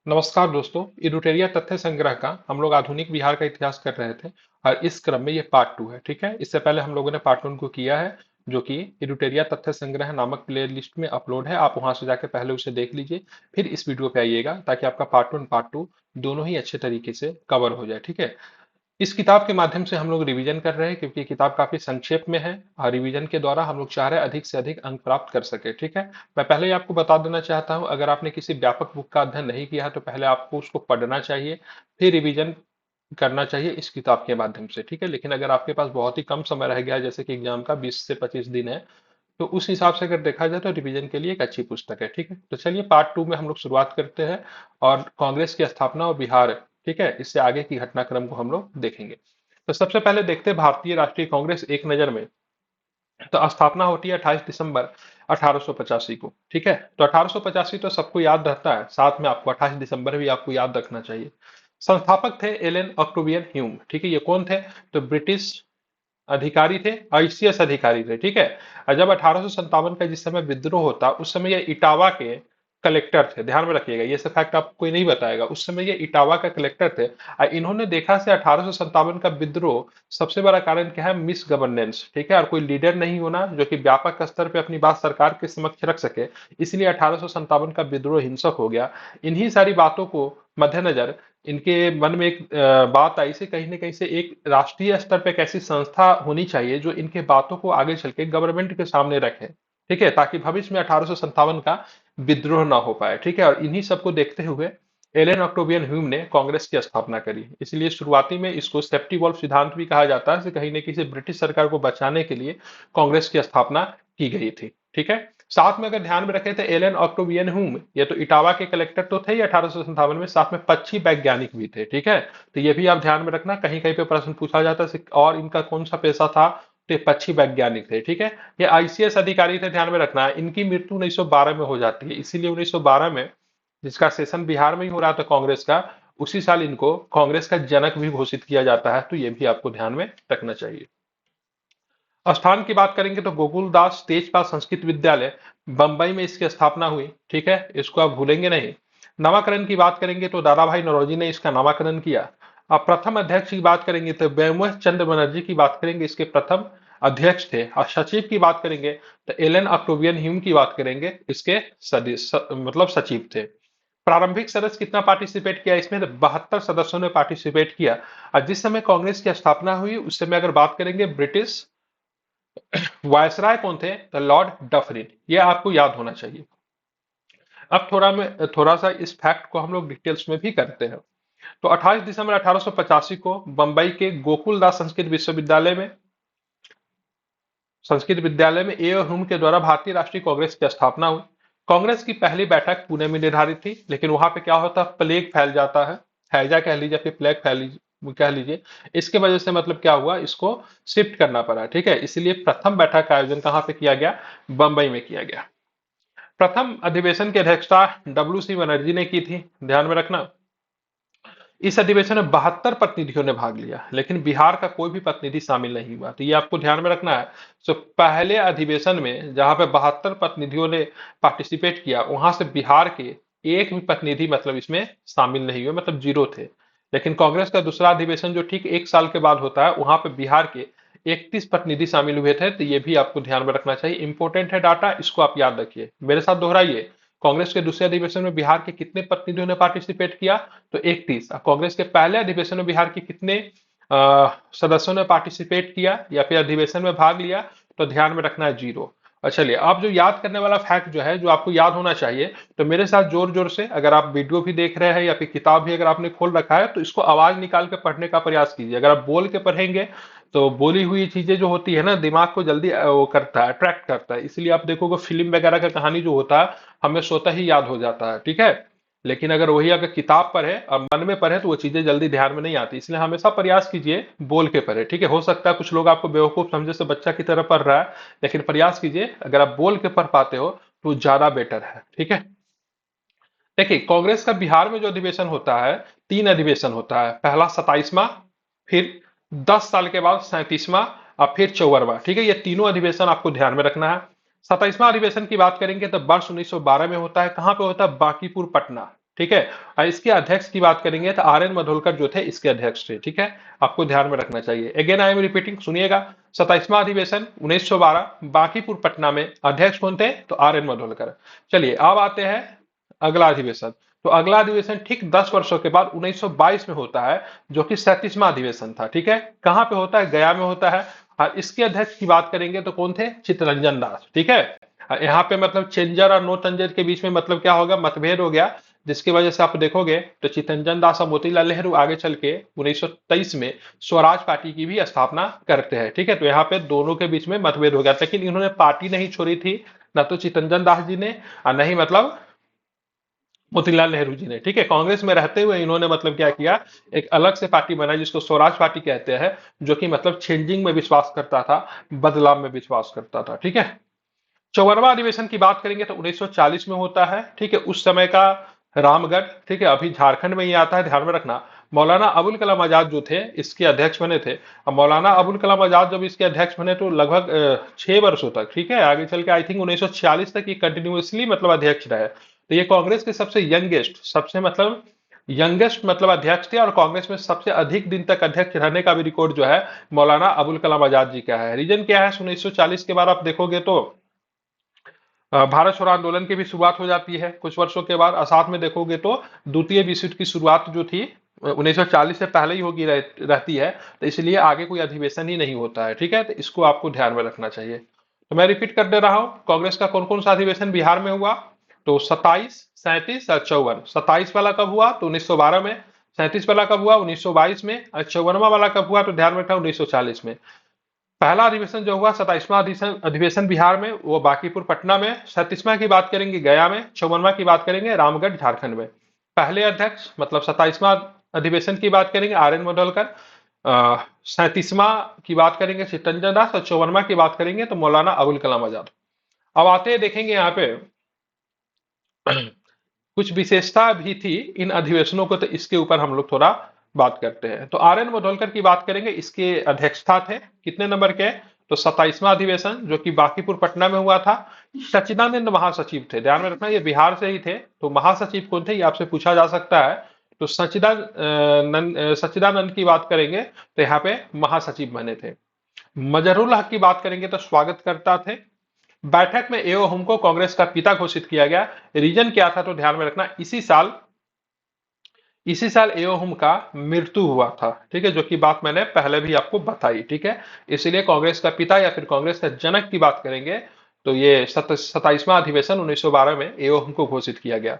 नमस्कार दोस्तों, इडुटेरिया तथ्य संग्रह का हम लोग आधुनिक बिहार का इतिहास कर रहे थे और इस क्रम में ये पार्ट 2 है। ठीक है, इससे पहले हम लोगों ने पार्ट 1 को किया है जो कि इडुटेरिया तथ्य संग्रह नामक प्ले लिस्ट में अपलोड है। आप वहां से जाके पहले उसे देख लीजिए, फिर इस वीडियो पे आइएगा ताकि आपका पार्ट 1 पार्ट 2 दोनों ही अच्छे तरीके से कवर हो जाए। ठीक है, इस किताब के माध्यम से हम लोग रिवीजन कर रहे हैं क्योंकि ये किताब काफी संक्षेप में है और रिवीजन के द्वारा हम लोग चाह रहे हैं अधिक से अधिक अंक प्राप्त कर सके। ठीक है, मैं पहले ही आपको बता देना चाहता हूं, अगर आपने किसी व्यापक बुक का अध्ययन नहीं किया है तो पहले आपको उसको पढ़ना चाहिए, फिर रिवीजन करना चाहिए इस किताब के माध्यम से। ठीक है, लेकिन अगर आपके पास बहुत ही कम समय रह गया है, जैसे कि एग्जाम का 20 से 25 दिन है, तो उस हिसाब से अगर देखा जाए तो रिवीजन के लिए एक अच्छी पुस्तक है। ठीक है, तो चलिए पार्ट 2 में हम लोग शुरुआत करते हैं और कांग्रेस की स्थापना और बिहार, ठीक है, इससे आगे की घटनाक्रम को हम लोग देखेंगे। तो सबसे पहले देखते हैं भारतीय राष्ट्रीय कांग्रेस एक नजर में। तो स्थापना होती है 28 दिसंबर 1885 को। ठीक है, तो 1885 तो सबको याद रहता है, साथ में आपको 28 दिसंबर भी आपको याद रखना चाहिए। संस्थापक थे एलन ऑक्टोवियन ह्यूम। ठीक है, ये कौन थे? तो ब्रिटिश अधिकारी थे, आईसीएस अधिकारी थे। ठीक है, और जब 1857 का जिस समय विद्रोह होता, उस समय ये इटावा के कलेक्टर थे। ध्यान में रखिएगा, ये सब फैक्ट आपको कोई नहीं बताएगा, उस समय ये इटावा का कलेक्टर थे। और इन्होंने देखा से 1857 का विद्रोह सबसे बड़ा कारण क्या है? Miss governance. ठीक है, और कोई लीडर नहीं होना जो कि व्यापक स्तर पे अपनी बात सरकार के समक्ष रख सके, इसलिए 1857 का विद्रोह हिंसक हो गया। इन्हीं सारी बातों को मद्देनजर इनके मन में एक बात आई से कहीं ना कहीं से एक राष्ट्रीय स्तर पे एक ऐसी संस्था होनी चाहिए जो इनके बातों को आगे चल के गवर्नमेंट के सामने रखे। ठीक है, ताकि भविष्य में 1857 का विद्रोह ना हो पाए। ठीक है, और इन्हीं सबको देखते हुए एलन ऑक्टोवियन ह्यूम ने कांग्रेस की स्थापना करी। इसलिए शुरुआती में इसको सेफ्टी वॉल्व सिद्धांत भी कहा जाता है, कि कहीं ना कहीं से ब्रिटिश सरकार को बचाने के लिए कांग्रेस की स्थापना की गई थी। ठीक है, साथ में अगर ध्यान में रखे थे एलन ऑक्टोवियन ह्यूम, ये तो इटावा के कलेक्टर तो थे ही 1857 में, साथ में पक्षी वैज्ञानिक भी थे। ठीक है, तो ये भी आप ध्यान में रखना, कहीं कहीं पे प्रश्न पूछा जाता है और इनका कौन सा पेशा था? तो ये पक्षी वैज्ञानिक थे। ठीक है, ये आईसीएस अधिकारी थे, ध्यान में रखना है। इनकी मृत्यु 1912 में हो जाती है, इसीलिए 1912 में, जिसका सेशन बिहार में ही हो रहा था कांग्रेस का, उसी साल इनको कांग्रेस का जनक भी घोषित किया जाता है। तो ये भी आपको ध्यान में रखना चाहिए। स्थान की बात करेंगे तो गोकुलदास तेजपाल संस्कृत विद्यालय बंबई में इसकी स्थापना हुई। ठीक है, इसको आप भूलेंगे नहीं। नामाकरण की बात करेंगे तो दादा भाई नौरोजी ने इसका नामाकरण किया। अब प्रथम अध्यक्ष की बात करेंगे तो व्योमकेश चंद्र बनर्जी की बात करेंगे, इसके प्रथम अध्यक्ष थे। और सचिव की बात करेंगे तो एलन ऑक्टोवियन ह्यूम की बात करेंगे, इसके मतलब सचिव थे। प्रारंभिक सदस्य कितना पार्टिसिपेट किया इसमें? तो 72 सदस्यों ने पार्टिसिपेट किया। और जिस समय कांग्रेस की स्थापना हुई उस समय अगर बात करेंगे, ब्रिटिश वायसराय कौन थे? The Lord Dufferin. ये आपको याद होना चाहिए। अब थोड़ा सा इस फैक्ट को हम लोग डिटेल्स में भी करते हैं। तो 28 दिसंबर 1885 को बंबई के गोकुलदास संस्कृत विद्यालय में ए ह्यूम के द्वारा भारतीय राष्ट्रीय कांग्रेस की स्थापना हुई। कांग्रेस की पहली बैठक पुणे में निर्धारित थी, लेकिन वहां पे क्या होता? प्लेग फैल जाता है, हैजा कह लीजिए, फिर प्लेग कह लीजिए। इसके वजह से मतलब क्या हुआ, इसको शिफ्ट करना पड़ा। ठीक है, इसलिए प्रथम बैठक का आयोजन कहाँ पे किया गया? बंबई में किया गया। प्रथम अधिवेशन की अध्यक्षता डब्ल्यू सी बनर्जी ने की थी, ध्यान में रखना। इस अधिवेशन में 72 प्रतिनिधियों ने भाग लिया, लेकिन बिहार का कोई भी प्रतिनिधि शामिल नहीं हुआ। तो ये आपको ध्यान में रखना है। तो पहले अधिवेशन में जहां पे 72 प्रतिनिधियों ने पार्टिसिपेट किया, वहां से बिहार के एक भी प्रतिनिधि मतलब इसमें शामिल नहीं हुए, मतलब जीरो थे। लेकिन कांग्रेस का दूसरा अधिवेशन जो ठीक एक साल के बाद होता है, वहां पे बिहार के 31 प्रतिनिधि शामिल हुए थे। तो ये भी आपको ध्यान में रखना चाहिए, इंपॉर्टेंट है डाटा, इसको आप याद रखिए, मेरे साथ दोहराइए। कांग्रेस के दूसरे अधिवेशन में बिहार के कितने प्रतिनिधियों ने पार्टिसिपेट किया? तो 31। कांग्रेस के पहले अधिवेशन में बिहार के कितने सदस्यों ने पार्टिसिपेट किया या फिर अधिवेशन में भाग लिया? तो ध्यान में रखना है, जीरो। और चलिए, आप जो याद करने वाला फैक्ट जो है, जो आपको याद होना चाहिए, तो मेरे साथ जोर जोर से, अगर आप वीडियो भी देख रहे हैं या फिर किताब भी अगर आपने खोल रखा है, तो इसको आवाज निकाल के पढ़ने का प्रयास कीजिए। अगर आप बोल के पढ़ेंगे तो बोली हुई चीजें जो होती है ना, दिमाग को जल्दी वो करता है, अट्रैक्ट करता है। इसलिए आप देखोगे फिल्म वगैरह का कहानी जो होता है, हमें स्वतः ही याद हो जाता है। ठीक है, लेकिन अगर वही अगर किताब पढ़े और मन में पढ़े तो वो चीजें जल्दी ध्यान में नहीं आती। इसलिए हमेशा प्रयास कीजिए बोल के पढ़े। ठीक है, हो सकता है कुछ लोग आपको बेवकूफ समझे से बच्चा की तरह पढ़ रहा है, लेकिन प्रयास कीजिए, अगर आप बोल के पढ़ पाते हो तो ज्यादा बेटर है। ठीक है, देखिए कांग्रेस का बिहार में जो अधिवेशन होता है, 3 अधिवेशन होता है। पहला 27वां, फिर 10 साल के बाद 37वां, और फिर 54वां। ठीक है, ये तीनों अधिवेशन आपको ध्यान में रखना है। 27वां अधिवेशन की बात करेंगे तो वर्ष 1912 में होता है। कहां पे होता है? बांकीपुर, पटना। ठीक है। और इसके अध्यक्ष की बात करेंगे तो आर एन मधोलकर जो थे इसके अध्यक्ष थे, ठीक है। आपको ध्यान में रखना चाहिए। अगेन आई एम रिपीटिंग, सुनिएगा। 27वां अधिवेशन 1912, बांकीपुर पटना में अध्यक्ष कौन थे? तो आर एन मधोलकर। चलिए अब आते हैं अगला अधिवेशन। तो अगला अधिवेशन ठीक 10 वर्षों के बाद 1922 में होता है, जो कि 37वां अधिवेशन था, ठीक है। कहां पे होता है? गया में होता है। और इसके अध्यक्ष की बात करेंगे तो कौन थे? चित्तरंजन दास, ठीक है। यहाँ पे मतलब चेंजर और नो चेंजर के बीच में मतलब क्या होगा? मतभेद हो गया, जिसकी वजह से आप देखोगे तो चित्तरंजन दास और मोतीलाल नेहरू आगे चल के 1923 में स्वराज पार्टी की भी स्थापना करते हैं, ठीक है। तो यहाँ पे दोनों के बीच में मतभेद हो गया, लेकिन इन्होंने पार्टी नहीं छोड़ी थी, ना तो चित्तरंजन दास जी ने और नहीं मतलब मोतीलाल नेहरू जी ने, ठीक है। कांग्रेस में रहते हुए इन्होंने मतलब क्या किया? एक अलग से पार्टी बनाई जिसको स्वराज पार्टी कहते हैं, जो कि मतलब चेंजिंग में विश्वास करता था, बदलाव में विश्वास करता था, ठीक है। 54वां अधिवेशन की बात करेंगे तो 1940 में होता है, ठीक है। उस समय का रामगढ़, ठीक है, अभी झारखंड में ही आता है, ध्यान में रखना। मौलाना अबुल कलाम आजाद जो थे इसके अध्यक्ष बने थे। अब मौलाना अबुल कलाम आजाद जब इसके अध्यक्ष बने तो लगभग 6 वर्षों तक, ठीक है, आगे चल के आई थिंक 1946 तक ये कंटिन्यूअसली मतलब अध्यक्ष रहे। तो ये कांग्रेस के सबसे यंगेस्ट, सबसे मतलब यंगेस्ट मतलब अध्यक्ष थे, और कांग्रेस में सबसे अधिक दिन तक अध्यक्ष रहने का भी रिकॉर्ड जो है मौलाना अबुल कलाम आजाद जी का है। रीजन क्या है? 1940 के बाद आप देखोगे तो भारत छोड़ो आंदोलन की भी शुरुआत हो जाती है कुछ वर्षों के बाद, और साथ में देखोगे तो द्वितीय विश्व युद्ध की शुरुआत जो थी 1940 से पहले ही होगी रहती है। तो इसलिए आगे कोई अधिवेशन ही नहीं होता है, ठीक है। तो इसको आपको ध्यान में रखना चाहिए। तो मैं रिपीट कर दे रहा हूं, कांग्रेस का कौन कौन सा अधिवेशन बिहार में हुआ? तो 27, 37 और 54। 27 वाला कब हुआ? तो 1912 में। 37 वाला कब हुआ? 1922 में। और 54वां वाला कब हुआ? तो ध्यान में रखना 1940 में। पहला अधिवेशन जो हुआ 27वां अधिवेशन बिहार में, वो बांकीपुर पटना में। 37वां की बात करेंगे गया में। 54वां की बात करेंगे रामगढ़ झारखंड में। पहले अध्यक्ष मतलब 27वां अधिवेशन की बात करेंगे आर एन मडोलकर। 37वां की बात करेंगे चित्तरंजन दास, और 54वां की बात करेंगे तो मौलाना अबुल कलाम आजाद। अब आते हैं, देखेंगे यहाँ पे कुछ विशेषता भी थी इन अधिवेशनों को, तो इसके ऊपर हम लोग थोड़ा बात करते हैं। तो आर एन मधोलकर की बात करेंगे, इसके अध्यक्षता थे कितने नंबर के? तो 27वां अधिवेशन जो कि बांकीपुर पटना में हुआ था। सच्चिदानंद महासचिव थे, ध्यान में रखना ये बिहार से ही थे। तो महासचिव कौन थे ये आपसे पूछा जा सकता है। तो सच्चिदानंद की बात करेंगे तो यहाँ पे महासचिव बने थे। मजहरुल हक की बात करेंगे तो स्वागतकर्ता थे। बैठक में एओ हुम को कांग्रेस का पिता घोषित किया गया। रीजन क्या था? तो ध्यान में रखना इसी साल एओ हुम का मृत्यु हुआ था, ठीक है, जो कि बात मैंने पहले भी आपको बताई, ठीक है। इसलिए कांग्रेस का पिता या फिर कांग्रेस का जनक की बात करेंगे तो ये 27वां अधिवेशन 1912 में एओ हुम को घोषित किया गया।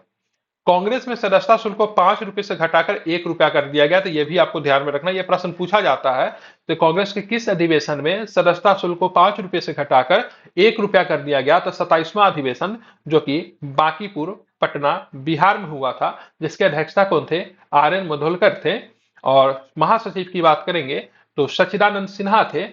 कांग्रेस में सदस्यता शुल्क को 5 रुपए से घटाकर 1 रुपया कर दिया गया। तो यह भी आपको ध्यान में रखना, यह प्रश्न पूछा जाता है। तो कांग्रेस के किस अधिवेशन में सदस्यता शुल्क को 5 रुपए से घटाकर 1 रुपया कर दिया गया? तो 27वां अधिवेशन जो कि बांकीपुर पटना बिहार में हुआ था, जिसके अध्यक्षता कौन थे? आर एन मधोलकर थे। और महासचिव की बात करेंगे तो सच्चिदानंद सिन्हा थे।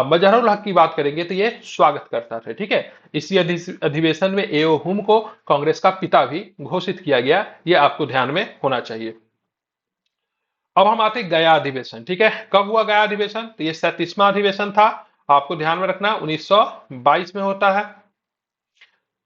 मजहरुल हक की बात करेंगे तो ये स्वागत करता थे, ठीक है। इसी अधिवेशन में एओ हुम को कांग्रेस का पिता भी घोषित किया गया, ये आपको ध्यान में होना चाहिए। अब हम आते गया अधिवेशन, ठीक है। कब हुआ गया अधिवेशन? तो ये 37वां अधिवेशन था। आपको ध्यान में रखना 1922 में होता है।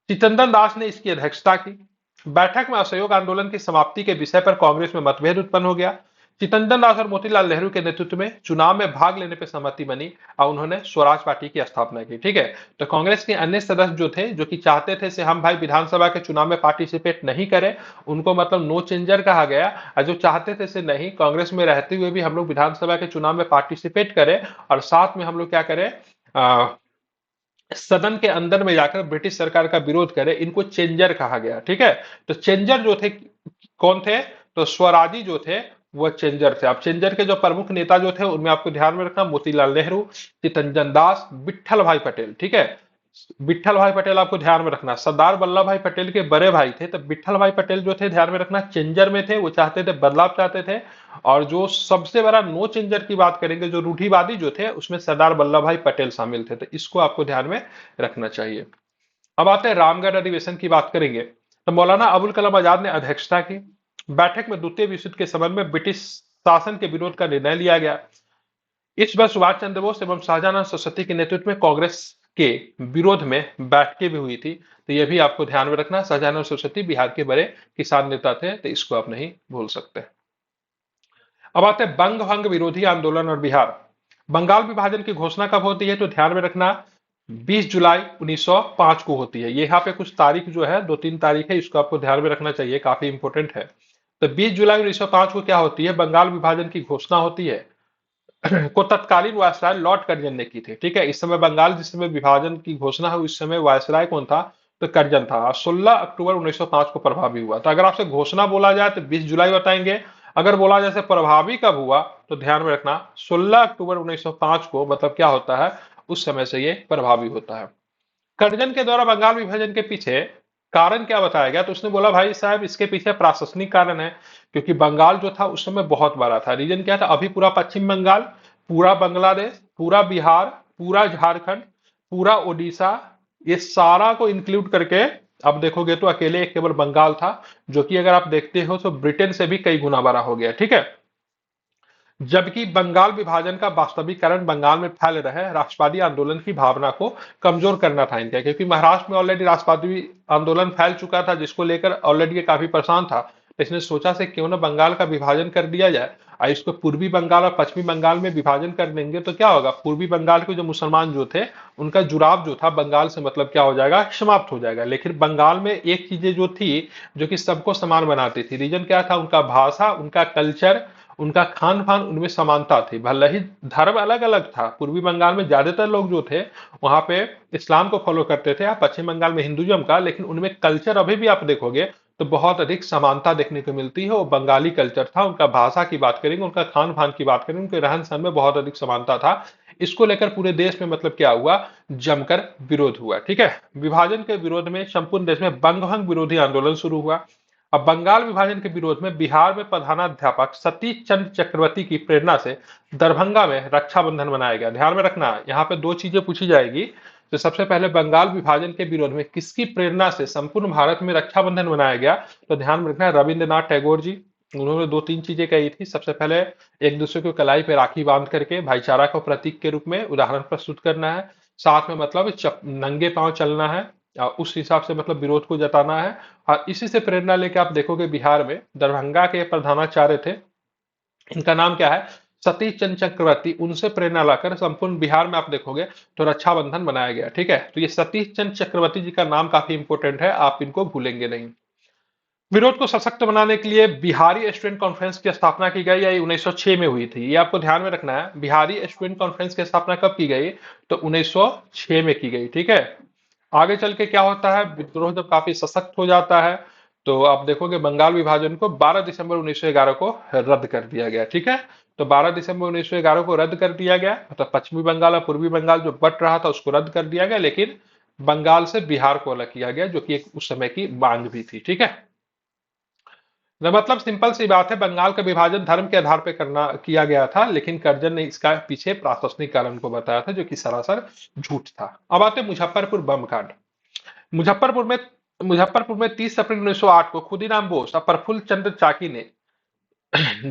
चितरंजन दास ने इसकी अध्यक्षता की। बैठक में असहयोग आंदोलन की समाप्ति के विषय पर कांग्रेस में मतभेद उत्पन्न हो गया। चितरंजन दास और मोतीलाल नेहरू के नेतृत्व में चुनाव में भाग लेने पर सहमति बनी और उन्होंने स्वराज पार्टी की स्थापना की, ठीक है। तो कांग्रेस के अन्य सदस्य जो थे, जो कि चाहते थे से हम भाई विधानसभा के चुनाव में पार्टिसिपेट नहीं करें, उनको मतलब नो चेंजर कहा गया। और जो चाहते थे से नहीं, कांग्रेस में रहते हुए भी हम लोग विधानसभा के चुनाव में पार्टिसिपेट करें और साथ में हम लोग क्या करें, सदन के अंदर में जाकर ब्रिटिश सरकार का विरोध करे, इनको चेंजर कहा गया, ठीक है। तो चेंजर जो थे कौन थे? तो स्वराजी जो थे वो चेंजर थे। अब चेंजर के जो प्रमुख नेता जो थे उनमें आपको ध्यान में रखना मोतीलाल नेहरू, चितरंजन दास, विट्ठल भाई पटेल, ठीक है। विट्ठल भाई पटेल आपको ध्यान में रखना सरदार वल्लभ भाई पटेल के बड़े भाई थे। तो विट्ठल भाई पटेल जो थे ध्यान में रखना चेंजर में थे, वो चाहते थे, बदलाव चाहते थे। और जो सबसे बड़ा नो चेंजर की बात करेंगे, जो रूढ़िवादी जो थे, उसमें सरदार वल्लभ भाई पटेल शामिल थे। तो इसको आपको ध्यान में रखना चाहिए। अब आते हैं रामगढ़ अधिवेशन की बात करेंगे। तो मौलाना अबुल कलाम आजाद ने अध्यक्षता की। बैठक में द्वितीय विश्व युद्ध के संबंध में ब्रिटिश शासन के विरोध का निर्णय लिया गया। इस बार सुभाष चंद्र बोस एवं शाहजाहान सरस्वती के नेतृत्व में कांग्रेस के विरोध में बैठकें भी हुई थी। तो ये भी आपको ध्यान में रखना। सहजानंद सरस्वती बिहार के बड़े किसान नेता थे, तो इसको आप नहीं भूल सकते। अब आते हैं बंग भंग विरोधी आंदोलन और बिहार। बंगाल विभाजन की घोषणा कब होती है, तो ध्यान में रखना 20 जुलाई 1905 को होती है। ये यहाँ पे कुछ तारीख जो है, 2-3 तारीख है, इसको आपको ध्यान में रखना चाहिए, काफी इंपोर्टेंट है। तो 20 जुलाई 1905 को क्या होती है, बंगाल विभाजन की घोषणा होती है। को तत्कालीन वायसराय लॉर्ड कर्जन ने की थी। ठीक है, इस समय बंगाल जिस समय विभाजन की घोषणा हुई, उस समय वायसराय कौन था, तो कर्जन था। 16 अक्टूबर 1905 को प्रभावी हुआ। तो अगर आपसे घोषणा बोला जाए तो 20 जुलाई बताएंगे। अगर बोला जाए प्रभावी कब हुआ, तो ध्यान में रखना 16 अक्टूबर 1905 को, मतलब क्या होता है, उस समय से ये प्रभावी होता है। कर्जन के द्वारा बंगाल विभाजन के पीछे कारण क्या बताया गया, तो उसने बोला भाई साहब इसके पीछे प्रशासनिक कारण है, क्योंकि बंगाल जो था उस समय बहुत बड़ा था। रीजन क्या था, अभी पूरा पश्चिम बंगाल, पूरा बांग्लादेश, पूरा बिहार, पूरा झारखंड, पूरा ओडिशा, ये सारा को इंक्लूड करके अब देखोगे तो अकेले एक केवल बंगाल था, जो कि अगर आप देखते हो तो ब्रिटेन से भी कई गुना बड़ा हो गया। ठीक है, जबकि बंगाल विभाजन का वास्तविक कारण बंगाल में फैल रहे राष्ट्रवादी आंदोलन की भावना को कमजोर करना था इनका, क्योंकि महाराष्ट्र में ऑलरेडी राष्ट्रवादी आंदोलन फैल चुका था, जिसको लेकर ऑलरेडी ये काफी परेशान था। तो इसने सोचा से क्यों ना बंगाल का विभाजन कर दिया जाए, और इसको पूर्वी बंगाल और पश्चिमी बंगाल में विभाजन कर देंगे तो क्या होगा, पूर्वी बंगाल के जो मुसलमान जो थे उनका जुड़ाव जो था बंगाल से, मतलब क्या हो जाएगा, समाप्त हो जाएगा। लेकिन बंगाल में एक चीजें जो थी, जो कि सबको समान बनाती थी, रीजन क्या था, उनका भाषा, उनका कल्चर, उनका खान पान, उनमें समानता थी। भले ही धर्म अलग अलग था, पूर्वी बंगाल में ज्यादातर लोग जो थे वहां पे इस्लाम को फॉलो करते थे, आप पश्चिम बंगाल में हिंदुइज्म का, लेकिन उनमें कल्चर अभी भी आप देखोगे तो बहुत अधिक समानता देखने को मिलती है। वो बंगाली कल्चर था, उनका भाषा की बात करेंगे, उनका खान पान की बात करेंगे, उनके रहन सहन में बहुत अधिक समानता था। इसको लेकर पूरे देश में मतलब क्या हुआ, जमकर विरोध हुआ। ठीक है, विभाजन के विरोध में संपूर्ण देश में बंग भंग विरोधी आंदोलन शुरू हुआ। अब बंगाल विभाजन के विरोध में बिहार में प्रधानाध्यापक सतीश चंद्र चक्रवर्ती की प्रेरणा से दरभंगा में रक्षाबंधन मनाया गया। ध्यान में रखना, यहाँ पे दो चीजें पूछी जाएगी। तो सबसे पहले बंगाल विभाजन के विरोध में किसकी प्रेरणा से संपूर्ण भारत में रक्षाबंधन मनाया गया, तो ध्यान में रखना रविंद्रनाथ टैगोर जी। उन्होंने 2-3 चीजें कही थी। सबसे पहले एक दूसरे को कलाई पे राखी बांध करके भाईचारा को प्रतीक के रूप में उदाहरण प्रस्तुत करना है। साथ में मतलब नंगे पांव चलना है, उस हिसाब से मतलब विरोध को जताना है। और इसी से प्रेरणा लेके आप देखोगे बिहार में दरभंगा के प्रधानाचार्य थे, इनका नाम क्या है, सतीश चंद्र चक्रवर्ती। उनसे प्रेरणा लाकर संपूर्ण बिहार में आप देखोगे तो रक्षाबंधन मनाया गया। ठीक है, तो ये सतीश चंद्र चक्रवर्ती जी का नाम काफी इंपोर्टेंट है, आप इनको भूलेंगे नहीं। विरोध को सशक्त बनाने के लिए बिहारी स्टूडेंट कॉन्फ्रेंस की स्थापना की गई, ये 1906 में हुई थी। ये आपको ध्यान में रखना है, बिहारी स्टूडेंट कॉन्फ्रेंस की स्थापना कब की गई, तो 1906 में की गई। ठीक है, आगे चल के क्या होता है, विद्रोह जब काफी सशक्त हो जाता है तो आप देखोगे बंगाल विभाजन को 12 दिसंबर 1911 को रद्द कर दिया गया। ठीक है, तो 12 दिसंबर 1911 को रद्द कर दिया गया, मतलब पश्चिमी बंगाल और पूर्वी बंगाल जो बट रहा था उसको रद्द कर दिया गया, लेकिन बंगाल से बिहार को अलग किया गया, जो कि एक उस समय की मांग भी थी। ठीक है, तो मतलब सिंपल सी बात है, बंगाल का विभाजन धर्म के आधार पर करना किया गया था, लेकिन कर्जन ने इसका पीछे प्रशासनिक कारण को बताया था, जो कि सरासर झूठ था। अब आते मुजफ्फरपुर बम कांड। मुजफ्फरपुर में मुजफ्फरपुर में 30 अप्रैल 1908 को खुदीराम बोस और प्रफुल्ल चंद्र चाकी ने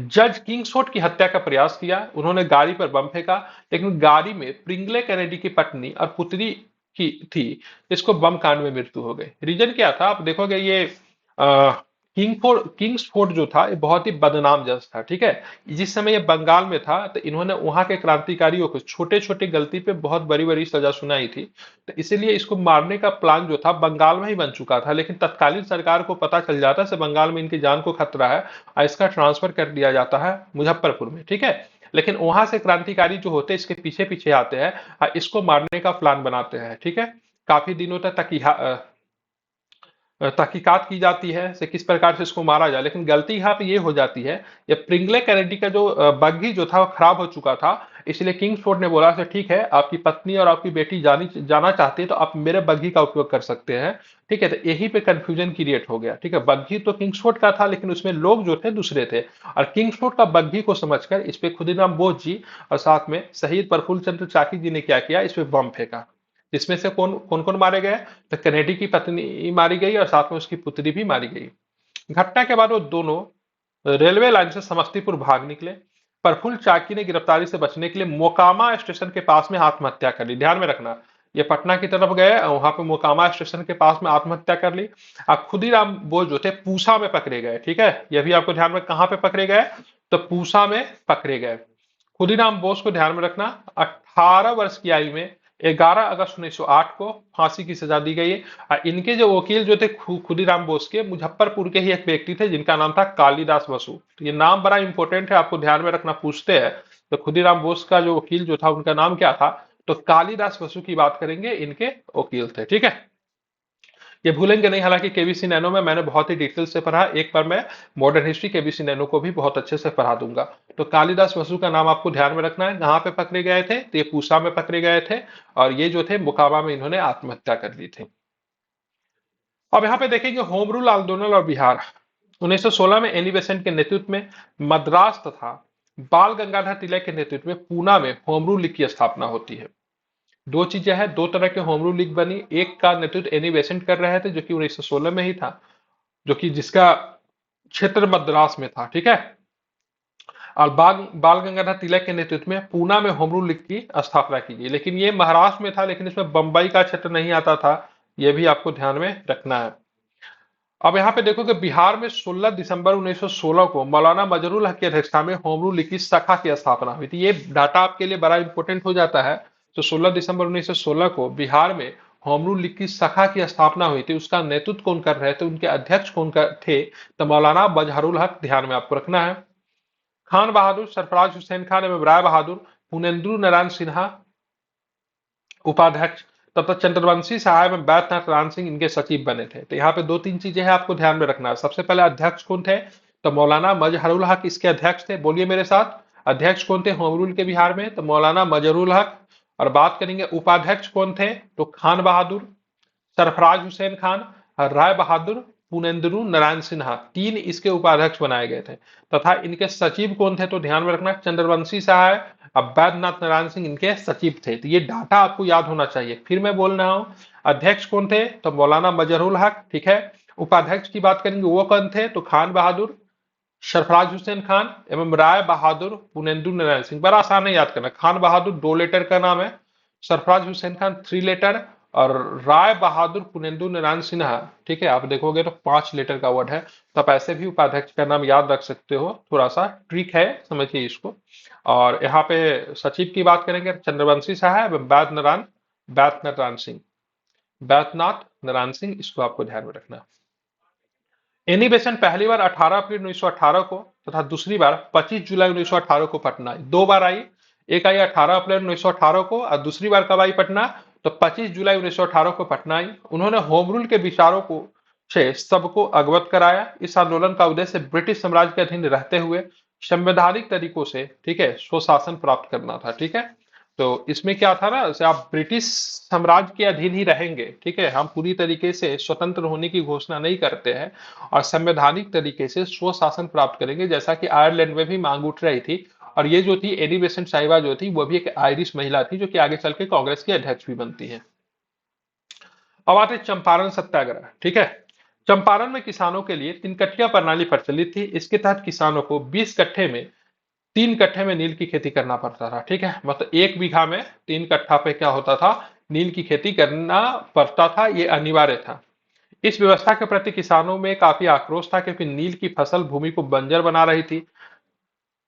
जज किंग्सफोर्ड की हत्या का प्रयास किया। उन्होंने गाड़ी पर बम फेंका, लेकिन गाड़ी में प्रिंगले कैनेडी की पत्नी और पुत्री की थी, इसको बम कांड में मृत्यु हो गई। रीजन क्या था, आप देखोगे ये किंग्सफोर्ड जो था ये बहुत ही बदनाम जज था। ठीक है, जिस समय ये बंगाल में था तो इन्होंने वहां के क्रांतिकारियों को छोटे छोटे गलती पे बहुत बड़ी बड़ी सजा सुनाई थी, तो इसीलिए इसको मारने का प्लान जो था बंगाल में ही बन चुका था। लेकिन तत्कालीन सरकार को पता चल जाता है बंगाल में इनकी जान को खतरा है, और इसका ट्रांसफर कर दिया जाता है मुजफ्फरपुर में। ठीक है, लेकिन वहां से क्रांतिकारी जो होते हैं इसके पीछे पीछे आते हैं और इसको मारने का प्लान बनाते हैं। ठीक है, काफी दिनों तक तहकीकात की जाती है से किस प्रकार से इसको मारा जाए, लेकिन गलती यहाँ पे ये हो जाती है, ये प्रिंगले कैनेडी का जो बग्घी जो था वो खराब हो चुका था, इसलिए किंग्सफोर्ड ने बोला कि ठीक है, आपकी पत्नी और आपकी बेटी जाना चाहती है तो आप मेरे बग्घी का उपयोग कर सकते हैं। ठीक है, तो यही पे कंफ्यूजन क्रिएट हो गया। ठीक है, बग्घी तो किंग्सफोर्ड का था, लेकिन उसमें लोग जो थे दूसरे थे, और किंग्सफोर्ड का बग्घी को समझकर इस पे खुदीराम बोस जी और साथ में शहीद प्रफुल्ल चंद्र चाकी जी ने क्या किया, इस पे बम फेंका। जिसमें से कौन कौन कौन मारे गए, तो कैनेडी की पत्नी मारी गई और साथ में उसकी पुत्री भी मारी गई। घटना के बाद वो दोनों रेलवे लाइन से समस्तीपुर भाग निकले। प्रफुल्ल चाकी ने गिरफ्तारी से बचने के लिए मोकामा स्टेशन के पास में आत्महत्या कर ली। ध्यान में रखना, ये पटना की तरफ गए और वहां पे मोकामा स्टेशन के पास में आत्महत्या कर ली। अब खुदीराम बोस जो थे पूसा में पकड़े गए, ठीक है, ये भी आपको ध्यान में, कहाँ पे पकड़े गए, तो पूसा में पकड़े गए। खुदीराम बोस को ध्यान में रखना, 18 वर्ष की आयु में 11 अगस्त 1908 को फांसी की सजा दी गई है। और इनके जो वकील जो थे खुदीराम बोस के, मुजफ्फरपुर के ही एक व्यक्ति थे जिनका नाम था कालिदास बसु। तो ये नाम बड़ा इंपॉर्टेंट है, आपको ध्यान में रखना, पूछते हैं। तो खुदीराम बोस का जो वकील जो था उनका नाम क्या था, तो कालिदास बसु की बात करेंगे, इनके वकील थे, ठीक है। ये भूलेंगे नहीं, हालांकि केबीसी नैनो में मैंने बहुत ही डिटेल से पढ़ा, एक बार मैं मॉडर्न हिस्ट्री केबीसी नैनो को भी बहुत अच्छे से पढ़ा दूंगा। तो कालिदास बसु का नाम आपको ध्यान में रखना है। कहाँ पे पकड़े गए थे, तो ये पूसा में पकड़े गए थे, और ये जो थे मोकामा में इन्होंने आत्महत्या कर ली थी। अब यहाँ पे देखेंगे होम रूल आंदोलन और बिहार। 1916 में एनी बेसेंट के नेतृत्व में मद्रास तथा बाल गंगाधर तिलक के नेतृत्व में पूना में होम रूल लीग की स्थापना होती है। दो चीजें हैं, दो तरह के होम रूल लीग बनी, एक का नेतृत्व एनी बेसेंट कर रहे थे जो कि 1916 में ही था, जो कि जिसका क्षेत्र मद्रास में था, ठीक है। और बाल गंगाधर तिलक के नेतृत्व में पूना में होम रूल लीग की स्थापना की गई, लेकिन ये महाराष्ट्र में था, लेकिन इसमें बंबई का क्षेत्र नहीं आता था, यह भी आपको ध्यान में रखना है। अब यहाँ पे देखो कि बिहार में 16 दिसंबर 1916 को मौलाना मजरूल हक की अध्यक्षता में होम रूल लीग की शाखा की स्थापना हुई थी। ये डाटा आपके लिए बड़ा इंपॉर्टेंट हो जाता है। तो 16 दिसंबर 1916 को बिहार में होम रूल लीग की शाखा की स्थापना हुई थी। उसका नेतृत्व कौन कर रहे थे, उनके अध्यक्ष कौन थे, तो मौलाना मजहरुल हक, ध्यान में आपको रखना है। खान बहादुर, सरफराज हुसैन खान एवं राय बहादुर, पुनेंद्र नारायण सिन्हा उपाध्यक्ष, तब तक चंद्रवंशी साहब एवं बैद्यनाथ राम सिंह इनके सचिव बने थे। तो यहाँ पे दो तीन चीजें हैं आपको ध्यान में रखना है। सबसे पहले अध्यक्ष कौन थे, तो मौलाना मजहरुल हक इसके अध्यक्ष थे। बोलिए मेरे साथ, अध्यक्ष कौन थे होम रूल के बिहार में, तो मौलाना मजहरुल हक। और बात करेंगे उपाध्यक्ष कौन थे, तो खान बहादुर, सरफराज हुसैन खान, राय बहादुर, पुनेंद्रु नारायण सिन्हा, तीन इसके उपाध्यक्ष बनाए गए थे। तथा इनके सचिव कौन थे, तो ध्यान में रखना चंद्रवंशी साहब, अब बैद्यनाथ नारायण सिंह इनके सचिव थे। तो ये डाटा आपको याद होना चाहिए। फिर मैं बोल रहा हूं, अध्यक्ष कौन थे, तो मौलाना मजहरुल हक, ठीक है। उपाध्यक्ष की बात करेंगे, वो कौन थे, तो खान बहादुर, सरफराज हुसैन खान एवं राय बहादुर पुनेंदु नारायण सिंह। बड़ा आसान है याद करना, खान बहादुर 2 लेटर का नाम है, सरफराज हुसैन खान 3 लेटर, और राय बहादुर पुनेंदु नारायण सिन्हा, ठीक है, आप देखोगे तो 5 लेटर का वर्ड है। तो आप ऐसे भी उपाध्यक्ष का नाम याद रख सकते हो, थोड़ा सा ट्रिक है, समझिए इसको। और यहाँ पे सचिव की बात करेंगे चंद्रवंशी साहब, बैद्यनाथ नारायण सिंह, बैद्यनाथ नारायण सिंह, इसको आपको ध्यान में रखना। एनी बेसेंट पहली बार 18 अप्रैल 1918 को तथा दूसरी बार 25 जुलाई 1918 को पटना आई। दो बार आई, एक आई 18 अप्रैल 1918 को और दूसरी बार कब आई पटना, तो 25 जुलाई 1918 को पटना आई। उन्होंने होम रूल के विचारों को से सबको अवगत कराया। इस आंदोलन का उद्देश्य ब्रिटिश साम्राज्य के अधीन रहते हुए संवैधानिक तरीकों से, ठीक है, स्वशासन प्राप्त करना था, ठीक है। तो इसमें क्या था ना, जैसे आप ब्रिटिश साम्राज्य के अधीन ही रहेंगे, ठीक है, हम पूरी तरीके से स्वतंत्र होने की घोषणा नहीं करते हैं और संवैधानिक तरीके से स्वशासन प्राप्त करेंगे, जैसा कि आयरलैंड में भी मांग उठ रही थी। और ये जो थी एनी बेसेंट साहिबा जो थी, वो भी एक आयरिश महिला थी, जो कि आगे चल के कांग्रेस की अध्यक्ष भी बनती है। अब आते हैं चंपारण सत्याग्रह, ठीक है। चंपारण में किसानों के लिए 3 कट्टिया प्रणाली प्रचलित थी। इसके तहत किसानों को 20 कट्ठे में 3 कट्ठे में नील की खेती करना पड़ता था, ठीक है, मतलब 1 बीघा में 3 कट्ठा पे क्या होता था, नील की खेती करना पड़ता था, ये अनिवार्य था। इस व्यवस्था के प्रति किसानों में काफी आक्रोश था, क्योंकि नील की फसल भूमि को बंजर बना रही थी।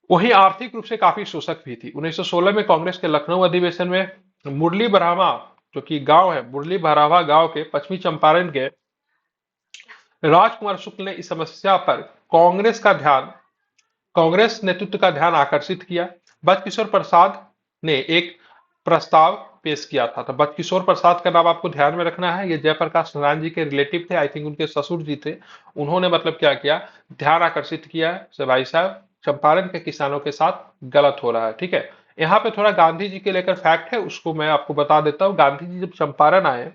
वहीं आर्थिक रूप से काफी शोषक भी थी। 1916 में कांग्रेस के लखनऊ अधिवेशन में मुरली बरावा, जो कि गांव है, मुरली बरावा गांव के पश्चिमी चंपारण के राजकुमार शुक्ल ने इस समस्या पर कांग्रेस नेतृत्व का ध्यान आकर्षित किया। बचकिशोर प्रसाद ने एक प्रस्ताव पेश किया था। तो बचकिशोर प्रसाद का नाम आपको ध्यान में रखना है, ये जयप्रकाश नारायण जी के रिलेटिव थे, आई थिंक उनके ससुर जी थे। उन्होंने मतलब क्या किया, ध्यान आकर्षित किया से भाई साहब चंपारण के किसानों के साथ गलत हो रहा है, ठीक है। यहाँ पे थोड़ा गांधी जी के लेकर फैक्ट है, उसको मैं आपको बता देता हूँ। गांधी जी जब चंपारण आए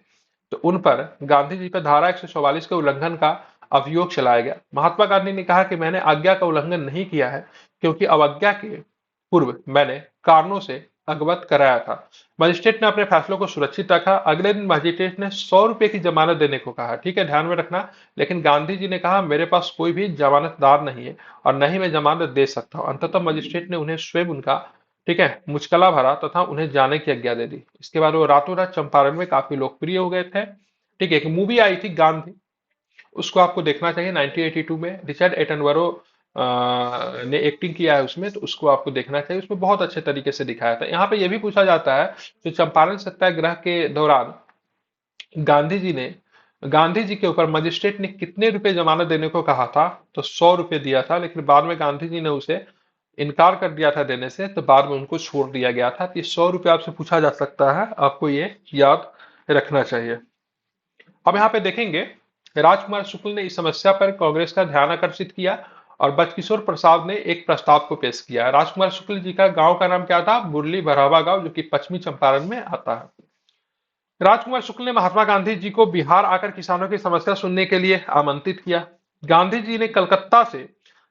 तो उन पर गांधी जी पर धारा 144 के उल्लंघन का अभियोग चलाया गया। महात्मा गांधी ने कहा कि मैंने आज्ञा का उल्लंघन नहीं किया है, क्योंकि अवज्ञा के पूर्व मैंने कारणों से अवगत कराया था। मजिस्ट्रेट ने अपने फैसलों को सुरक्षित रखा। अगले दिन मजिस्ट्रेट ने 100 रुपए की जमानत देने को कहा, ठीक है, ध्यान में रखना। लेकिन गांधी जी ने कहा मेरे पास कोई भी जमानतदार नहीं है और न ही मैं जमानत दे सकता हूं। अंततः मजिस्ट्रेट ने उन्हें स्वयं उनका ठीक है, मुचकला भरा तथा उन्हें जाने की आज्ञा दे दी। इसके बाद वो रातों रात चंपारण में काफी लोकप्रिय हो गए थे। ठीक है, एक मूवी आई थी गांधी, उसको आपको देखना चाहिए 1982 में, रिचर्ड एटनबरो ने एक्टिंग किया है उसमें, तो उसको आपको देखना चाहिए, उसमें बहुत अच्छे तरीके से दिखाया था। यहाँ पे यह भी पूछा जाता है कि चंपारण सत्याग्रह के दौरान गांधी जी ने गांधी जी के ऊपर मजिस्ट्रेट ने कितने रुपए जमानत देने को कहा था, तो 100 रुपए दिया था, लेकिन बाद में गांधी जी ने उसे इनकार कर दिया था देने से, तो बाद में उनको छोड़ दिया गया था। तो ये 100 रुपए आपसे पूछा जा सकता है, आपको ये याद रखना चाहिए। अब यहाँ पे देखेंगे, राजकुमार शुक्ल ने इस समस्या पर कांग्रेस का ध्यान आकर्षित किया और बचकिशोर प्रसाद ने एक प्रस्ताव को पेश किया। राजकुमार शुक्ल जी का गांव का नाम क्या था? मुरली भरावा गांव, जो कि पश्चिमी चंपारण में आता है। राजकुमार शुक्ल ने महात्मा गांधी जी को बिहार आकर किसानों की समस्या सुनने के लिए आमंत्रित किया। गांधी जी ने कलकत्ता से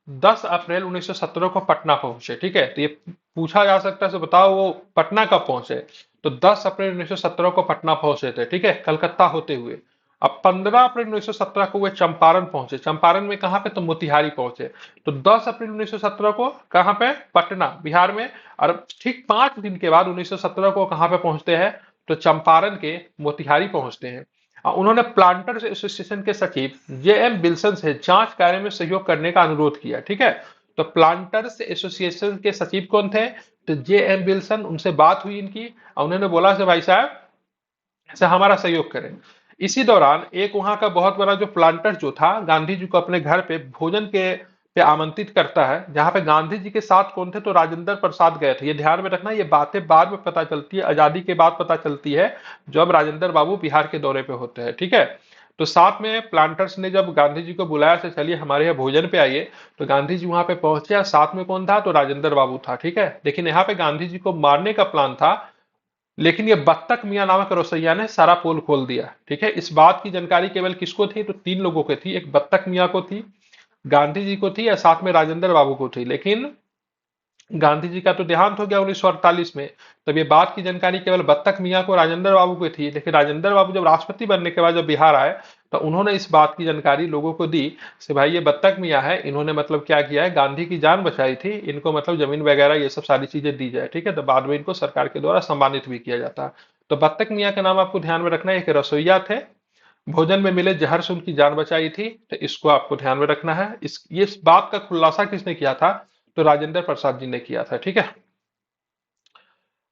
10 अप्रैल 1917 को पटना पहुंचे। ठीक है, तो ये पूछा जा सकता है, तो बताओ वो पटना कब पहुंचे? तो 10 अप्रैल 1917 को पटना पहुंचे थे। ठीक है, कलकत्ता होते हुए। अब 15 अप्रैल 1917 को वे चंपारण पहुंचे। चंपारण में कहां पे? तो मोतिहारी पहुंचे। तो 10 अप्रैल 1917 को कहां पे? पटना, बिहार में। और ठीक 5 दिन के बाद 1917 को कहां पे पहुंचते हैं? तो चंपारण के मोतिहारी पहुंचते हैं। उन्होंने प्लांटर्स एसोसिएशन के सचिव जे.एम. विल्सन से जांच कार्य में सहयोग करने का अनुरोध किया। ठीक है, तो प्लांटर्स एसोसिएशन के सचिव कौन थे? तो जे.एम. विल्सन। उनसे बात हुई इनकी और उन्होंने बोला से भाई साहब से हमारा सहयोग करें। इसी दौरान एक वहां का बहुत बड़ा जो प्लांटर जो था, गांधी जी को अपने घर पे भोजन के पे आमंत्रित करता है, जहां पे गांधी जी के साथ कौन थे? तो राजेंद्र प्रसाद गए थे। ये ध्यान में रखना, ये बातें बाद में पता चलती है, आजादी के बाद पता चलती है, जब राजेंद्र बाबू बिहार के दौरे पे होते हैं। ठीक है, तो साथ में प्लांटर्स ने जब गांधी जी को बुलाया से चलिए हमारे यहाँ भोजन पे आइए, तो गांधी जी वहां पे पहुंचे और साथ में कौन था? तो राजेंद्र बाबू था। ठीक है, लेकिन यहाँ पे गांधी जी को मारने का प्लान था, लेकिन ये बत्तख मियां नामक रसोइया ने सारा पोल खोल दिया। ठीक है, इस बात की जानकारी केवल किसको थी? तो 3 लोगों को थी, एक बत्तख मियां को थी, गांधी जी को थी, या साथ में राजेंद्र बाबू को थी। लेकिन गांधी जी का तो देहांत हो गया 1948 में, तब ये बात की जानकारी केवल बत्तख मियां को, राजेंद्र बाबू को थी। लेकिन राजेंद्र बाबू जब राष्ट्रपति बनने के बाद जब बिहार आए, तो उन्होंने इस बात की जानकारी लोगों को दी कि भाई ये बत्तख मियां है, इन्होंने मतलब क्या किया है, गांधी की जान बचाई थी, इनको मतलब जमीन वगैरह ये सब सारी चीजें दी जाए। ठीक है, तो बाद में इनको सरकार के द्वारा सम्मानित भी किया जाता है। तो बत्तख मियां का नाम आपको ध्यान में रखना है, एक रसोईया थे, भोजन में मिले जहर से उनकी जान बचाई थी, तो इसको आपको ध्यान में रखना है। इस बात का खुलासा किसने किया था? तो राजेंद्र प्रसाद जी ने किया था। ठीक है,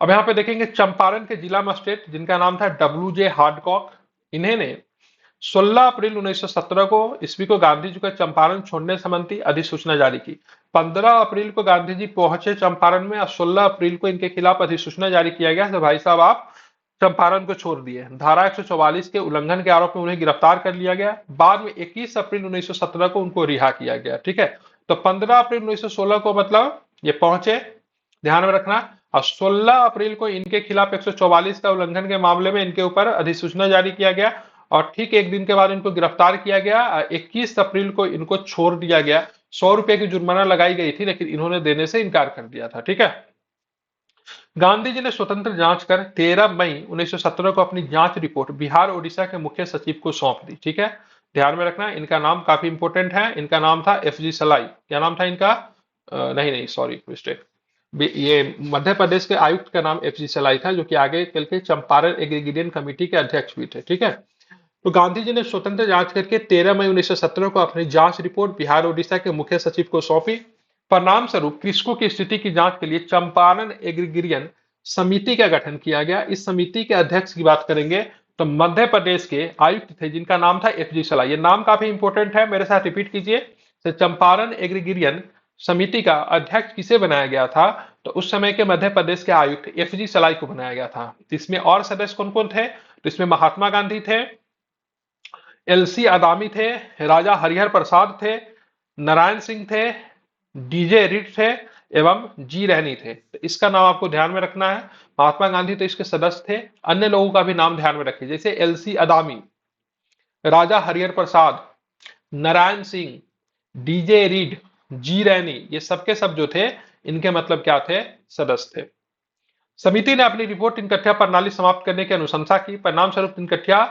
अब यहाँ पे देखेंगे चंपारण के जिला मजिस्ट्रेट जिनका नाम था डब्ल्यू जे हार्डकॉक, इन्हें ने 16 अप्रैल 1917 को ईस्वी को गांधी जी का चंपारण छोड़ने संबंधी अधिसूचना जारी की। 15 अप्रैल को गांधी जी पहुंचे चंपारण में और 16 अप्रैल को इनके खिलाफ अधिसूचना जारी किया गया तो भाई साहब आप चंपारण को छोड़ दिए। धारा 144 के उल्लंघन के आरोप में उन्हें गिरफ्तार कर लिया गया। बाद में 21 अप्रैल 1917 को उनको रिहा किया गया। ठीक है, तो 15 अप्रैल 1916 को मतलब ये पहुंचे, ध्यान में रखना, और 16 अप्रैल को इनके खिलाफ 144 का उल्लंघन के मामले में इनके ऊपर अधिसूचना जारी किया गया और ठीक एक दिन के बाद इनको गिरफ्तार किया गया। 21 अप्रैल को इनको छोड़ दिया गया। 100 रुपए की जुर्माना लगाई गई थी, लेकिन इन्होंने देने से इनकार कर दिया था। ठीक है, गांधी जी ने स्वतंत्र जांच कर 13 मई 1917 को अपनी जांच रिपोर्ट बिहार ओडिशा के मुख्य सचिव को सौंप दी। ठीक है, ध्यान में रखना, इनका नाम काफी इंपोर्टेंट है, इनका नाम था एफ.जी. सलाई। क्या नाम था इनका? नहीं नहीं, सॉरी मिस्टेक, ये मध्य प्रदेश के आयुक्त का नाम एफ.जी. सलाई था, जो कि आगे चल के चंपारण एग्रीगेरियन कमेटी के अध्यक्ष भी थे। ठीक है, तो गांधी जी ने स्वतंत्र जांच करके 13 मई 1917 को अपनी जांच रिपोर्ट बिहार ओडिशा के मुख्य सचिव को सौंपी। परिणाम स्वरूप कृषकों की स्थिति की जांच के लिए चंपारण एग्रीगेरियन समिति का गठन किया गया। इस समिति के अध्यक्ष की बात करेंगे तो मध्य प्रदेश के आयुक्त थे जिनका नाम था एफ.जी. सलाई। ये नाम काफी इंपोर्टेंट है, मेरे साथ रिपीट कीजिए। तो चंपारण एग्रीगेरियन समिति का अध्यक्ष किसे बनाया गया था? तो उस समय के मध्य प्रदेश के आयुक्त एफ.जी. सलाई को बनाया गया था। इसमें और सदस्य कौन कौन थे? तो इसमें महात्मा गांधी थे, एल.सी. आदामी थे, राजा हरिहर प्रसाद थे, नारायण सिंह थे, डी.जे. रीड थे एवं जी रहनी थे। तो इसका नाम आपको ध्यान में रखना है। महात्मा गांधी तो इसके सदस्य थे, अन्य लोगों का भी नाम ध्यान में रखिए, जैसे एल.सी. आदामी, राजा हरिहर प्रसाद, नारायण सिंह, डी.जे. रीड, जी रैनी, ये सबके सब जो थे इनके मतलब क्या थे? सदस्य थे। समिति ने अपनी रिपोर्ट तिनकठिया प्रणाली समाप्त करने की अनुशंसा की। परिणाम स्वरूप तिनकठिया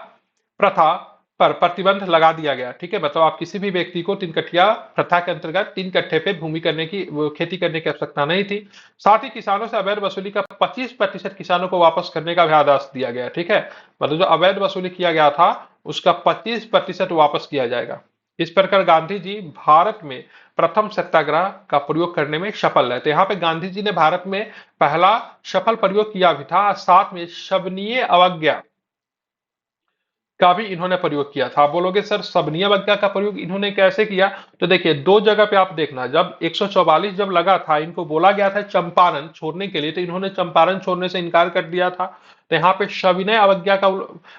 प्रथा पर प्रतिबंध लगा दिया गया। ठीक है, मतलब आप किसी भी व्यक्ति को 3 कट्ठिया प्रथा के अंतर्गत 3 कट्ठे पे भूमि करने की खेती करने की आवश्यकता नहीं थी। साथ ही किसानों से अवैध वसूली का 25% किसानों को वापस करने का भी आदेश दिया गया। ठीक है, मतलब जो अवैध वसूली किया गया था उसका 25% वापस किया जाएगा। इस प्रकार गांधी जी भारत में प्रथम सत्याग्रह का प्रयोग करने में सफल रहे। तो यहाँ पे गांधी जी ने भारत में पहला सफल प्रयोग किया भी था, साथ में शबनीय अवज्ञा का भी इन्होंने प्रयोग किया था। आप बोलोगे सर शबनीय अवज्ञा का प्रयोग इन्होंने कैसे किया? तो देखिए दो जगह पे आप देखना, जब 144 जब लगा था, इनको बोला गया था चंपारण छोड़ने के लिए, तो इन्होंने चंपारण छोड़ने से इनकार कर दिया था। तो यहाँ पे सविनय अवज्ञा का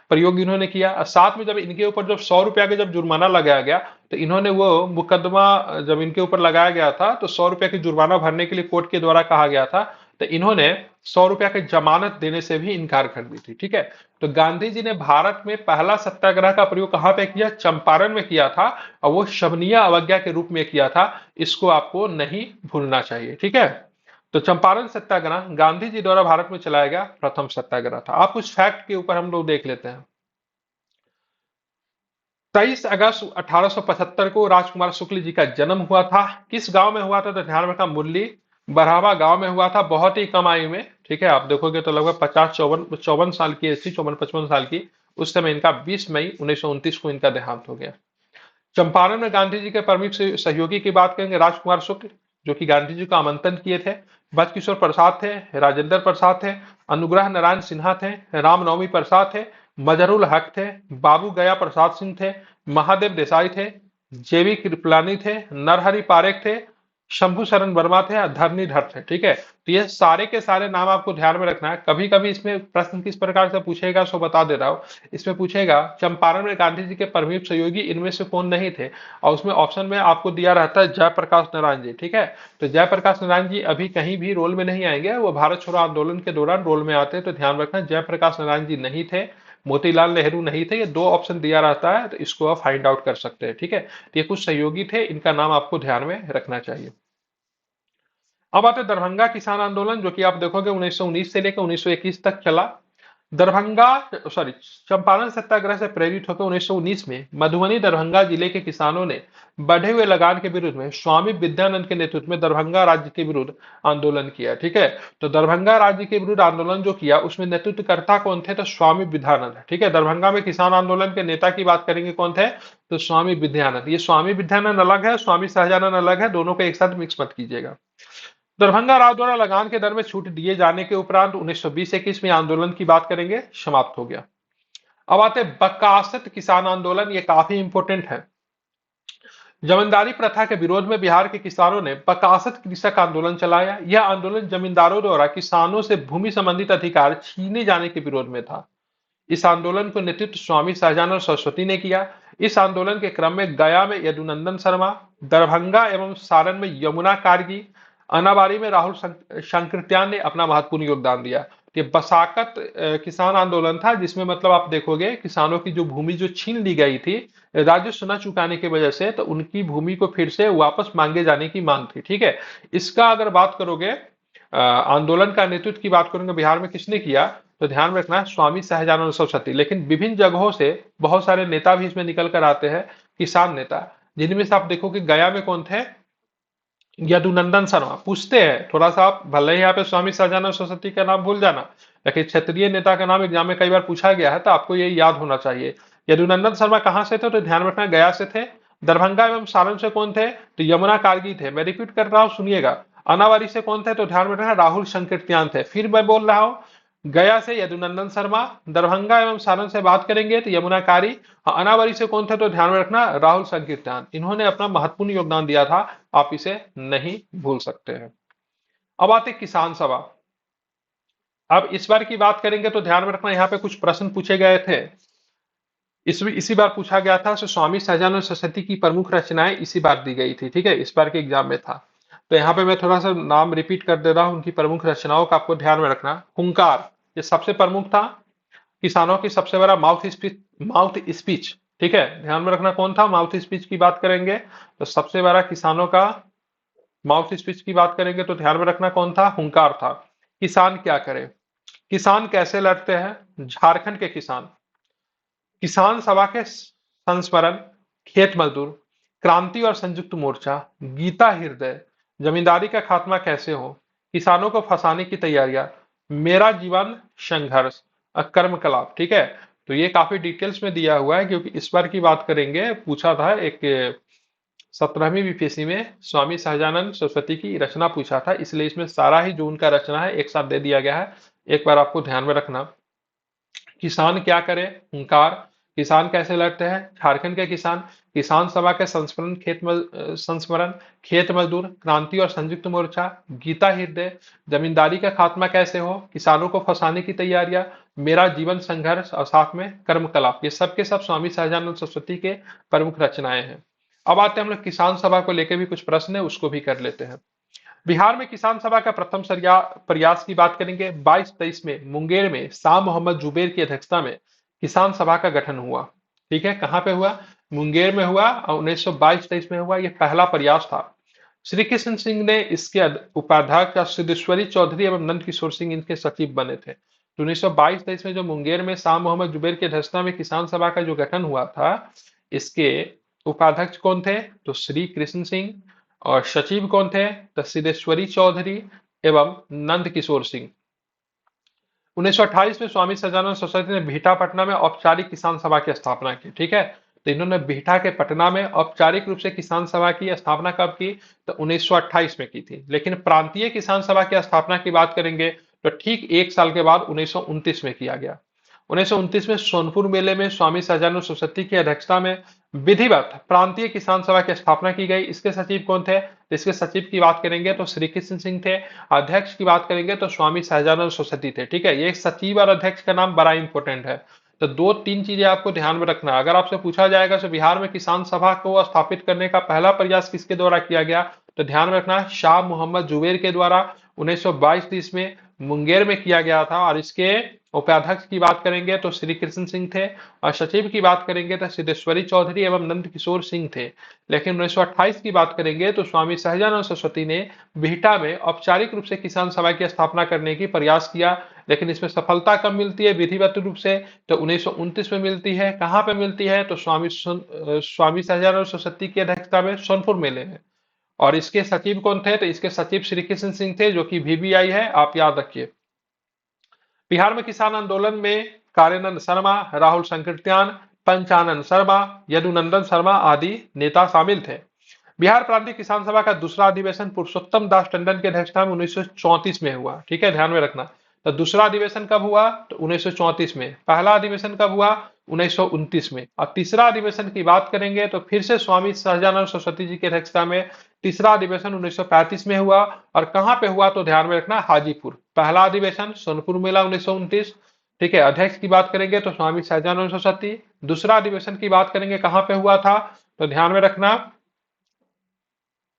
प्रयोग इन्होंने किया। और साथ में जब इनके ऊपर जब 100 रुपया का जब जुर्माना लगाया गया, तो इन्होंने वो मुकदमा जब इनके ऊपर लगाया गया था तो 100 रुपया की जुर्माना भरने के लिए कोर्ट के द्वारा कहा गया था, तो इन्होंने 100 रुपया की जमानत देने से भी इनकार कर दी थी। ठीक है, तो गांधी जी ने भारत में पहला सत्याग्रह का प्रयोग कहां पे किया? चंपारण में किया था, और वो शबनीय अवज्ञा के रूप में किया था। इसको आपको नहीं भूलना चाहिए। ठीक है, तो चंपारण सत्याग्रह गांधी जी द्वारा भारत में चलाया गया प्रथम सत्याग्रह था। आप कुछ फैक्ट के ऊपर हम लोग देख लेते हैं। 23 अगस्त 1875 को राजकुमार शुक्ल जी का जन्म हुआ था। किस गांव में हुआ था? तो ध्यान रखना, मुरली बरहावा गांव में हुआ था, बहुत ही कम आयु में। ठीक है, आप देखोगे तो लगभग 50 54 साल की एज थी, 54 55 साल की। उस समय इनका 20 मई 1929 को इनका देहांत हो गया। चंपारण में गांधी जी के प्रमुख सहयोगी की बात करेंगे, राजकुमार शुक्ल, जो कि गांधी जी को आमंत्रण किए थे। बचकिशोर प्रसाद थे, राजेंद्र प्रसाद थे, अनुग्रह नारायण सिन्हा थे, रामनवमी प्रसाद थे, मजरुल हक थे, बाबू गया प्रसाद सिंह थे, महादेव देसाई थे, जेवी कृपलानी थे, नरहरि पारेख थे, शंभू शरण वर्मा थे, धरणीधर थे। ठीक है, तो ये सारे के सारे नाम आपको ध्यान में रखना है। कभी कभी इसमें प्रश्न किस प्रकार से पूछेगा सो बता दे रहा हूं। इसमें पूछेगा चंपारण में गांधी जी के प्रमुख सहयोगी इनमें से कौन नहीं थे, और उसमें ऑप्शन में आपको दिया रहता है जयप्रकाश नारायण जी। ठीक है, तो जयप्रकाश नारायण जी अभी कहीं भी रोल में नहीं आएंगे, वो भारत छोड़ो आंदोलन के दौरान रोल में आते हैं। तो ध्यान रखना जयप्रकाश नारायण जी नहीं थे, मोतीलाल नेहरू नहीं थे। ये दो ऑप्शन दिया रहता है, तो इसको आप फाइंड आउट कर सकते हैं। ठीक है, तो ये कुछ सहयोगी थे, इनका नाम आपको ध्यान में रखना चाहिए। अब आते हैं दरभंगा किसान आंदोलन, जो कि आप देखोगे 1919 से लेकर 1921 तक चला। दरभंगा सॉरी चंपारण सत्याग्रह से प्रेरित होकर 1919 में मधुबनी दरभंगा जिले के किसानों ने बढ़े हुए लगान के विरुद्ध में स्वामी विद्यानंद के नेतृत्व में दरभंगा राज्य के विरुद्ध आंदोलन किया। ठीक है, तो दरभंगा राज्य के विरुद्ध आंदोलन जो किया उसमें नेतृत्वकर्ता कौन थे? तो स्वामी विद्यानंद। ठीक है, दरभंगा में किसान आंदोलन के नेता की बात करेंगे कौन थे? तो स्वामी विद्यानंद। ये स्वामी विद्यानंद अलग है, स्वामी सहजानंद अलग है, दोनों को एक साथ मिक्स मत कीजिएगा। दरभंगा राव द्वारा लगान के दर में छूट दिए जाने के उपरांत 1920-21 में आंदोलन की बात करेंगे, समाप्त हो गया। अब आते हैं बकासत किसान आंदोलन, ये काफी इंपोर्टेंट है। जमींदारी प्रथा के विरोध में बिहार के किसानों ने बकासत कृषक आंदोलन चलाया। यह आंदोलन जमींदारों द्वारा किसानों से भूमि संबंधित अधिकार छीने जाने के विरोध में था। इस आंदोलन को नेतृत्व स्वामी सहजानंद सरस्वती ने किया। इस आंदोलन के क्रम में गया में यदुनंदन शर्मा, दरभंगा एवं सारण में यमुना कारगी, अनाबारी में राहुल शंकरत्यान ने अपना महत्वपूर्ण योगदान दिया। ये बसाकत किसान आंदोलन था, जिसमें मतलब आप देखोगे किसानों की जो भूमि जो छीन ली गई थी राजस्व न चुकाने की वजह से, तो उनकी भूमि को फिर से वापस मांगे जाने की मांग थी। ठीक है, इसका अगर बात करोगे आंदोलन का नेतृत्व की बात करेंगे बिहार में किसने किया, तो ध्यान में रखना स्वामी सहजानंद सरस्वती। लेकिन विभिन्न जगहों से बहुत सारे नेता भी इसमें निकल कर आते हैं, किसान नेता, जिनमें से आप देखो कि गया में कौन थे? यदुनंदन शर्मा। पूछते हैं थोड़ा सा, आप भले ही यहाँ पे स्वामी सहजानंद सरस्वती का नाम भूल जाना, लेकिन क्षेत्रीय नेता का नाम एग्जाम में कई बार पूछा गया है, तो आपको ये याद होना चाहिए। यदुनंदन शर्मा कहाँ से थे? तो ध्यान रखना गया से थे। दरभंगा एवं सारण से कौन थे? तो यमुना कारगी थे। मैं रिपीट कर रहा हूँ, सुनिएगा। अनावारी से कौन थे? तो ध्यान में रखना राहुल शंकरत्यान थे। फिर मैं बोल रहा हूँ, गया से यदुनंदन शर्मा, दरभंगा एवं सारण से बात करेंगे तो यमुनाकारी, अनावरी से कौन थे? तो ध्यान में रखना राहुल संकीर्तन। इन्होंने अपना महत्वपूर्ण योगदान दिया था, आप इसे नहीं भूल सकते हैं। अब आते किसान सभा। अब इस बार की बात करेंगे तो ध्यान में रखना, यहाँ पे कुछ प्रश्न पूछे गए थे। इसी बार पूछा गया था, स्वामी सहजानंद सरस्वती की प्रमुख रचनाएं इसी बार दी गई थी। ठीक है, इस बार के एग्जाम में था। तो यहाँ पे मैं थोड़ा सा नाम रिपीट कर दे रहा हूँ उनकी प्रमुख रचनाओं का, आपको ध्यान में रखना। हुंकार, ये सबसे प्रमुख था। किसानों की सबसे बड़ा माउथ स्पीच। ठीक है, ध्यान में रखना कौन था? माउथ स्पीच की बात करेंगे तो सबसे बड़ा किसानों का माउथ स्पीच की बात करेंगे तो ध्यान में रखना कौन था? हुंकार था। किसान क्या करे, किसान कैसे लड़ते हैं? झारखंड के किसान किसान सभा के संस्मरण, खेत मजदूर, क्रांति और संयुक्त मोर्चा, गीता हृदय, जमींदारी का खात्मा कैसे हो, किसानों को फंसाने की तैयारियां, मेरा जीवन संघर्ष, कर्मकलाप। ठीक है, तो ये काफी डिटेल्स में दिया हुआ है, क्योंकि इस बार की बात करेंगे, पूछा था एक 17वीं बीपीएससी में स्वामी सहजानंद सरस्वती की रचना पूछा था, इसलिए इसमें सारा ही जो उनका रचना है एक साथ दे दिया गया है। एक बार आपको ध्यान में रखना। किसान क्या करे, हुंकार, किसान कैसे लड़ते हैं, झारखंड के किसान, किसान सभा के संस्मरण, संस्मरण, खेत मजदूर, क्रांति और संयुक्त मोर्चा, गीता हृदय, जमींदारी का खात्मा कैसे हो, किसानों को फंसाने की तैयारियां, मेरा जीवन संघर्ष और साथ में कर्मकलाप। ये सब के सब स्वामी सहजानंद सरस्वती के प्रमुख रचनाएं हैं। अब आते हैं हम लोग किसान सभा को लेकर भी कुछ प्रश्न है, उसको भी कर लेते हैं। बिहार में किसान सभा का प्रथम प्रयास की बात करेंगे 22-23 में मुंगेर में शाह मोहम्मद जुबैर की अध्यक्षता में किसान सभा का गठन हुआ। ठीक है, कहां पे हुआ, मुंगेर में हुआ और 1922-23 में हुआ। यह पहला प्रयास था। श्री कृष्ण सिंह ने इसके उपाध्यक्ष सिद्धेश्वरी चौधरी एवं नंद किशोर सिंह इनके सचिव बने थे। तो 1922-23 में जो मुंगेर में शाह मोहम्मद जुबैर की अध्यक्षता में किसान सभा का जो गठन हुआ था, इसके उपाध्यक्ष कौन थे, तो श्री कृष्ण सिंह, और सचिव कौन थे, तो सिद्धेश्वरी चौधरी एवं नंद किशोर सिंह। 1928 में स्वामी सहजानंद सरस्वती ने बिहटा पटना में औपचारिक किसान सभा की स्थापना की। ठीक है, तो इन्होंने बिहटा के पटना में औपचारिक रूप से किसान सभा की स्थापना कब की, तो 1928 में की थी। लेकिन प्रांतीय किसान सभा की स्थापना की बात करेंगे तो ठीक एक साल के बाद 1929 में किया गया। 1929 में सोनपुर मेले में स्वामी सहजानंद सरस्वती की अध्यक्षता में विधिवत प्रांतीय किसान सभा की स्थापना की गई। इसके सचिव कौन थे, तो इसके सचिव की बात करेंगे तो श्री कृष्ण सिंह थे। अध्यक्ष की बात करेंगे तो स्वामी सहजानंद सरस्वती थे। ठीक है, ये सचिव और अध्यक्ष का नाम बड़ा इंपॉर्टेंट है। तो दो तीन चीजें आपको ध्यान में रखना। अगर आपसे पूछा जाएगा तो बिहार में किसान सभा को स्थापित करने का पहला प्रयास किसके द्वारा किया गया, तो ध्यान में रखना शाह मोहम्मद जुबैर के द्वारा 1922-23 में मुंगेर में किया गया था। और इसके उपाध्यक्ष की बात करेंगे तो श्री कृष्ण सिंह थे, और सचिव की बात करेंगे तो सिद्धेश्वरी चौधरी एवं नंद किशोर सिंह थे। लेकिन 1928 की बात करेंगे तो स्वामी सहजानंद सरस्वती ने बिहटा में औपचारिक रूप से किसान सभा की स्थापना करने की प्रयास किया। लेकिन इसमें सफलता कब मिलती है विधिवत रूप से, तो 1929 में मिलती है। कहां पे मिलती है, तो स्वामी सहजानंद सरस्वती की अध्यक्षता में सोनपुर मेले में। और इसके सचिव कौन थे, तो इसके सचिव श्री कृष्ण सिंह थे, जो कि वीवीआई है, आप याद रखिए। बिहार में किसान आंदोलन में कार्यानंद शर्मा, राहुल संकीर्त्यान, पंचानन शर्मा, यदुनंदन शर्मा आदि नेता शामिल थे। बिहार प्रांतीय किसान सभा का दूसरा अधिवेशन पुरुषोत्तम दास टंडन की अध्यक्षता में 1934 में हुआ। ठीक है, ध्यान में रखना। तो दूसरा अधिवेशन कब हुआ, तो 1934 में। पहला अधिवेशन कब हुआ, 1929 में। और तीसरा अधिवेशन की बात करेंगे तो फिर से स्वामी सहजानंद सरस्वती जी की अध्यक्षता में तीसरा अधिवेशन 1935 में हुआ। और कहां पे हुआ, तो ध्यान में रखना हाजीपुर। पहला अधिवेशन सोनपुर मेला 1929। ठीक है, अध्यक्ष की बात करेंगे तो स्वामी सहजानंद सरस्वती। दूसरा अधिवेशन की बात करेंगे कहां पे हुआ था, तो ध्यान में रखना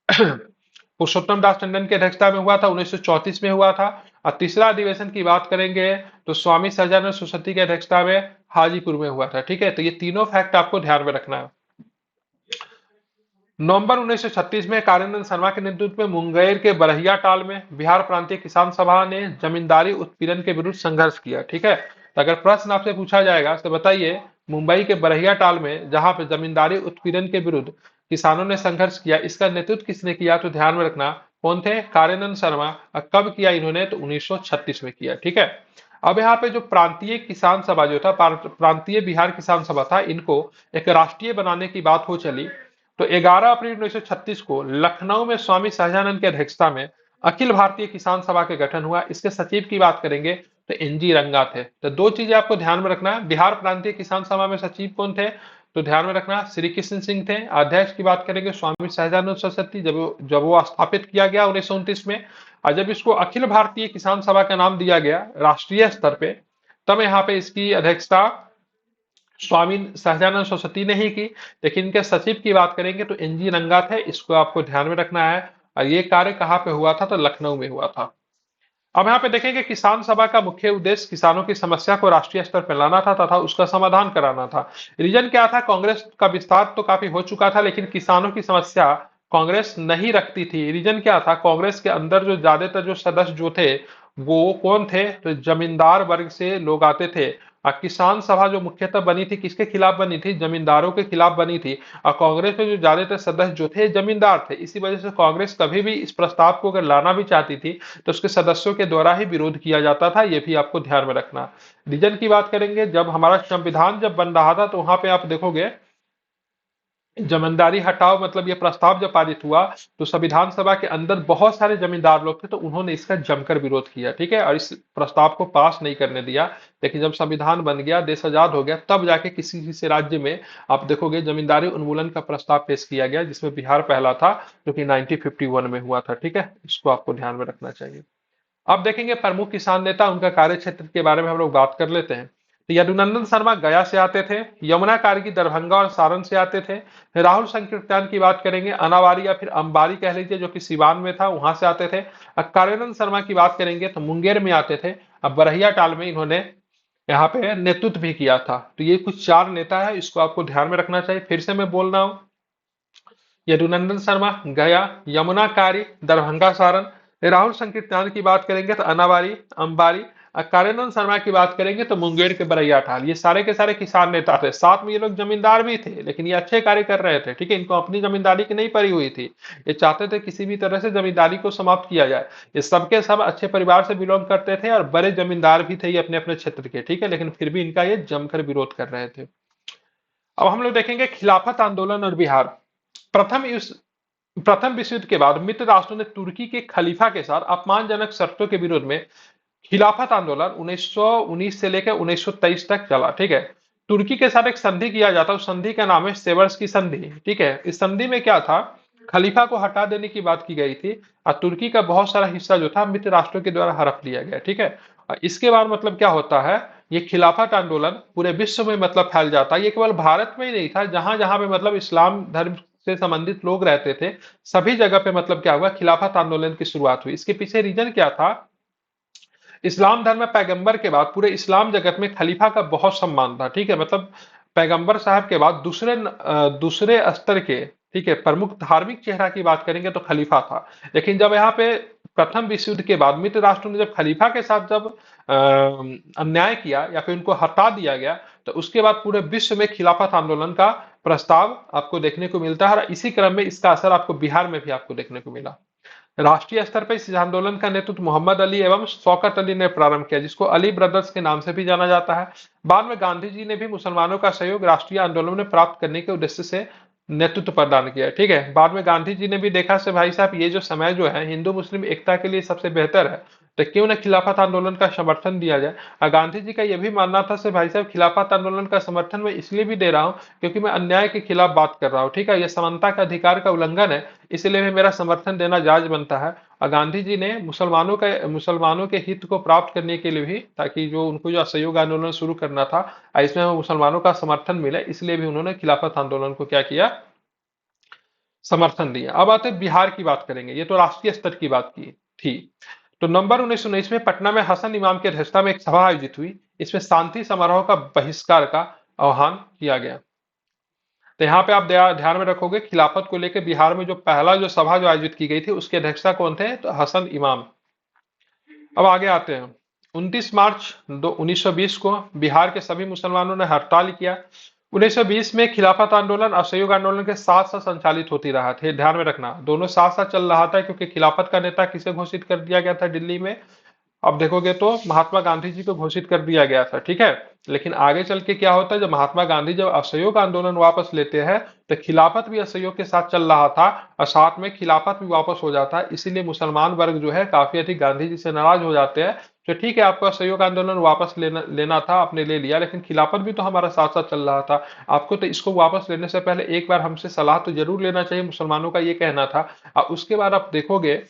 पुरुषोत्तम दास टंडन की अध्यक्षता में हुआ था, 1934 में हुआ था। और तीसरा अधिवेशन की बात करेंगे तो स्वामी सहजानंद सरस्वती की अध्यक्षता में हाजीपुर में हुआ था। ठीक है, तो ये तीनों फैक्ट आपको ध्यान में रखना है। नवंबर 1936 में कार्यानंद शर्मा के नेतृत्व में मुंगेर के बरहिया टाल में बिहार प्रांतीय किसान सभा ने जमींदारी उत्पीड़न के विरुद्ध संघर्ष किया। ठीक है, तो अगर प्रश्न आपसे पूछा जाएगा तो बताइए मुंबई के बरहिया टाल में जहां पे जमींदारी उत्पीड़न के विरुद्ध किसानों ने संघर्ष किया, इसका नेतृत्व किसने किया, तो ध्यान में रखना कौन थे, कार्यानंद शर्मा। और कब किया इन्होंने, तो 1936 में किया। ठीक है, अब यहाँ पे जो प्रांतीय किसान सभा जो था, प्रांतीय बिहार किसान सभा था, इनको एक राष्ट्रीय बनाने की बात हो चली। तो 11 अप्रैल 1936 को लखनऊ में स्वामी सहजानंद की अध्यक्षता में अखिल भारतीय किसान सभा का गठन हुआ। इसके सचिव की बात करेंगे तो एनजी रंगा थे। तो दो चीजें आपको ध्यान में रखना है, बिहार प्रांतीय किसान सभा में सचिव कौन थे, तो ध्यान में रखना श्री कृष्ण सिंह थे। अध्यक्ष की बात करेंगे स्वामी सहजानंद सरस्वती, जब वो स्थापित किया गया 1929 में। और जब इसको अखिल भारतीय किसान सभा का नाम दिया गया राष्ट्रीय स्तर पे, तब यहाँ पे इसकी अध्यक्षता स्वामी सहजानंद सरस्वती ने ही की। लेकिन इनके सचिव की बात करेंगे तो एनजी रंगा थे, इसको आपको ध्यान में रखना है। और ये कार्य कहाँ पे हुआ था, तो लखनऊ में हुआ था। अब यहाँ पे देखेंगे किसान सभा का मुख्य उद्देश्य किसानों की समस्या को राष्ट्रीय स्तर पर लाना था तथा उसका समाधान कराना था। रीजन क्या था, कांग्रेस का विस्तार तो काफी हो चुका था, लेकिन किसानों की समस्या कांग्रेस नहीं रखती थी। रीजन क्या था, कांग्रेस के अंदर जो ज्यादातर जो सदस्य जो थे वो कौन थे, तो जमींदार वर्ग से लोग आते थे। किसान सभा जो मुख्यतः बनी थी किसके खिलाफ बनी थी, जमींदारों के खिलाफ बनी थी। और कांग्रेस में जो ज्यादातर सदस्य जो थे जमींदार थे, इसी वजह से कांग्रेस कभी भी इस प्रस्ताव को अगर लाना भी चाहती थी तो उसके सदस्यों के द्वारा ही विरोध किया जाता था, ये भी आपको ध्यान में रखना। रीजन की बात करेंगे, जब हमारा संविधान जब बन रहा था तो वहां पे आप देखोगे जमींदारी हटाओ मतलब ये प्रस्ताव जब पारित हुआ तो संविधान सभा के अंदर बहुत सारे जमींदार लोग थे, तो उन्होंने इसका जमकर विरोध किया, ठीक है, और इस प्रस्ताव को पास नहीं करने दिया। लेकिन जब संविधान बन गया, देश आजाद हो गया, तब जाके किसी किसी राज्य में आप देखोगे जमींदारी उन्मूलन का प्रस्ताव पेश किया गया, जिसमें बिहार पहला था, जो कि 1951 में हुआ था, ठीक है, इसको आपको ध्यान में रखना चाहिए। अब देखेंगे प्रमुख किसान नेता, उनका कार्य क्षेत्र के बारे में हम लोग बात कर लेते हैं। तो यदुनंदन शर्मा गया से आते थे, यमुना कार्की दरभंगा और सारण से आते थे। राहुल संकीर्तन की बात करेंगे, अनावारी या फिर अंबारी कह लीजिए, जो कि सिवान में था, वहां से आते थे। कार्यानंद शर्मा की बात करेंगे तो मुंगेर में आते थे। अब बरहिया टाल में इन्होंने यहाँ पे नेतृत्व भी किया था। तो ये कुछ 4 नेता है, इसको आपको ध्यान में रखना चाहिए। फिर से मैं बोल रहा हूँ, यदुनंदन शर्मा गया, यमुना कारी, दरभंगा, सारण। राहुल संकीर्तन की बात करेंगे तो अनावारी, अंबारी। कार्यानंद शर्मा की बात करेंगे तो मुंगेर के बरैया ठाल। ये सारे के सारे किसान नेता थे, साथ में ये लोग जमींदार भी थे, लेकिन ये अच्छे कार्य कर रहे थे, ठीक है, इनको अपनी जमींदारी की नहीं पड़ी हुई थी। ये चाहते थे किसी भी तरह से जमींदारी को समाप्त किया जाए। ये सबके सब अच्छे परिवार से बिलोंग करते थे और बड़े जमींदार भी थे ये अपने अपने क्षेत्र के, ठीक है, लेकिन फिर भी इनका ये जमकर विरोध कर रहे थे। अब हम लोग देखेंगे खिलाफत आंदोलन और बिहार। प्रथम इस प्रथम विश्व युद्ध के बाद मित्र राष्ट्रों ने तुर्की के खलीफा के साथ अपमानजनक शर्तों के विरोध में खिलाफत आंदोलन 1919 से लेकर 1923 तक चला, ठीक है। तुर्की के साथ एक संधि किया जाता है, उस संधि का नाम है सेवर्स की संधि, ठीक है। इस संधि में क्या था, खलीफा को हटा देने की बात की गई थी और तुर्की का बहुत सारा हिस्सा जो था मित्र राष्ट्रों के द्वारा हड़प लिया गया, ठीक है। और इसके बाद मतलब क्या होता है, ये खिलाफत आंदोलन पूरे विश्व में मतलब फैल जाता है। ये केवल भारत में ही नहीं था, जहां जहां पे मतलब इस्लाम धर्म से संबंधित लोग रहते थे, सभी जगह पे मतलब क्या हुआ, खिलाफत आंदोलन की शुरुआत हुई। इसके पीछे रीजन क्या था, इस्लाम धर्म में पैगंबर के बाद पूरे इस्लाम जगत में खलीफा का बहुत सम्मान था, ठीक है। मतलब पैगंबर साहब के बाद दूसरे स्तर के, ठीक है, प्रमुख धार्मिक चेहरा की बात करेंगे तो खलीफा था। लेकिन जब यहाँ पे प्रथम विश्व युद्ध के बाद मित्र राष्ट्रों ने जब खलीफा के साथ जब अन्याय किया या फिर उनको हटा दिया गया, तो उसके बाद पूरे विश्व में खिलाफत आंदोलन का प्रस्ताव आपको देखने को मिलता है। और इसी क्रम में इसका असर आपको बिहार में भी आपको देखने को मिला। राष्ट्रीय स्तर पर इस आंदोलन का नेतृत्व मोहम्मद अली एवं शौकत अली ने प्रारंभ किया, जिसको अली ब्रदर्स के नाम से भी जाना जाता है। बाद में गांधी जी ने भी मुसलमानों का सहयोग राष्ट्रीय आंदोलन में प्राप्त करने के उद्देश्य से नेतृत्व प्रदान किया, ठीक है। बाद में गांधी जी ने भी देखा से भाई साहब ये जो समय जो है हिंदू मुस्लिम एकता के लिए सबसे बेहतर है, तो क्यों न खिलाफत आंदोलन का समर्थन दिया जाए। और गांधी जी का यह भी मानना था से भाई साहब खिलाफत आंदोलन का समर्थन मैं इसलिए भी दे रहा हूं क्योंकि मैं अन्याय के खिलाफ बात कर रहा हूं, ठीक है, यह समानता का अधिकार का उल्लंघन है, इसलिए भी मेरा समर्थन देना जायज बनता है। और गांधी जी ने मुसलमानों के हित को प्राप्त करने के लिए भी, ताकि जो उनको जो असहयोग आंदोलन शुरू करना था इसमें मुसलमानों का समर्थन मिले, इसलिए भी उन्होंने खिलाफत आंदोलन को क्या किया, समर्थन दिया। अब आते हैं बिहार की बात करेंगे, ये तो राष्ट्रीय स्तर की बात की थी। तो नवंबर 1919 में पटना में हसन इमाम की अध्यक्षता में एक सभा आयोजित हुई, इसमें शांति समारोह का बहिष्कार का आह्वान किया गया। तो यहाँ पे आप ध्यान में रखोगे, खिलाफत को लेकर बिहार में जो पहला जो सभा जो आयोजित की गई थी उसके अध्यक्षता कौन थे, तो हसन इमाम। अब आगे आते हैं, 29 मार्च 1920 को बिहार के सभी मुसलमानों ने हड़ताल किया। 1920 में खिलाफत आंदोलन असहयोग आंदोलन के साथ साथ संचालित होती रहा थे, ध्यान में रखना, दोनों साथ साथ चल रहा था, क्योंकि खिलाफत का नेता किसे घोषित कर दिया गया था दिल्ली में, अब देखोगे तो महात्मा गांधी जी को घोषित कर दिया गया था, ठीक है। लेकिन आगे चल के क्या होता है, जब महात्मा गांधी जब असहयोग आंदोलन वापस लेते हैं तो खिलाफत भी असहयोग के साथ चल रहा था और साथ में खिलाफत भी वापस हो जाता है। इसीलिए मुसलमान वर्ग जो है काफी अधिक गांधी जी से नाराज हो जाते हैं। तो ठीक है, आपको असहयोग आंदोलन वापस लेना था, आपने ले लिया, लेकिन खिलाफत भी तो हमारा साथ साथ चल रहा था, आपको तो इसको वापस लेने से पहले एक बार हमसे सलाह तो जरूर लेना चाहिए, मुसलमानों का ये कहना था। और उसके बाद आप देखोगे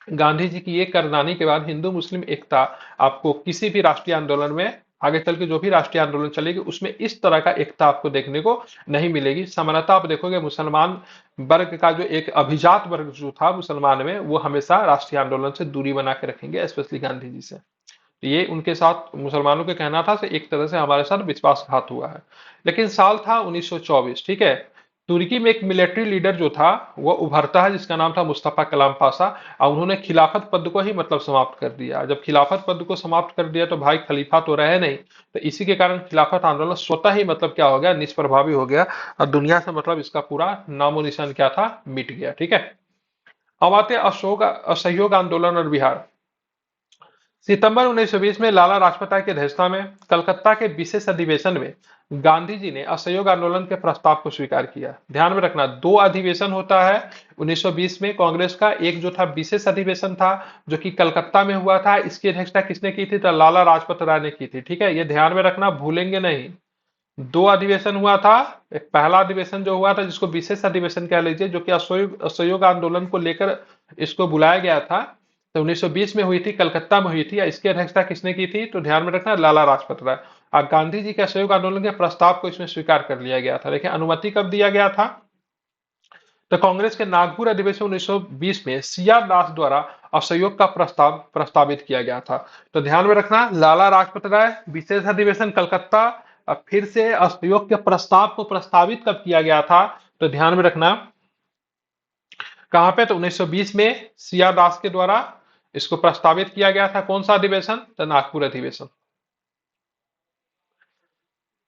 गांधी जी की ये करनानी के बाद हिंदू मुस्लिम एकता आपको किसी भी राष्ट्रीय आंदोलन में, आगे चल के जो भी राष्ट्रीय आंदोलन चलेगी उसमें इस तरह का एकता आपको देखने को नहीं मिलेगी। सामान्यतः आप देखोगे मुसलमान वर्ग का जो एक अभिजात वर्ग जो था मुसलमान में, वो हमेशा राष्ट्रीय आंदोलन से दूरी बना के रखेंगे, स्पेशली गांधी जी से। तो ये उनके साथ मुसलमानों के कहना था से एक तरह से हमारे साथ विश्वासघात हुआ है। लेकिन साल था 1924, ठीक है। तुर्की में एक मिलिट्री लीडर जो था वो उभरता है, जिसका नाम था मुस्तफा कलाम पाशा। और उन्होंने खिलाफत पद को ही मतलब समाप्त कर दिया। जब खिलाफत पद को समाप्त कर दिया तो भाई खलीफा तो रहे नहीं, तो इसी के कारण खिलाफत आंदोलन स्वतः ही मतलब क्या हो गया, निष्प्रभावी हो गया। और दुनिया से मतलब इसका पूरा नामो निशान क्या था, मिट गया। ठीक है। अब आते हैं अशोक असहयोग आंदोलन और बिहार। सितंबर 1920 में लाला लाजपत राय की अध्यक्षता में कलकत्ता के विशेष अधिवेशन में गांधी जी ने असहयोग आंदोलन के प्रस्ताव को स्वीकार किया। ध्यान में रखना, दो अधिवेशन होता है 1920 में कांग्रेस का। एक जो था विशेष अधिवेशन था, जो कि कलकत्ता में हुआ था। इसकी अध्यक्षता किसने की थी, तो लाला लाजपत राय ने की थी। ठीक है, ये ध्यान में रखना, भूलेंगे नहीं। दो अधिवेशन हुआ था। एक पहला अधिवेशन जो हुआ था, जिसको विशेष अधिवेशन कह लीजिए, जो कि असहयोग असहयोग आंदोलन को लेकर इसको बुलाया गया था, तो 1920 में हुई थी, कलकत्ता में हुई थी। इसकी अध्यक्षता किसने की थी, तो ध्यान में रखना, लाला लाजपत राय। और गांधी जी के असहयोग आंदोलन के प्रस्ताव को इसमें स्वीकार कर लिया गया था। देखिए अनुमति कब दिया गया था, तो कांग्रेस के नागपुर अधिवेशन 1920 में सीआर दास द्वारा असहयोग का प्रस्ताव प्रस्तावित किया गया था। तो ध्यान में रखना, लाला लाजपत राय, विशेष अधिवेशन कलकत्ता, और फिर से असहयोग के प्रस्ताव को प्रस्तावित कब किया गया था, तो ध्यान में रखना कहां पे, तो 1920 में सीआर दास के द्वारा इसको प्रस्तावित किया गया था। कौन सा अधिवेशन, तो नागपुर अधिवेशन।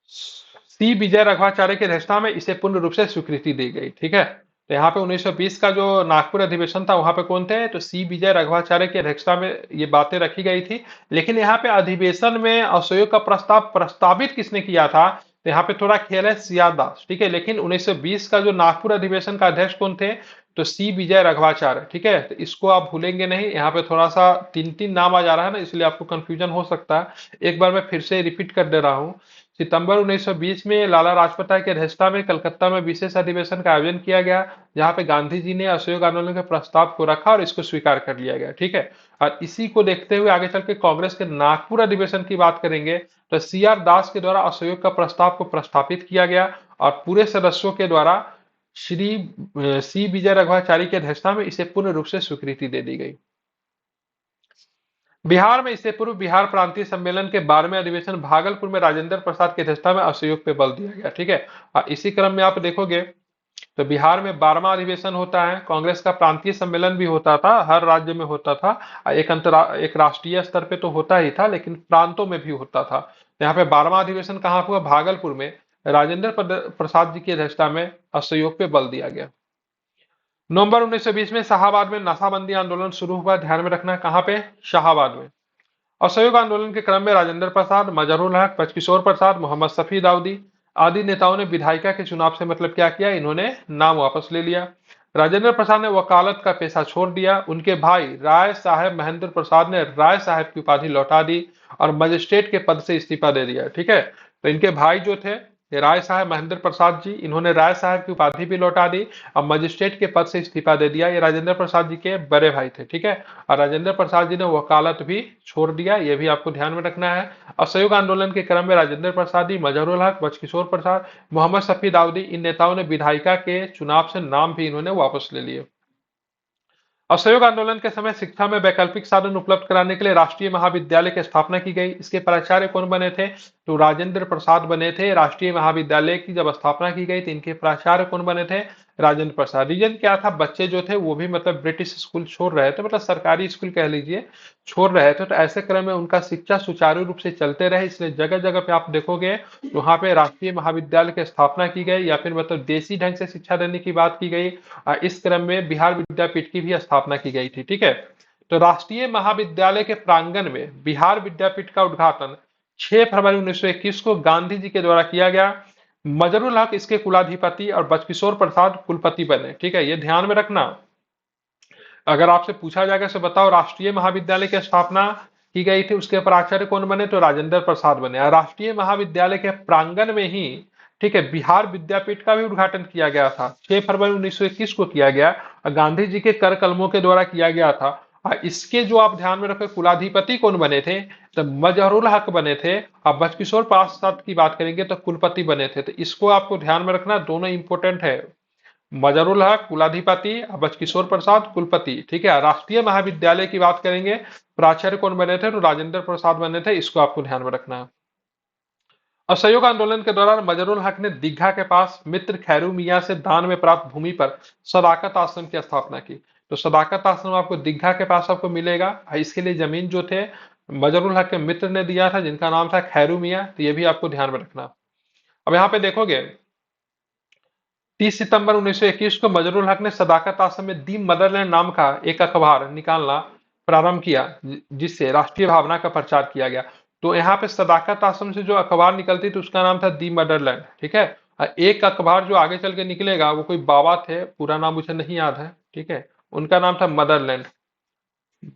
सी विजय रघवाचार्य की अध्यक्षता में इसे पूर्ण रूप से स्वीकृति दी गई। ठीक है, तो यहाँ पे 1920 का जो नागपुर अधिवेशन था, वहां पे कौन थे, तो सी विजय रघवाचार्य की अध्यक्षता में ये बातें रखी गई थी। लेकिन यहाँ पे अधिवेशन में असहयोग का प्रस्ताव प्रस्तावित किसने किया था, तो यहाँ पे थोड़ा खेल है, सियार दास। ठीक है, लेकिन 1920 का जो नागपुर अधिवेशन का अध्यक्ष कौन थे, तो सी विजय रघवाचार्य। ठीक है, तो इसको आप भूलेंगे नहीं। यहाँ पे थोड़ा सा तीन तीन नाम आ जा रहा है ना, इसलिए आपको कंफ्यूजन हो सकता है। एक बार मैं फिर से रिपीट कर दे रहा हूँ। सितंबर 1920 में लाला लाजपत राय की अध्यक्षता में कलकत्ता में विशेष अधिवेशन का आयोजन किया गया, जहां पे गांधी जी ने असहयोग आंदोलन के प्रस्ताव को रखा और इसको स्वीकार कर लिया गया। ठीक है, और इसी को देखते हुए आगे चल के कांग्रेस के नागपुर अधिवेशन की बात करेंगे, तो सीआर दास के द्वारा असहयोग का प्रस्ताव को प्रस्तावित किया गया और पूरे सदस्यों के द्वारा श्री सी विजय रघवाचारी की अध्यक्षता में इसे पूर्ण रूप से स्वीकृति दे दी गई। बिहार में इससे पूर्व बिहार प्रांतीय सम्मेलन के 12वें अधिवेशन भागलपुर में राजेंद्र प्रसाद की अध्यक्षता में असहयोग पे बल दिया गया। ठीक है, और इसी क्रम में आप देखोगे तो बिहार में 12वां अधिवेशन होता है। कांग्रेस का प्रांतीय सम्मेलन भी होता था, हर राज्य में होता था। एक राष्ट्रीय स्तर पे तो होता ही था, लेकिन प्रांतों में भी होता था। तो यहाँ पे 12वां अधिवेशन कहाँ हुआ, भागलपुर में राजेंद्र प्रसाद जी की अध्यक्षता में असहयोग पे बल दिया गया। नवंबर 1920 में शाहाबाद में नाकाबंदी आंदोलन शुरू हुआ। ध्यान में रखना कहां पे, शाहाबाद में। असहयोग आंदोलन के क्रम में राजेंद्र प्रसाद, मजहरूल हक, बचकिशोर प्रसाद, मोहम्मद शफी दाऊदी आदि नेताओं ने विधायिका के चुनाव से मतलब क्या किया, इन्होंने नाम वापस ले लिया। राजेंद्र प्रसाद ने वकालत का पेशा छोड़ दिया। उनके भाई राय साहब महेंद्र प्रसाद ने राय साहब की उपाधि लौटा दी और मजिस्ट्रेट के पद से इस्तीफा दे दिया। ठीक है, तो इनके भाई जो थे राय साहब महेंद्र प्रसाद जी, इन्होंने राय साहब की उपाधि भी लौटा दी और मजिस्ट्रेट के पद से इस्तीफा दे दिया। ये राजेंद्र प्रसाद जी के बड़े भाई थे। ठीक है, और राजेंद्र प्रसाद जी ने वकालत भी छोड़ दिया, ये भी आपको ध्यान में रखना है। असहयोग आंदोलन के क्रम में राजेंद्र प्रसाद जी, मजहरूल हक, बचकिशोर प्रसाद, मोहम्मद शफी दाऊदी इन नेताओं ने विधायिका के चुनाव से नाम भी इन्होंने वापस ले लिए। असहयोग आंदोलन के समय शिक्षा में वैकल्पिक साधन उपलब्ध कराने के लिए राष्ट्रीय महाविद्यालय की स्थापना की गई। इसके प्राचार्य कौन बने थे, तो राजेंद्र प्रसाद बने थे। राष्ट्रीय महाविद्यालय की जब स्थापना की गई तो इनके प्राचार्य कौन बने थे, राजेंद्र प्रसाद। रीजन क्या था, बच्चे जो थे वो भी मतलब ब्रिटिश स्कूल छोड़ रहे थे, मतलब सरकारी स्कूल कह लीजिए, छोड़ रहे थे। तो ऐसे क्रम में उनका शिक्षा सुचारू रूप से चलते रहे, इसलिए जगह जगह पे आप देखोगे तो वहां पे राष्ट्रीय महाविद्यालय की स्थापना की गई, या फिर मतलब देसी ढंग से शिक्षा देने की बात की गई। इस क्रम में बिहार विद्यापीठ की भी स्थापना की गई थी। ठीक है, तो राष्ट्रीय महाविद्यालय के प्रांगण में बिहार विद्यापीठ का उद्घाटन 6 फरवरी 1921 को गांधी जी के द्वारा किया गया। मजरूल हक इसके कुलाधिपति और बचकिशोर प्रसाद कुलपति बने। ठीक है, ये ध्यान में रखना। अगर आपसे पूछा जाएगा तो बताओ राष्ट्रीय महाविद्यालय की स्थापना की गई थी, उसके प्राचार्य कौन बने, तो राजेंद्र प्रसाद बने। और राष्ट्रीय महाविद्यालय के प्रांगण में ही, ठीक है, बिहार विद्यापीठ का भी उद्घाटन किया गया था। 6 फरवरी 1921 को किया गया और गांधी जी के कर कलमों के द्वारा किया गया था। और इसके जो आप ध्यान में रखो कुलाधिपति कौन बने थे, तो मजहरूल हक बने थे। और बचकिशोर प्रसाद की बात करेंगे तो कुलपति बने थे। तो इसको आपको ध्यान में रखना, दोनों इंपोर्टेंट है। मजरूल हक कुलाधिपति, बचकिशोर प्रसाद कुलपति। ठीक है, राष्ट्रीय महाविद्यालय की बात करेंगे, प्राचार्य कौन बने थे, तो राजेंद्र प्रसाद बने थे। इसको आपको ध्यान में रखना है। असहयोग आंदोलन के दौरान मजरुल हक ने दीघा के पास मित्र खैरू मियां से दान में प्राप्त भूमि पर सदाकत आश्रम की स्थापना की। तो सदाकत आश्रम आपको दीघा के पास आपको मिलेगा। इसके लिए जमीन जो थे मजरुल हक के मित्र ने दिया था, जिनका नाम था खैरू मियां। तो ये भी आपको ध्यान में रखना। अब यहाँ पे देखोगे 30 सितंबर 1921 को मजरुल हक ने सदाकत आश्रम में दी मदरलैंड नाम का एक अखबार निकालना प्रारंभ किया, जिससे राष्ट्रीय भावना का प्रचार किया गया। तो यहाँ पे सदाकत आश्रम से जो अखबार निकलती थी उसका नाम था दी मदरलैंड, ठीक है। और एक अखबार जो आगे चल के निकलेगा वो कोई बाबा थे, पूरा नाम मुझे नहीं याद है, ठीक है। उनका नाम था मदरलैंड,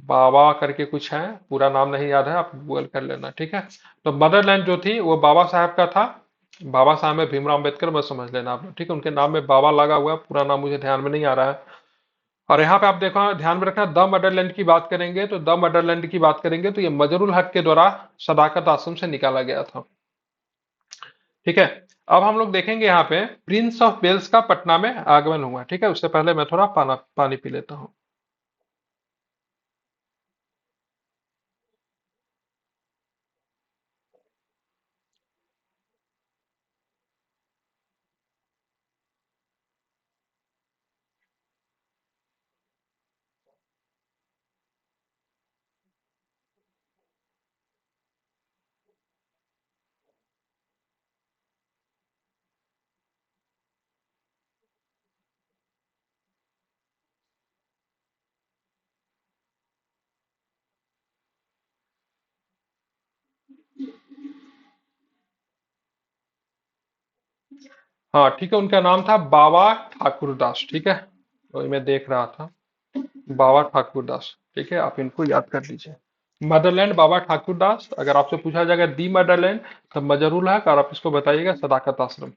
बाबा करके कुछ है, पूरा नाम नहीं याद है, आप गूगल कर लेना, ठीक है। तो मदरलैंड जो थी वो बाबा साहब का था। बाबा साहब में भीमराव अम्बेडकर, बस समझ लेना आप लोग, ठीक है। उनके नाम में बाबा लगा हुआ है, पूरा नाम मुझे ध्यान में नहीं आ रहा है। और यहाँ पे आप देखो, ध्यान में रखना, द मदरलैंड की बात करेंगे तो द मदरलैंड की बात करेंगे तो ये मजरुल हक के द्वारा सदाकत आश्रम से निकाला गया था, ठीक है। अब हम लोग देखेंगे यहाँ पे प्रिंस ऑफ वेल्स का पटना में आगमन हुआ, ठीक है। उससे पहले मैं थोड़ा पानी पी लेता हूँ। हाँ ठीक है, उनका नाम था बाबा ठाकुरदास, ठीक है। तो मैं देख रहा था, बाबा ठाकुरदास, ठीक है, आप इनको याद कर लीजिए। मदरलैंड बाबा ठाकुरदास। अगर आपसे पूछा जाएगा दी मदरलैंड, तो मजरूल हक, और आप इसको बताइएगा Sadaqat Ashram.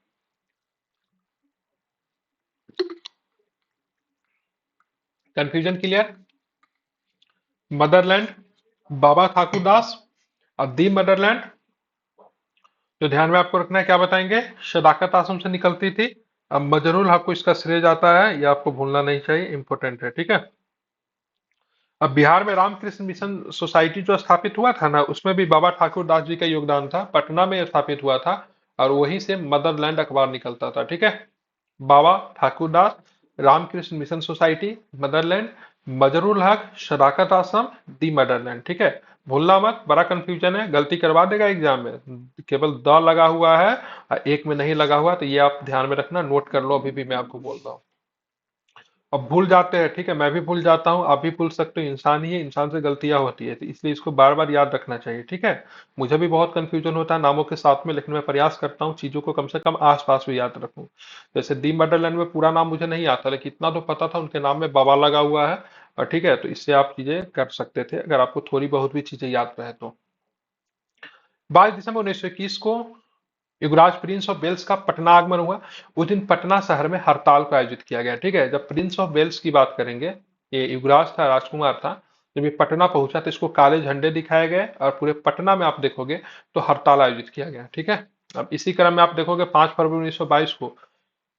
Confusion clear? Motherland बाबा ठाकुरदास और दी मदरलैंड। तो ध्यान में आपको रखना है, क्या बताएंगे, सदाकत आश्रम से निकलती थी। अब मजरूल हक को इसका श्रेय जाता है, ये आपको भूलना नहीं चाहिए, इंपॉर्टेंट है, ठीक है। अब बिहार में रामकृष्ण मिशन सोसाइटी जो स्थापित हुआ था ना, उसमें भी बाबा ठाकुर दास जी का योगदान था। पटना में स्थापित हुआ था और वहीं से मदरलैंड अखबार निकलता था, ठीक है। Baba Thakur Das, Ramakrishna mission society, motherland, Mazharul Haque, Sadaqat आश्रम, दी मदरलैंड, ठीक है। भूलना मत, बड़ा कंफ्यूजन है, गलती करवा देगा एग्जाम में। केवल द लगा हुआ है और एक में नहीं लगा हुआ, तो ये आप ध्यान में रखना, नोट कर लो, अभी भी मैं आपको बोल रहा हूँ। अब भूल जाते हैं, ठीक है, मैं भी भूल जाता हूँ, आप भी भूल सकते हो, इंसान ही है, इंसान से गलतियां होती है, तो इसलिए इसको बार बार याद रखना चाहिए, ठीक है। मुझे भी बहुत कंफ्यूजन होता है नामों के साथ में, लेकिन मैं प्रयास करता हूँ चीजों को कम से कम आसपास भी याद रखूं। जैसे दी मदरलैंड में पूरा नाम मुझे नहीं आता, लेकिन इतना तो पता था उनके नाम में बाबा लगा हुआ है। और ठीक है, तो इससे आप चीजें कर सकते थे, अगर आपको थोड़ी बहुत भी चीजें याद रहे तो। 22 दिसंबर 1921 को युवराज प्रिंस ऑफ वेल्स का पटना आगमन हुआ। उस दिन पटना शहर में हड़ताल को आयोजित किया गया, ठीक है। जब प्रिंस ऑफ वेल्स की बात करेंगे, ये युवराज था, राजकुमार था। जब ये पटना पहुंचा तो इसको काले झंडे दिखाए गए और पूरे पटना में आप देखोगे तो हड़ताल आयोजित किया गया, ठीक है। अब इसी क्रम में आप देखोगे 5 फरवरी 1922 को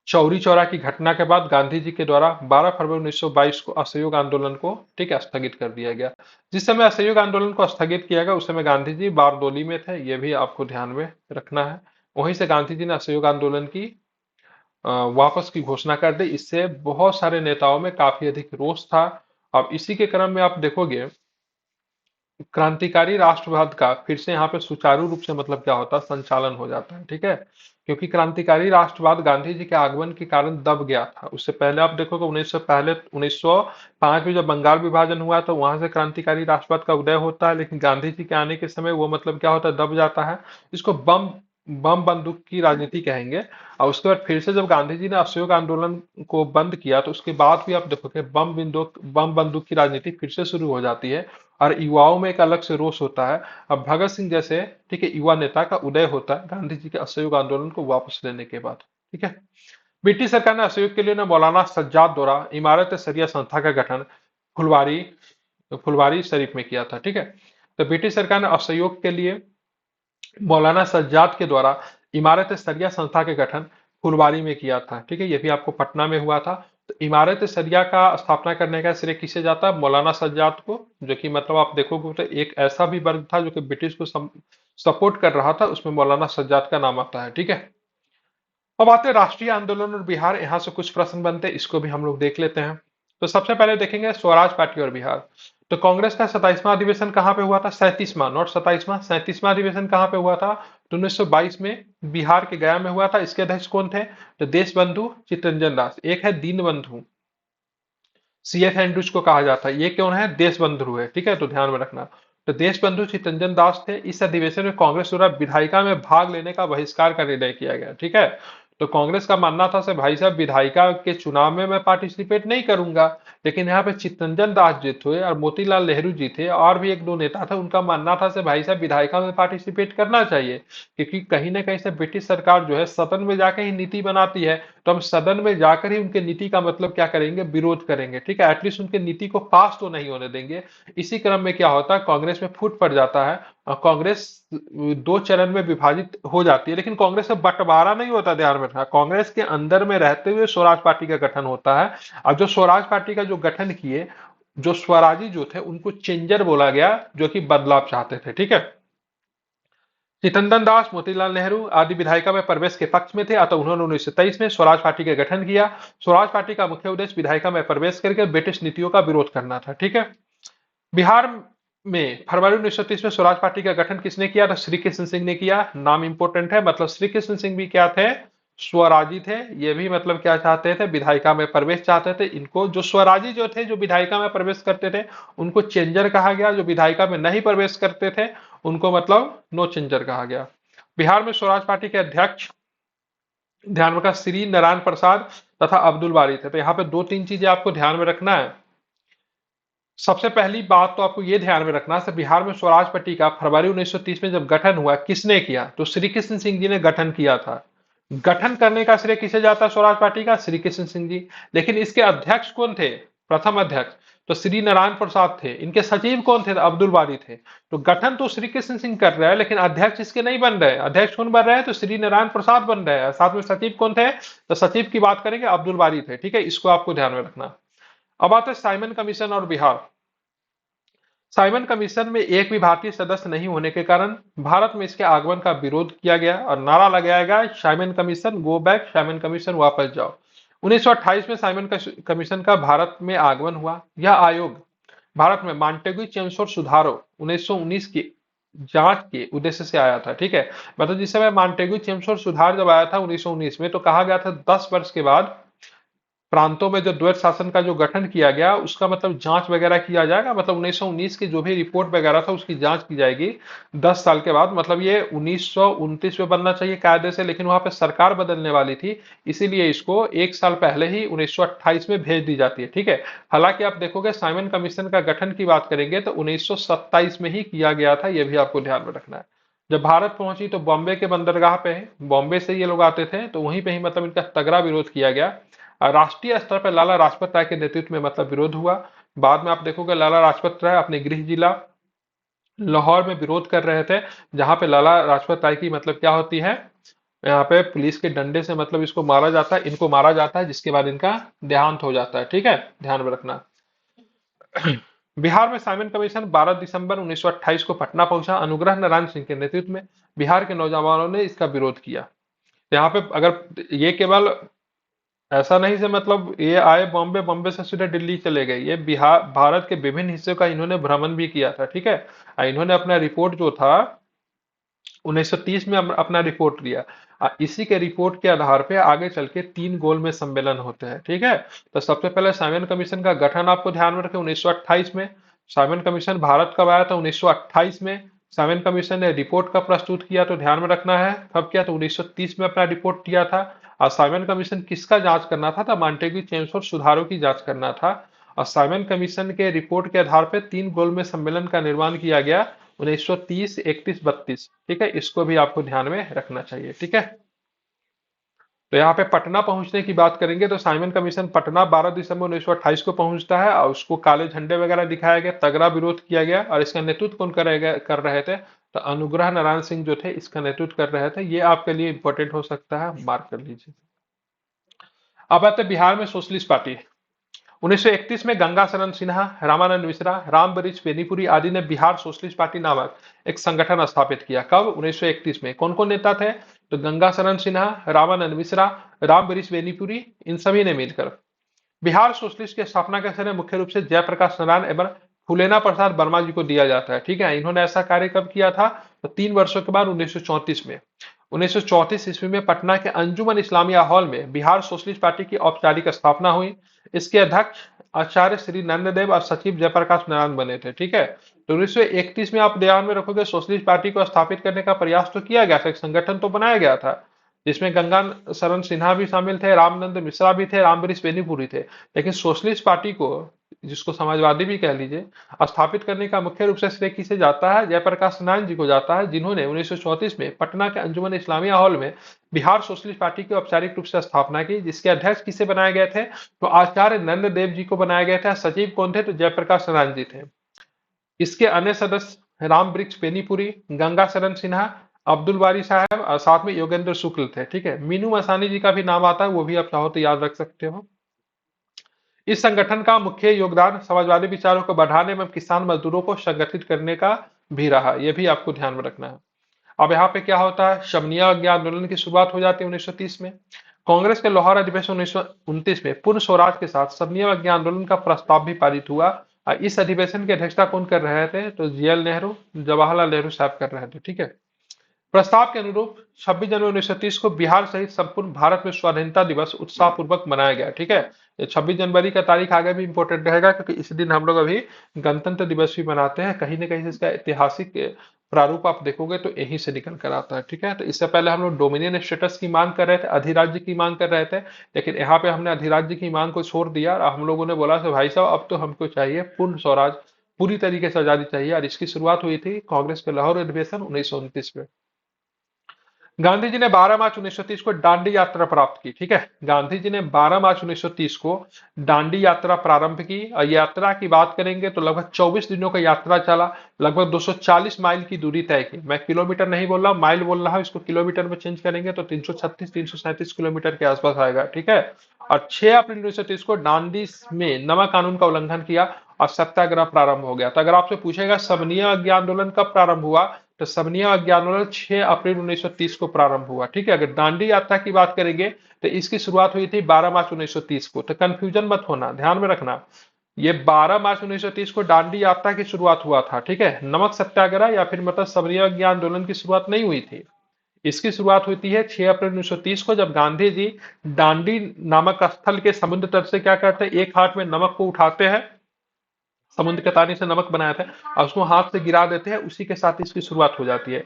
चौरी चौरा की घटना के बाद गांधी जी के द्वारा 12 फरवरी 1922 को असहयोग आंदोलन को, ठीक है, स्थगित कर दिया गया। जिस समय असहयोग आंदोलन को स्थगित किया गया उस समय गांधी जी बारडोली में थे, ये भी आपको ध्यान में रखना है। वहीं से गांधी जी ने असहयोग आंदोलन की वापस की घोषणा कर दी। इससे बहुत सारे नेताओं में काफी अधिक रोष था। अब इसी के क्रम में आप देखोगे क्रांतिकारी राष्ट्रवाद का फिर से यहाँ पे सुचारू रूप से मतलब क्या होता है, संचालन हो जाता है, ठीक है। क्योंकि क्रांतिकारी राष्ट्रवाद गांधी जी के आगमन के कारण दब गया था। उससे पहले आप देखोगे 1905 में जब बंगाल विभाजन हुआ तो वहां से क्रांतिकारी राष्ट्रवाद का उदय होता है, लेकिन गांधी जी के आने के समय वो मतलब क्या होता है, दब जाता है। इसको बम बम बंदूक की राजनीति कहेंगे। और उसके बाद फिर से जब गांधी जी ने असहयोग आंदोलन को बंद किया तो उसके बाद भी आप देखोगे बम बंदूक की राजनीति फिर से शुरू हो जाती है और युवाओं में एक अलग से रोष होता है। अब भगत सिंह जैसे, ठीक है, युवा नेता का उदय होता है गांधी जी के असहयोग आंदोलन को वापस लेने के बाद, ठीक है। ब्रिटिश सरकार ने असहयोग के लिए ना मौलाना सज्जाद द्वारा इमारत शरिया संस्था का गठन फुलवारी फुलवारी शरीफ में किया था, ठीक है। तो ब्रिटिश सरकार ने असहयोग के लिए मौलाना सज्जाद के द्वारा इमारत सरिया संस्था के गठन फुलवारी में किया था, ठीक है। यह भी आपको पटना में हुआ था। तो इमारत शरिया का स्थापना करने का श्रेय किसे जाता है? मौलाना सज्जाद को, जो कि मतलब आप देखोगे तो एक ऐसा भी वर्ग था जो कि ब्रिटिश को सपोर्ट कर रहा था, उसमें मौलाना सज्जाद का नाम आता है। ठीक है, अब आते हैं राष्ट्रीय आंदोलन और बिहार। यहाँ से कुछ प्रश्न बनते हैं, इसको भी हम लोग देख लेते हैं। तो सबसे पहले देखेंगे स्वराज पार्टी और बिहार। तो कांग्रेस का 27वां अधिवेशन कहाँ पे हुआ था? 37वां, नॉट 27वां, 37वां अधिवेशन कहाँ पे हुआ था? तो 1922 में बिहार के गया में हुआ था। इसके अध्यक्ष कौन थे? तो देशबंधु चित्तरंजन दास। एक है दीनबंधु, CF एंड्रूज को कहा जाता है, ये कौन है? देशबंधु है। ठीक है, तो ध्यान में रखना। तो देशबंधु चित्तरंजन दास थे। इस अधिवेशन में कांग्रेस द्वारा विधायिका में भाग लेने का बहिष्कार का निर्णय किया गया। ठीक है, तो कांग्रेस का मानना था से भाई साहब विधायिका के चुनाव में मैं पार्टिसिपेट नहीं करूंगा, लेकिन यहाँ पे चित्तरंजन दास जी थे और मोतीलाल नेहरू जी थे और भी एक दो नेता थे, उनका मानना था से भाई साहब विधायिका में पार्टिसिपेट करना चाहिए, क्योंकि कहीं ना कहीं से ब्रिटिश सरकार जो है सदन में जाकर ही नीति बनाती है, तो हम सदन में जाकर ही उनके नीति का मतलब क्या करेंगे? विरोध करेंगे। ठीक है, एटलीस्ट उनके नीति को पास तो नहीं होने देंगे। इसी क्रम में क्या होता है, कांग्रेस में फूट पड़ जाता है और कांग्रेस दो चरण में विभाजित हो जाती है, लेकिन कांग्रेस का बंटवारा नहीं होता। ध्यान में रखना, कांग्रेस के अंदर में रहते हुए स्वराज पार्टी का गठन होता है। और जो स्वराज पार्टी का जो गठन किए, जो स्वराजी जो थे उनको चेंजर बोला गया, जो कि बदलाव चाहते थे। ठीक है, चितरंजन दास, मोतीलाल नेहरू आदि विधायिका में प्रवेश के पक्ष में थे, अतः उन्होंने 1923 में स्वराज पार्टी का गठन किया। स्वराज पार्टी का मुख्य उद्देश्य विधायिका में प्रवेश करके ब्रिटिश नीतियों का विरोध करना था। ठीक है, बिहार में फरवरी 1930 में स्वराज पार्टी का गठन किसने किया? तो श्री कृष्ण सिंह ने किया। नाम इंपोर्टेंट है, मतलब श्री कृष्ण सिंह भी क्या थे? स्वराजी थे। ये भी मतलब क्या चाहते थे? विधायिका में प्रवेश चाहते थे। इनको जो स्वराजी जो थे, जो विधायिका में प्रवेश करते थे, उनको चेंजर कहा गया। जो विधायिका में नहीं प्रवेश करते थे उनको मतलब नो चेंजर कहा गया। बिहार में स्वराज पार्टी के अध्यक्ष, ध्यान रखा, श्री नारायण प्रसाद तथा अब्दुल बारी थे। तो यहाँ पे दो तीन चीजें आपको ध्यान में रखना है। सबसे पहली बात तो आपको ये ध्यान में रखना है, बिहार में स्वराज पार्टी का फरवरी 1930 में जब गठन हुआ, किसने किया? तो श्री कृष्ण सिंह जी ने गठन किया था। गठन करने का श्रेय किसे जाता है स्वराज पार्टी का? श्री कृष्ण सिंह जी। लेकिन इसके अध्यक्ष कौन थे? प्रथम अध्यक्ष तो श्री नारायण प्रसाद थे। इनके सचिव कौन थे? तो अब्दुल बारी थे। तो गठन तो श्री कृष्ण सिंह कर रहे हैं, लेकिन अध्यक्ष इसके नहीं बन रहे। अध्यक्ष कौन बन रहे हैं? तो श्री नारायण प्रसाद बन रहे हैं। साथ में सचिव कौन थे? तो सचिव की बात करेंगे अब्दुल बारी थे। ठीक है, इसको आपको ध्यान में रखना। अब आते हैं साइमन कमीशन और बिहार। साइमन कमीशन में एक भी भारतीय सदस्य नहीं होने के कारण भारत में इसके आगमन का विरोध किया गया और नारा लगाया गया, Simon commission go back, Simon commission वापस जाओ। 1928 में साइमन कमीशन का भारत में आगमन हुआ। यह आयोग भारत में मॉन्टेग्यू चेमस्फोर्ड सुधारों 1919 की जांच के उद्देश्य से आया था। ठीक है, मतलब जिस समय मॉन्टेग्यू चेमस्फोर्ड सुधार जब आया था 1919 में, तो कहा गया था 10 वर्ष के बाद प्रांतों में जो द्वैत शासन का जो गठन किया गया उसका मतलब जांच वगैरह किया जाएगा, मतलब 1919 की जो भी रिपोर्ट वगैरह था उसकी जांच की जाएगी 10 साल के बाद। मतलब ये 1929 में बनना चाहिए कायदे से, लेकिन वहां पे सरकार बदलने वाली थी, इसीलिए इसको एक साल पहले ही 1928 में भेज दी जाती है। ठीक है, हालांकि आप देखोगे साइमन कमीशन का गठन की बात करेंगे तो 1927 में ही किया गया था, यह भी आपको ध्यान में रखना है। जब भारत पहुंची तो बॉम्बे के बंदरगाह पे, बॉम्बे से ये लोग आते थे, तो वहीं पे ही मतलब इनका तगड़ा विरोध किया गया। राष्ट्रीय स्तर पर लाला लाजपत राय के नेतृत्व में मतलब विरोध हुआ। बाद में आप देखोगे लाला लाजपत राय अपने गृह जिला लाहौर में विरोध कर रहे थे, जहां पे लाला लाजपत राय की मतलब क्या होती है, यहाँ पे पुलिस के डंडे से मतलब इसको मारा जाता है, इनको मारा जाता है, जिसके बाद इनका देहांत हो जाता है। ठीक है, ध्यान में रखना। बिहार में साइमन कमीशन 12 दिसंबर 1928 को पटना पहुंचा। अनुग्रह नारायण सिंह के नेतृत्व में बिहार के नौजवानों ने इसका विरोध किया। यहाँ पे अगर ये केवल ऐसा नहीं से मतलब ये आए बॉम्बे, बॉम्बे से सीधे दिल्ली चले गए, ये बिहार भारत के विभिन्न हिस्सों का इन्होंने भ्रमण भी किया था। ठीक है, इन्होंने अपना रिपोर्ट जो था 1930 में अपना रिपोर्ट दिया। इसी के रिपोर्ट के आधार पे आगे चल के 3 गोल में सम्मेलन होते हैं। ठीक है, तो सबसे पहले साइमन कमीशन का गठन आपको ध्यान में रखें 1928 में। साइमन कमीशन भारत कब आया था? 1928 में। साइमन कमीशन ने रिपोर्ट कब प्रस्तुत किया? तो ध्यान में रखना है कब किया, तो 1930 में अपना रिपोर्ट दिया था। और साइमन कमीशन किसका जांच करना था? तो मॉन्टेग्यू चेमस्फोर्ड सुधारों की जांच करना था। और साइमन कमीशन के रिपोर्ट के आधार पर 3 गोलमेज सम्मेलन का निर्माण किया गया 1930, 31, 32। ठीक है, इसको भी आपको ध्यान में रखना चाहिए। ठीक है, तो यहाँ पे पटना पहुंचने की बात करेंगे तो साइमन कमीशन पटना 12 दिसंबर 1928 को पहुंचता है और उसको काले झंडे वगैरह दिखाया गया, तगड़ा विरोध किया गया। और इसका नेतृत्व कौन कर रहे थे? तो अनुग्रह नारायण सिंह जो थे इसका नेतृत्व कर रहे थे। ये आपके लिए इंपॉर्टेंट हो सकता है, मार्क कर लीजिए। अब आते हैं बिहार में सोशलिस्ट पार्टी। 1931 में गंगा शरण सिन्हा, रामानंद मिश्रा, रामबरीश बेनीपुरी आदि ने बिहार सोशलिस्ट पार्टी नामक एक संगठन स्थापित किया। कब? 1931 में। कौन कौन नेता थे? तो गंगा शरण सिन्हा, रामानंद मिश्रा, रामबरीश बेनीपुरी, इन सभी ने मिलकर। बिहार सोशलिस्ट की स्थापना का श्रेय मुख्य रूप से जयप्रकाश नारायण एवं फूलेना प्रसाद वर्मा जी को दिया जाता है। ठीक है, इन्होंने ऐसा कार्य कब किया था? तो 3 वर्षों के बाद 1934 में। 1934 ईस्वी में पटना के अंजुमन इस्लामिया हॉल में बिहार सोशलिस्ट पार्टी की औपचारिक स्थापना हुई। इसके अध्यक्ष आचार्य श्री नंददेव और सचिव जयप्रकाश नारायण बने थे। ठीक है, तो 1931 में आप ध्यान में रखोगे सोशलिस्ट पार्टी को स्थापित करने का प्रयास तो किया गया था, एक संगठन तो बनाया गया था, जिसमें गंगा शरण सिन्हा भी शामिल थे, रामनंद मिश्रा भी थे, रामबरीश बेनीपुरी थे। लेकिन सोशलिस्ट पार्टी को, जिसको समाजवादी भी कह लीजिए, स्थापित करने का मुख्य रूप से श्रेय किसे जाता है? जयप्रकाश नारायण जी को जाता है, जिन्होंने 1934 में पटना के अंजुमन इस्लामिया हॉल में बिहार सोशलिस्ट पार्टी की औपचारिक रूप से स्थापना की, जिसके अध्यक्ष किसे बनाए गए थे? तो आचार्य नंद देव जी को बनाया गया था। सचिव कौन थे? तो जयप्रकाश नारायण जी थे। इसके अन्य सदस्य राम वृक्ष बेनीपुरी, गंगा शरण सिन्हा, अब्दुल बारी साहब और साथ में योगेंद्र शुक्ल थे। ठीक है, मीनू मसानी जी का भी नाम आता है, वो भी आप चाहो तो याद रख सकते हो। इस संगठन का मुख्य योगदान समाजवादी विचारों को बढ़ाने एवं किसान मजदूरों को संगठित करने का भी रहा। यह भी आपको ध्यान में रखना है। अब यहाँ पे क्या होता है? शमनिया अज्ञा आंदोलन की शुरुआत हो जाती है 1930 में। कांग्रेस के लाहौर अधिवेशन 1929 में पूर्ण स्वराज के साथ शमनिया अज्ञा आंदोलन का प्रस्ताव भी पारित हुआ। और इस अधिवेशन की अध्यक्षता कौन कर रहे थे? तो जीएल नेहरू, जवाहरलाल नेहरू साहब कर रहे थे। ठीक है, प्रस्ताव के अनुरूप 26 जनवरी 1930 को बिहार सहित संपूर्ण भारत में स्वाधीनता दिवस उत्साह पूर्वक मनाया गया। ठीक है, ये 26 जनवरी का तारीख आगे भी इंपॉर्टेंट रहेगा, क्योंकि इस दिन हम लोग अभी गणतंत्र दिवस भी मनाते हैं। कहीं ना कहीं से इसका ऐतिहासिक प्रारूप आप देखोगे तो यहीं से निकल कर आता है। ठीक है, तो इससे पहले हम लोग डोमिनियन स्टेटस की मांग कर रहे थे, अधिराज्य की मांग कर रहे थे, लेकिन यहाँ पे हमने अधिराज्य की मांग को छोड़ दिया और हम लोगों ने बोला कि भाई साहब अब तो हमको चाहिए पूर्ण स्वराज, पूरी तरीके से आजादी चाहिए। और इसकी शुरुआत हुई थी कांग्रेस के लाहौर अधिवेशन 1929 में। गांधी जी ने 12 मार्च 1930 को दांडी यात्रा प्राप्त की। ठीक है, गांधी जी ने 12 मार्च 1930 को दांडी यात्रा प्रारंभ की। और यात्रा की बात करेंगे तो लगभग 24 दिनों का यात्रा चला, लगभग 240 माइल की दूरी तय की। मैं किलोमीटर नहीं बोल रहा, माइल बोल रहा हूं, इसको किलोमीटर में चेंज करेंगे तो 336 337 किलोमीटर के आसपास आएगा। ठीक है, और 6 अप्रैल 1930 को दांडी में नमक कानून का उल्लंघन किया और सत्याग्रह प्रारंभ हो गया। तो अगर आपसे पूछेगा सबनिया अज्ञा आंदोलन कब प्रारंभ हुआ, तो सबनिया अज्ञा आंदोलन 6 अप्रैल 1930 को प्रारंभ हुआ। ठीक है, अगर दांडी यात्रा की बात करेंगे तो इसकी शुरुआत हुई थी 12 मार्च 1930 को। तो कंफ्यूजन मत होना, ध्यान में रखना, ये 12 मार्च 1930 को दांडी यात्रा की शुरुआत हुआ था। ठीक है, नमक सत्याग्रह या फिर मतलब सबनिया अज्ञा आंदोलन की शुरुआत नहीं हुई थी। इसकी शुरुआत होती है 6 अप्रैल 1930 को, जब गांधी जी दांडी नामक स्थल के समुद्र तट से क्या करते हैं, एक हाथ में नमक को उठाते हैं, समुद्र के पानी से नमक बनाया था, और उसको हाथ से गिरा देते हैं, उसी के साथ इसकी शुरुआत हो जाती है।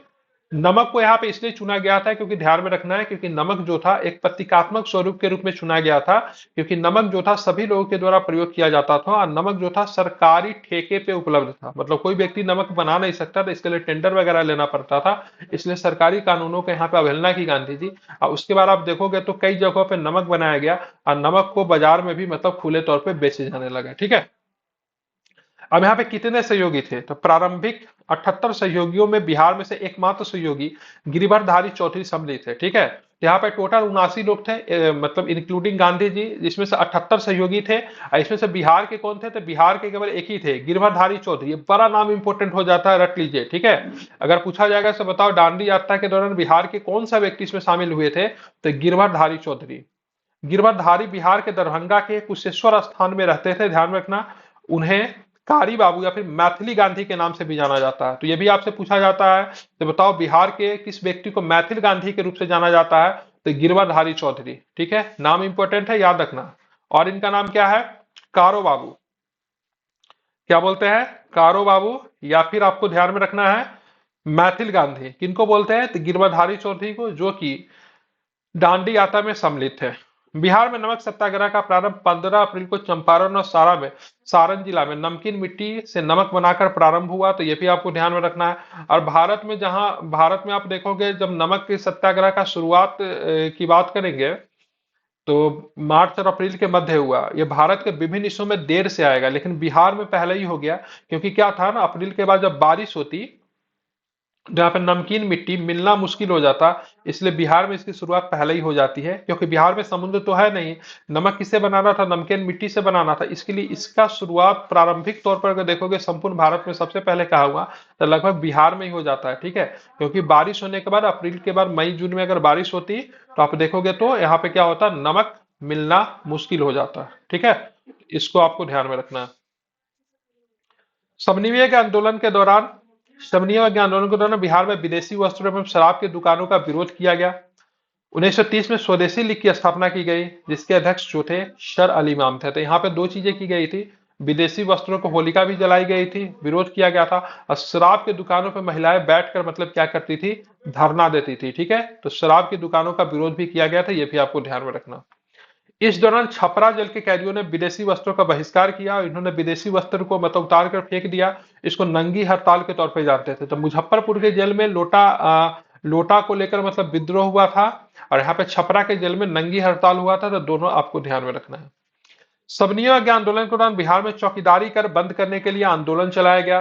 नमक को यहाँ पे इसलिए चुना गया था, क्योंकि ध्यान में रखना है, क्योंकि नमक जो था एक प्रतीकात्मक स्वरूप के रूप में चुना गया था, क्योंकि नमक जो था सभी लोगों के द्वारा प्रयोग किया जाता था, और नमक जो था सरकारी ठेके पे उपलब्ध था। मतलब कोई व्यक्ति नमक बना नहीं सकता था, इसके लिए टेंडर वगैरह लेना पड़ता था। इसलिए सरकारी कानूनों के यहाँ पे अवहेलना की गांधी जी। और उसके बाद आप देखोगे तो कई जगहों पे नमक बनाया गया, और नमक को बाजार में भी मतलब खुले तौर पर बेचे जाने लगा। ठीक है, अब यहाँ पे कितने सहयोगी थे? तो प्रारंभिक 78 सहयोगियों में बिहार में से एकमात्र सहयोगी गिरिवरधारी चौधरी सम्मिलित थे। ठीक है, यहाँ पे टोटल 79 लोग थे, मतलब इंक्लूडिंग गांधी जी, जिसमें से 78 सहयोगी थे। और इसमें से बिहार के कौन थे? तो बिहार के केवल एक ही थे, गिरिवरधारी चौधरी। ये बड़ा नाम इंपोर्टेंट हो जाता है, रट लीजिए। ठीक है, अगर पूछा जाएगा तो बताओ दांडी यात्रा के दौरान बिहार के कौन सा व्यक्ति इसमें शामिल हुए थे? तो गिरिवरधारी चौधरी। गिरिवरधारी बिहार के दरभंगा के कुशेश्वर स्थान में रहते थे, ध्यान रखना। उन्हें कारी बाबू या फिर मैथिली गांधी के नाम से भी जाना जाता है। तो ये भी आपसे पूछा जाता है, तो बताओ बिहार के किस व्यक्ति को मैथिल गांधी के रूप से जाना जाता है? तो गिरिवरधारी चौधरी। ठीक है, नाम इंपॉर्टेंट है, याद रखना। और इनका नाम क्या है? कारो बाबू। क्या बोलते हैं? कारो बाबू, या फिर आपको ध्यान में रखना है मैथिल गांधी। किनको बोलते हैं? तो गिरिवरधारी चौधरी को, जो कि दांडी यात्रा में सम्मिलित थे। बिहार में नमक सत्याग्रह का प्रारंभ 15 अप्रैल को चंपारण और सारण जिला में नमकीन मिट्टी से नमक बनाकर प्रारंभ हुआ। तो ये भी आपको ध्यान में रखना है। और भारत में आप देखोगे, जब नमक के सत्याग्रह का शुरुआत की बात करेंगे तो मार्च और अप्रैल के मध्य हुआ। ये भारत के विभिन्न हिस्सों में देर से आएगा, लेकिन बिहार में पहले ही हो गया, क्योंकि क्या था ना, अप्रैल के बाद जब बारिश होती जहाँ पे नमकीन मिट्टी मिलना मुश्किल हो जाता, इसलिए बिहार में इसकी शुरुआत पहले ही हो जाती है, क्योंकि बिहार में समुद्र तो है नहीं। नमक किससे बनाना था? नमकीन मिट्टी से बनाना था। इसके लिए इसका शुरुआत प्रारंभिक तौर पर अगर देखोगे संपूर्ण भारत में सबसे पहले कहा हुआ तो लगभग बिहार में ही हो जाता है, ठीक है। क्योंकि बारिश होने के बाद अप्रैल के बाद मई जून में अगर बारिश होती तो आप देखोगे तो यहाँ पे क्या होता, नमक मिलना मुश्किल हो जाता, ठीक है। इसको आपको ध्यान में रखना है। समन्वय के आंदोलन के दौरान समन्वय के आंदोलन के दौरान बिहार में विदेशी वस्त्रों एवं शराब की दुकानों का विरोध किया गया। 1930 में स्वदेशी लीग की स्थापना की गई, जिसके अध्यक्ष जो थे सर अली इमाम थे। तो यहाँ पे दो चीजें की गई थी, विदेशी वस्त्रों को होलिका भी जलाई गई थी, विरोध किया गया था, और शराब की दुकानों पर महिलाएं बैठकर मतलब क्या करती थी, धरना देती थी, ठीक है। तो शराब की दुकानों का विरोध भी किया गया था, ये भी आपको ध्यान में रखना। इस दौरान छपरा जेल के कैदियों ने विदेशी वस्त्रों का बहिष्कार किया और इन्होंने विदेशी वस्त्र को मतलब उतार कर फेंक दिया। इसको नंगी हड़ताल के तौर पे जानते थे। तो मुजफ्फरपुर के जेल में लोटा को लेकर मतलब विद्रोह हुआ था, और यहाँ पे छपरा के जेल में नंगी हड़ताल हुआ था। तो दोनों आपको ध्यान में रखना है। सबनिया के आंदोलन के दौरान बिहार में चौकीदारी कर बंद करने के लिए आंदोलन चलाया गया।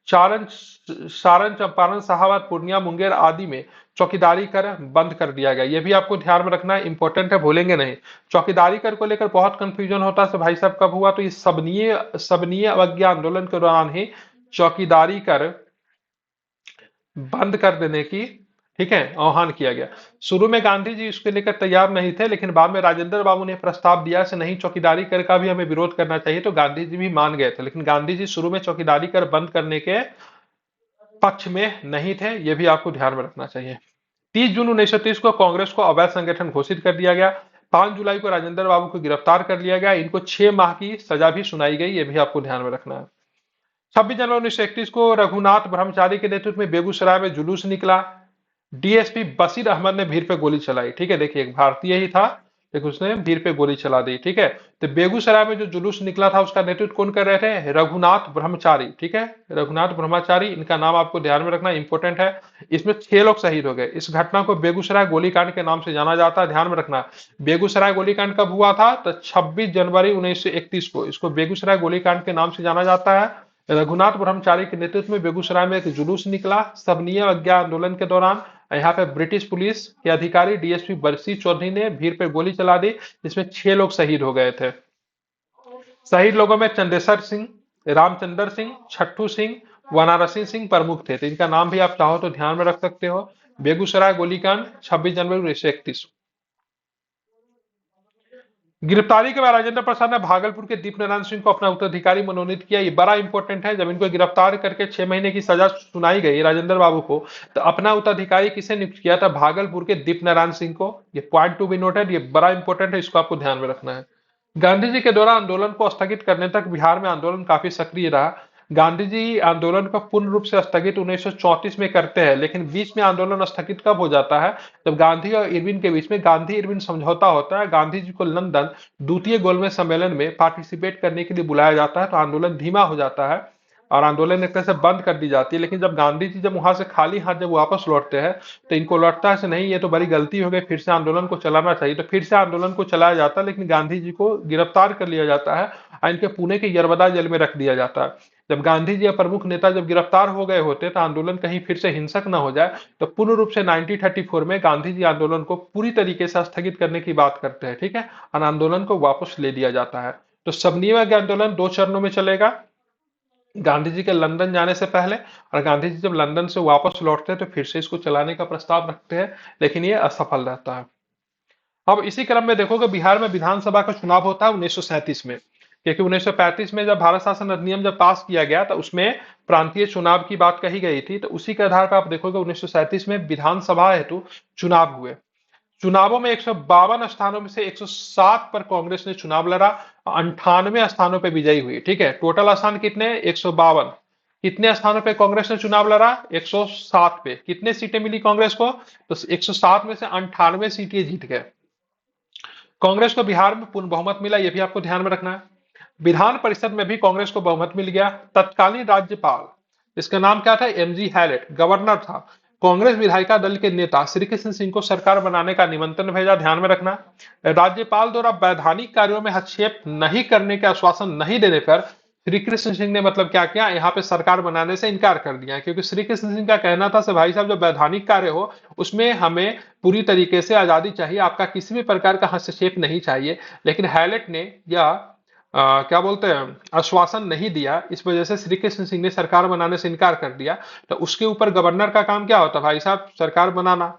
चारण सारण, चंपारण, शाहाबाद, पूर्णिया, मुंगेर आदि में चौकीदारी कर बंद कर दिया गया। यह भी आपको ध्यान में रखना है, इंपॉर्टेंट है, भूलेंगे नहीं। चौकीदारी कर को लेकर बहुत कंफ्यूजन होता है, तो भाई साहब कब हुआ? तो ये सबनीय अवज्ञा आंदोलन के दौरान ही चौकीदारी कर बंद कर देने की, ठीक है, आह्वान किया गया। शुरू में गांधी जी इसके लेकर तैयार नहीं थे, लेकिन बाद में राजेंद्र बाबू ने प्रस्ताव दिया कि नहीं, चौकीदारी कर का भी हमें विरोध करना चाहिए, तो गांधी जी भी मान गए थे। लेकिन गांधी जी शुरू में चौकीदारी कर बंद करने के पक्ष में नहीं थे, यह भी आपको ध्यान में रखना चाहिए। 30 जून 1930 को कांग्रेस को अवैध संगठन घोषित कर दिया गया। 5 जुलाई को राजेंद्र बाबू को गिरफ्तार कर लिया गया। इनको 6 माह की सजा भी सुनाई गई, यह भी आपको ध्यान में रखना है। 26 जनवरी 1931 को रघुनाथ ब्रह्मचारी के नेतृत्व में बेगूसराय में जुलूस निकला। डीएसपी बशीर अहमद ने भीड़ पे गोली चलाई, ठीक है। देखिए, एक भारतीय ही था, लेकिन उसने भीड़ पे गोली चला दी, ठीक है। तो बेगूसराय में जो जुलूस निकला था उसका नेतृत्व कौन कर रहे थे? रघुनाथ ब्रह्मचारी, ठीक है। रघुनाथ ब्रह्मचारी, इनका नाम आपको ध्यान में रखना, इंपॉर्टेंट है। इसमें 6 लोग शहीद हो गए। इस घटना को बेगूसराय गोलीकांड के नाम से जाना जाता है, ध्यान में रखना। बेगूसराय गोलीकांड कब हुआ था? तो 26 जनवरी 1931 को इसको बेगूसराय गोलीकांड के नाम से जाना जाता है। रघुनाथ ब्रह्मचारी के नेतृत्व में बेगूसराय में एक जुलूस निकला सबनीय अज्ञा आंदोलन के दौरान। यहाँ पे ब्रिटिश पुलिस के अधिकारी डीएसपी बरसी चौधरी ने भीड़ पे गोली चला दी, जिसमें 6 लोग शहीद हो गए थे। शहीद लोगों में चंदेसर सिंह, रामचंद्र सिंह, छट्टू सिंह, वनारसी सिंह प्रमुख थे। तो इनका नाम भी आप चाहो तो ध्यान में रख सकते हो। बेगूसराय गोलीकांड 26 जनवरी 1931। गिरफ्तारी के बाद राजेंद्र प्रसाद ने भागलपुर के दीप नारायण सिंह को अपना उत्तराधिकारी मनोनीत किया। ये बड़ा इंपॉर्टेंट है। जब इनको गिरफ्तार करके 6 महीने की सजा सुनाई गई राजेंद्र बाबू को, तो अपना उत्तराधिकारी किसे नियुक्त किया था? भागलपुर के दीप नारायण सिंह को। ये पॉइंट टू बी नोटेड, ये बड़ा इंपॉर्टेंट है, इसको आपको ध्यान में रखना है। गांधी जी के द्वारा आंदोलन को स्थगित करने तक बिहार में आंदोलन काफी सक्रिय रहा। गांधी जी आंदोलन को पूर्ण रूप से स्थगित 1934 में करते हैं, लेकिन बीच में आंदोलन स्थगित कब हो जाता है? जब गांधी और इरविन के बीच में गांधी इरविन समझौता होता है। गांधी जी को लंदन द्वितीय गोलमेज सम्मेलन में पार्टिसिपेट करने के लिए बुलाया जाता है, तो आंदोलन धीमा हो जाता है और आंदोलन एक तरह से बंद कर दी जाती है। लेकिन जब गांधी जी जब वहां से खाली हाथ जब वापस लौटते हैं, तो इनको लौटता है कि नहीं, ये तो बड़ी गलती हो गई, फिर से आंदोलन को चलाना चाहिए। तो फिर से आंदोलन को चलाया जाता है, लेकिन गांधी जी को गिरफ्तार कर लिया जाता है और इनके पुणे के यरवदा जेल में रख दिया जाता है। जब गांधी जी या प्रमुख नेता जब गिरफ्तार हो गए होते, तो आंदोलन कहीं फिर से हिंसक न हो जाए, तो पूर्ण रूप से 1934 में गांधी जी आंदोलन को पूरी तरीके से स्थगित करने की बात करते हैं, ठीक है, और आंदोलन को वापस ले लिया जाता है। तो सबनीय आंदोलन 2 चरणों में चलेगा, गांधी जी के लंदन जाने से पहले, और गांधी जी जब लंदन से वापस लौटते हैं तो फिर से इसको चलाने का प्रस्ताव रखते हैं, लेकिन ये असफल रहता है। अब इसी क्रम में देखोगे बिहार में विधानसभा का चुनाव होता है 1937 में, क्योंकि 1935 में जब भारत शासन अधिनियम जब पास किया गया तो उसमें प्रांतीय चुनाव की बात कही गई थी। तो उसी के आधार पर आप देखोगे 1937 में विधानसभा हेतु चुनाव हुए। चुनावों में 152 स्थानों में से 107 पर कांग्रेस ने चुनाव लड़ा, 98 स्थानों पर विजयी हुई, ठीक है। टोटल स्थान कितने? 152। कितने स्थानों पे कांग्रेस ने चुनाव लड़ा? 107 पे। कितने सीटें मिली कांग्रेस को? तो 107 में से 98 सीटें जीत गए। कांग्रेस को बिहार में पूर्ण बहुमत मिला, यह भी आपको ध्यान में रखना है। विधान परिषद में भी कांग्रेस को बहुमत मिल गया। तत्कालीन राज्यपाल, इसका नाम क्या था? एमजी हैलेट गवर्नर था। कांग्रेस विधायिका दल के नेता श्री कृष्ण सिंह को सरकार बनाने का निमंत्रण भेजा, ध्यान में रखना। राज्यपाल द्वारा वैधानिक कार्यों में हस्तक्षेप नहीं करने के आश्वासन नहीं देने पर श्री कृष्ण सिंह ने मतलब क्या किया, यहाँ पे सरकार बनाने से इनकार कर दिया, क्योंकि श्री कृष्ण सिंह का कहना था से भाई साहब जो वैधानिक कार्य हो उसमें हमें पूरी तरीके से आजादी चाहिए, आपका किसी भी प्रकार का हस्तक्षेप नहीं चाहिए। लेकिन हैलेट ने या क्या बोलते हैं आश्वासन नहीं दिया, इस वजह से श्री कृष्ण सिंह ने सरकार बनाने से इनकार कर दिया। तो उसके ऊपर गवर्नर का काम क्या होता भाई साहब, सरकार बनाना।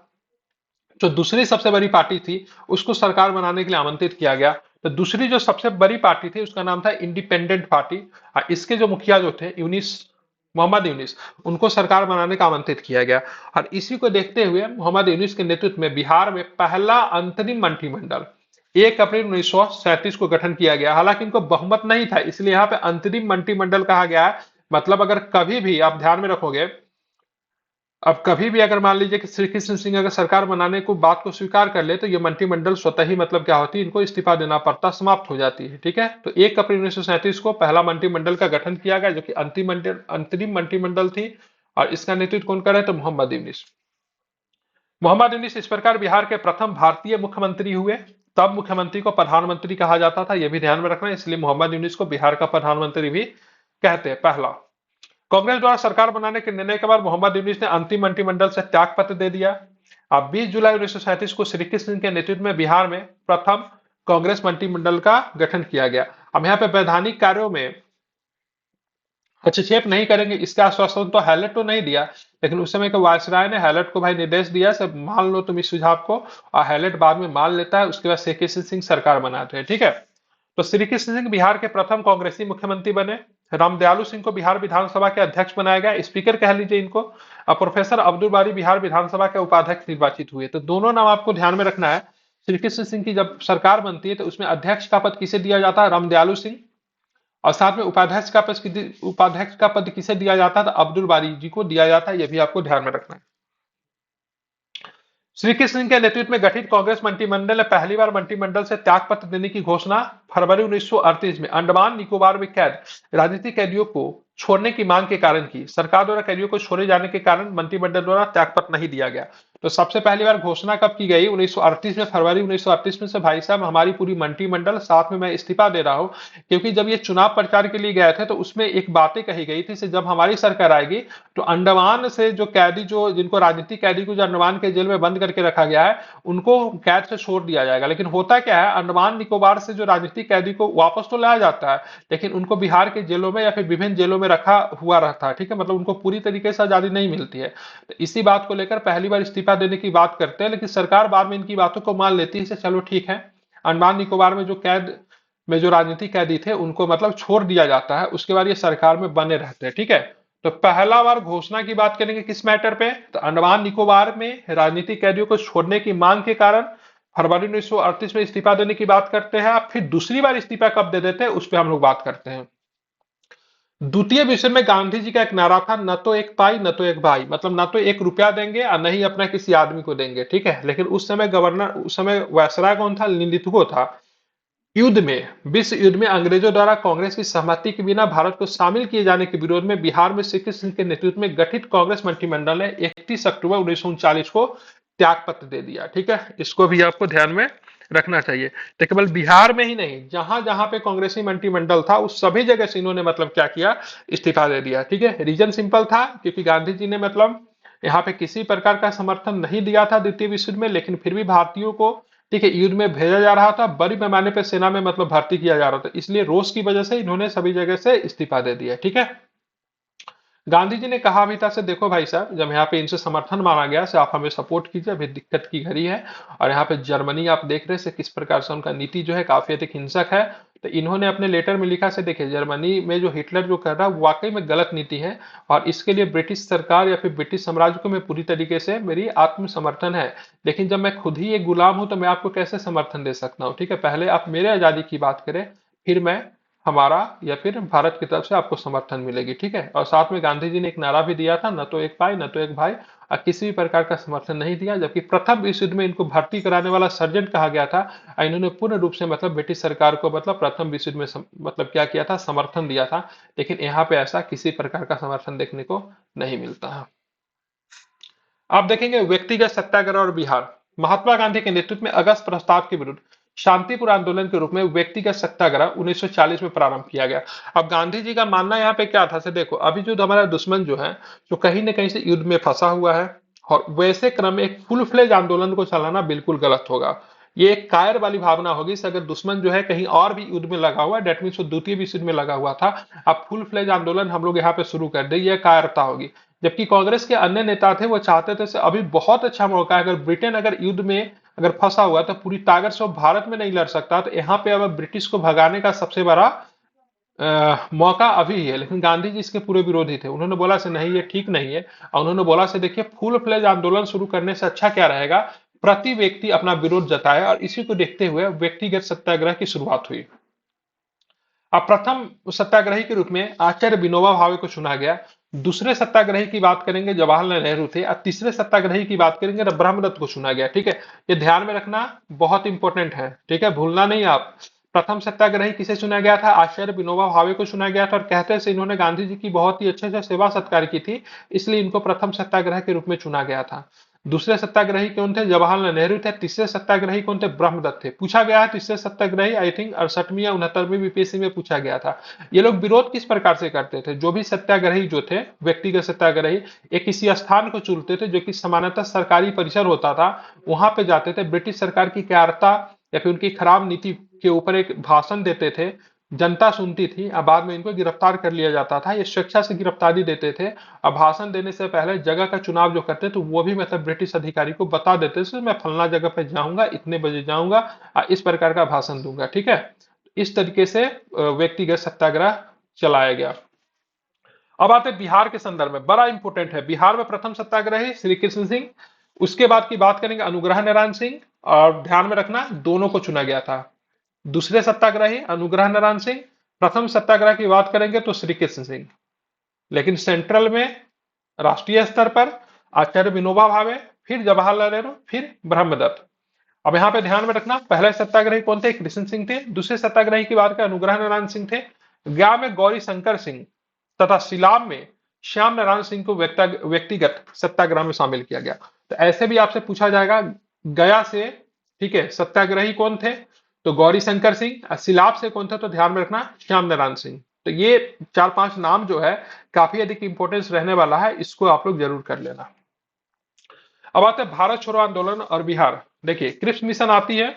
जो दूसरी सबसे बड़ी पार्टी थी उसको सरकार बनाने के लिए आमंत्रित किया गया। तो दूसरी जो सबसे बड़ी पार्टी थी उसका नाम था इंडिपेंडेंट पार्टी, और इसके जो मुखिया जो थे यूनिस, मोहम्मद यूनिस, उनको सरकार बनाने का आमंत्रित किया गया। और इसी को देखते हुए मोहम्मद यूनिस के नेतृत्व में बिहार में पहला अंतरिम मंत्रिमंडल 1 अप्रैल 1937 को गठन किया गया। हालांकि इनको बहुमत नहीं था, इसलिए यहाँ पे अंतरिम मंत्रिमंडल कहा गया है। मतलब अगर कभी भी आप ध्यान में रखोगे, अब कभी भी अगर मान लीजिए कि श्री कृष्ण सिंह अगर सरकार बनाने को बात को स्वीकार कर ले तो ये मंत्रिमंडल स्वतः ही मतलब क्या होती है, इनको इस्तीफा देना पड़ता, समाप्त हो जाती है। ठीक है, तो 1 अप्रैल 1937 को पहला मंत्रिमंडल का गठन किया गया, जो कि अंतरिम मंत्रिमंडल थी। और इसका नेतृत्व कौन करे, तो मोहम्मद यूनिस। मोहम्मद यूनिस इस प्रकार बिहार के प्रथम भारतीय मुख्यमंत्री हुए। तब मुख्यमंत्री को प्रधानमंत्री कहा जाता था, यह भी ध्यान में रखना है, इसलिए मोहम्मद यूनिस को बिहार का प्रधानमंत्री भी कहते हैं। पहला, कांग्रेस द्वारा सरकार बनाने के निर्णय के बाद मोहम्मद यूनिस ने अंतिम मंत्रिमंडल से त्याग पत्र दे दिया। अब 20 जुलाई 1937 को श्री कृष्ण सिंह के नेतृत्व में बिहार में प्रथम कांग्रेस मंत्रिमंडल का गठन किया गया। अब यहाँ पे वैधानिक कार्यों में हस्तक्षेप नहीं करेंगे इसका आश्वासन तो हैलेट तो नहीं दिया, लेकिन उस समय के वायसराय ने हैलेट को भाई निर्देश दिया सब मान लो तुम इस सुझाव को, और हैलेट बाद में मान लेता है। उसके बाद श्री कृष्ण सिंह सरकार बनाते हैं। ठीक है, तो श्री कृष्ण सिंह बिहार के प्रथम कांग्रेसी मुख्यमंत्री बने। रामदयालु सिंह को बिहार विधानसभा के अध्यक्ष बनाया गया, स्पीकर कह लीजिए इनको। और प्रोफेसर अब्दुल बारी बिहार विधानसभा के उपाध्यक्ष निर्वाचित हुए। तो दोनों नाम आपको ध्यान में रखना है। श्री कृष्ण सिंह की जब सरकार बनती है तो उसमें अध्यक्ष का पद किसे दिया जाता है, रामदयालु सिंह। और साथ में उपाध्यक्ष का पद किसे दिया जाता है, तो अब्दुल बारी जी को दिया जाता है, यह भी आपको ध्यान में रखना है। श्री कृष्ण सिंह के नेतृत्व में गठित कांग्रेस मंत्रिमंडल ने पहली बार मंत्रिमंडल से त्यागपत्र देने की घोषणा फरवरी 1938 में अंडमान निकोबार में कैद राजनीतिक कैदियों को छोड़ने की मांग के कारण की। सरकार द्वारा कैदियों को छोड़े जाने के कारण मंत्रिमंडल द्वारा त्यागपत्र नहीं दिया गया। तो सबसे पहली बार घोषणा कब की गई, 1938 में, फरवरी 1938 में से भाई साहब हमारी पूरी मंत्रिमंडल साथ में मैं इस्तीफा दे रहा हूं। क्योंकि जब ये चुनाव प्रचार के लिए गए थे तो उसमें एक बातें कही गई थी, से जब हमारी सरकार आएगी तो अंडमान से जो कैदी, जो जिनको राजनीतिक कैदी को जो अंडमान के जेल में बंद करके रखा गया है, उनको कैद से छोड़ दिया जाएगा। लेकिन होता क्या है, अंडमान निकोबार से जो राजनीतिक कैदी को वापस तो लाया जाता है, लेकिन उनको बिहार के जेलों में या फिर विभिन्न जेलों में रखा हुआ रहता है। ठीक है, मतलब उनको पूरी तरीके से आजादी नहीं मिलती है। तो इसी बात को लेकर पहली बार इस्तीफा देने की बात करते हैं, लेकिन सरकार बाद में इनकी बातों को मान लेती है, चलो ठीक है। अंडमान निकोबार में जो कैद में जो राजनीतिक कैदी थे उनको मतलब छोड़ दिया जाता है, उसके बाद ये सरकार में बने रहते हैं। ठीक है, तो पहला बार घोषणा की बात करेंगे किस मैटर पे, तो अंडमान निकोबार में राजनीतिक कैदियों को छोड़ने की मांग के कारण फरवरी 1938 में इस्तीफा देने की बात करते हैं। फिर दूसरी बार इस्तीफा कब दे देते हैं उस पर हम लोग बात करते हैं। द्वितीय विषय में गांधी जी का एक नारा था, न तो एक पाई न तो एक भाई, मतलब न तो 1 रुपया देंगे और न ही अपना किसी आदमी को देंगे। ठीक है, लेकिन उस समय गवर्नर, उस समय वायसराय कौन था, लिलिथगो था। युद्ध में, विश्व युद्ध में अंग्रेजों द्वारा कांग्रेस की सहमति के बिना भारत को शामिल किए जाने के विरोध में बिहार में श्री कृष्ण सिंह के नेतृत्व में गठित कांग्रेस मंत्रिमंडल ने 31 अक्टूबर 1939 को त्याग पत्र दे दिया। ठीक है, इसको भी आपको ध्यान में रखना चाहिए। तो केवल बिहार में ही नहीं, जहां जहां पे कांग्रेसी मंत्रिमंडल था उस सभी जगह से इन्होंने मतलब क्या किया, इस्तीफा दे दिया। ठीक है, रीजन सिंपल था, क्योंकि गांधी जी ने मतलब यहाँ पे किसी प्रकार का समर्थन नहीं दिया था द्वितीय विश्व युद्ध में, लेकिन फिर भी भारतीयों को, ठीक है, युद्ध में भेजा जा रहा था, बड़ी पैमाने पर सेना में मतलब भर्ती किया जा रहा था, इसलिए रोष की वजह से इन्होंने सभी जगह से इस्तीफा दे दिया। ठीक है, गांधी जी ने कहा भी था से देखो भाई साहब, जब यहाँ पे इनसे समर्थन मांगा गया से आप हमें सपोर्ट कीजिए, अभी दिक्कत की घड़ी है। और यहाँ पे जर्मनी आप देख रहे से किस प्रकार से उनका नीति जो है काफी अधिक हिंसक है। तो इन्होंने अपने लेटर में लिखा से देखिए, जर्मनी में जो हिटलर जो कर रहा है वाकई में गलत नीति है, और इसके लिए ब्रिटिश सरकार या फिर ब्रिटिश साम्राज्य को मैं पूरी तरीके से मेरी आत्म समर्थन है। लेकिन जब मैं खुद ही एक गुलाम हूं तो मैं आपको कैसे समर्थन दे सकता हूँ। ठीक है, पहले आप मेरे आजादी की बात करें, फिर मैं हमारा या फिर भारत की तरफ से आपको समर्थन मिलेगी। ठीक है, और साथ में गांधी जी ने एक नारा भी दिया था, न तो एक पाई न तो एक भाई, और किसी भी प्रकार का समर्थन नहीं दिया। जबकि प्रथम विश्व युद्ध में इनको भर्ती कराने वाला सर्जेंट कहा गया था, और इन्होंने पूर्ण रूप से मतलब ब्रिटिश सरकार को मतलब प्रथम विश्व युद्ध में मतलब क्या किया था, समर्थन दिया था। लेकिन यहाँ पे ऐसा किसी प्रकार का समर्थन देखने को नहीं मिलता है। आप देखेंगे व्यक्तिगत सत्याग्रह और बिहार, महात्मा गांधी के नेतृत्व में अगस्त प्रस्ताव के विरुद्ध शांतिपूर्ण आंदोलन के रूप में व्यक्तिगत सत्याग्रह 1940 में प्रारंभ किया गया। अब गांधी जी का मानना यहाँ पे क्या था से देखो, अभी जो हमारा दुश्मन जो है, जो कहीं ना कहीं से युद्ध में फंसा हुआ है, और वैसे क्रम में एक फुल फ्लेज आंदोलन को चलाना बिल्कुल गलत होगा। ये एक कायर वाली भावना होगी से अगर दुश्मन जो है कहीं और भी युद्ध में लगा हुआ है, डेट मीन्स वो द्वितीय विश्व युद्ध में लगा हुआ था, अब फुल फ्लेज आंदोलन हम लोग यहाँ पे शुरू कर दे, ये कायरता होगी। जबकि कांग्रेस के अन्य नेता थे वो चाहते थे अभी बहुत अच्छा मौका है, अगर ब्रिटेन अगर युद्ध में अगर फंसा हुआ तो पूरी ताकत से वो भारत में नहीं लड़ सकता, तो यहाँ पे अब ब्रिटिश को भगाने का सबसे बड़ा मौका अभी है। लेकिन गांधी जी इसके पूरे विरोधी थे, उन्होंने बोला से नहीं ये ठीक नहीं है, और उन्होंने बोला से देखिए फुल फ्लेज आंदोलन शुरू करने से अच्छा क्या रहेगा, प्रति व्यक्ति अपना विरोध जताए, और इसी को देखते हुए व्यक्तिगत सत्याग्रह की शुरुआत हुई। अब प्रथम सत्याग्रही के रूप में आचार्य विनोबा भावे को चुना गया। दूसरे सत्याग्रही की बात करेंगे जवाहरलाल नेहरू थे, और तीसरे सत्याग्रही की बात करेंगे तो ब्रह्मदत्त को चुना गया। ठीक है, ये ध्यान में रखना बहुत इंपॉर्टेंट है, ठीक है, भूलना नहीं आप। प्रथम सत्याग्रही किसे चुना गया था, आचार्य विनोबा भावे को चुना गया था, और कहते हैं इन्होंने गांधी जी की बहुत ही अच्छे से सेवा सत्कार की थी, इसलिए इनको प्रथम सत्याग्रह के रूप में चुना गया था। दूसरे सत्याग्रही कौन थे, जवाहरलाल नेहरू थे। तीसरे सत्याग्रही कौन थे, ब्रह्मदत्त थे। पूछा गया है तीसरे सत्याग्रही, आई थिंक 68वीं या 69वीं बीपीएससी में पूछा गया था। ये लोग विरोध किस प्रकार से करते थे, जो भी सत्याग्रही जो थे, व्यक्तिगत सत्याग्रही, एक किसी स्थान को चुनते थे जो कि सामान्यतः सरकारी परिसर होता था, वहां पे जाते थे, ब्रिटिश सरकार की कायरता या फिर उनकी खराब नीति के ऊपर एक भाषण देते थे, जनता सुनती थी, और बाद में इनको गिरफ्तार कर लिया जाता था। ये स्वेच्छा से गिरफ्तारी देते थे, और भाषण देने से पहले जगह का चुनाव जो करते तो वो भी मतलब ब्रिटिश अधिकारी को बता देते थे, मैं फलना जगह पे जाऊंगा, इतने बजे जाऊंगा, इस प्रकार का भाषण दूंगा। ठीक है, इस तरीके से व्यक्तिगत सत्याग्रह चलाया गया। अब आते हैं बिहार के संदर्भ में, बड़ा इंपॉर्टेंट है। बिहार में प्रथम सत्याग्रही श्री कृष्ण सिंह, उसके बाद की बात करेंगे अनुग्रह नारायण सिंह, और ध्यान में रखना दोनों को चुना गया था। दूसरे सत्याग्रही अनुग्रह नारायण सिंह, प्रथम सत्याग्रह की बात करेंगे तो श्री कृष्ण सिंह। लेकिन सेंट्रल में राष्ट्रीय स्तर पर आचार्य विनोबा भावे, फिर जवाहरलाल नेहरू, फिर ब्रह्मदत्त। अब यहाँ पे ध्यान में रखना पहले सत्याग्रही कौन थे, कृष्ण सिंह थे। दूसरे सत्याग्रही की बात करें अनुग्रह नारायण सिंह थे। गया में गौरी शंकर सिंह तथा सिलाब में श्याम नारायण सिंह को व्यक्तिगत सत्याग्रह में शामिल किया गया। तो ऐसे भी आपसे पूछा जाएगा गया से, ठीक है, सत्याग्रही कौन थे, तो गौरी शंकर सिंह। और सिलाब से कौन थे, तो ध्यान में रखना श्याम नारायण सिंह। तो ये चार पांच नाम जो है काफी अधिक इंपॉर्टेंस रहने वाला है, इसको आप लोग जरूर कर लेना। अब आते हैं भारत छोड़ो आंदोलन और बिहार। देखिए क्रिप्स मिशन आती है,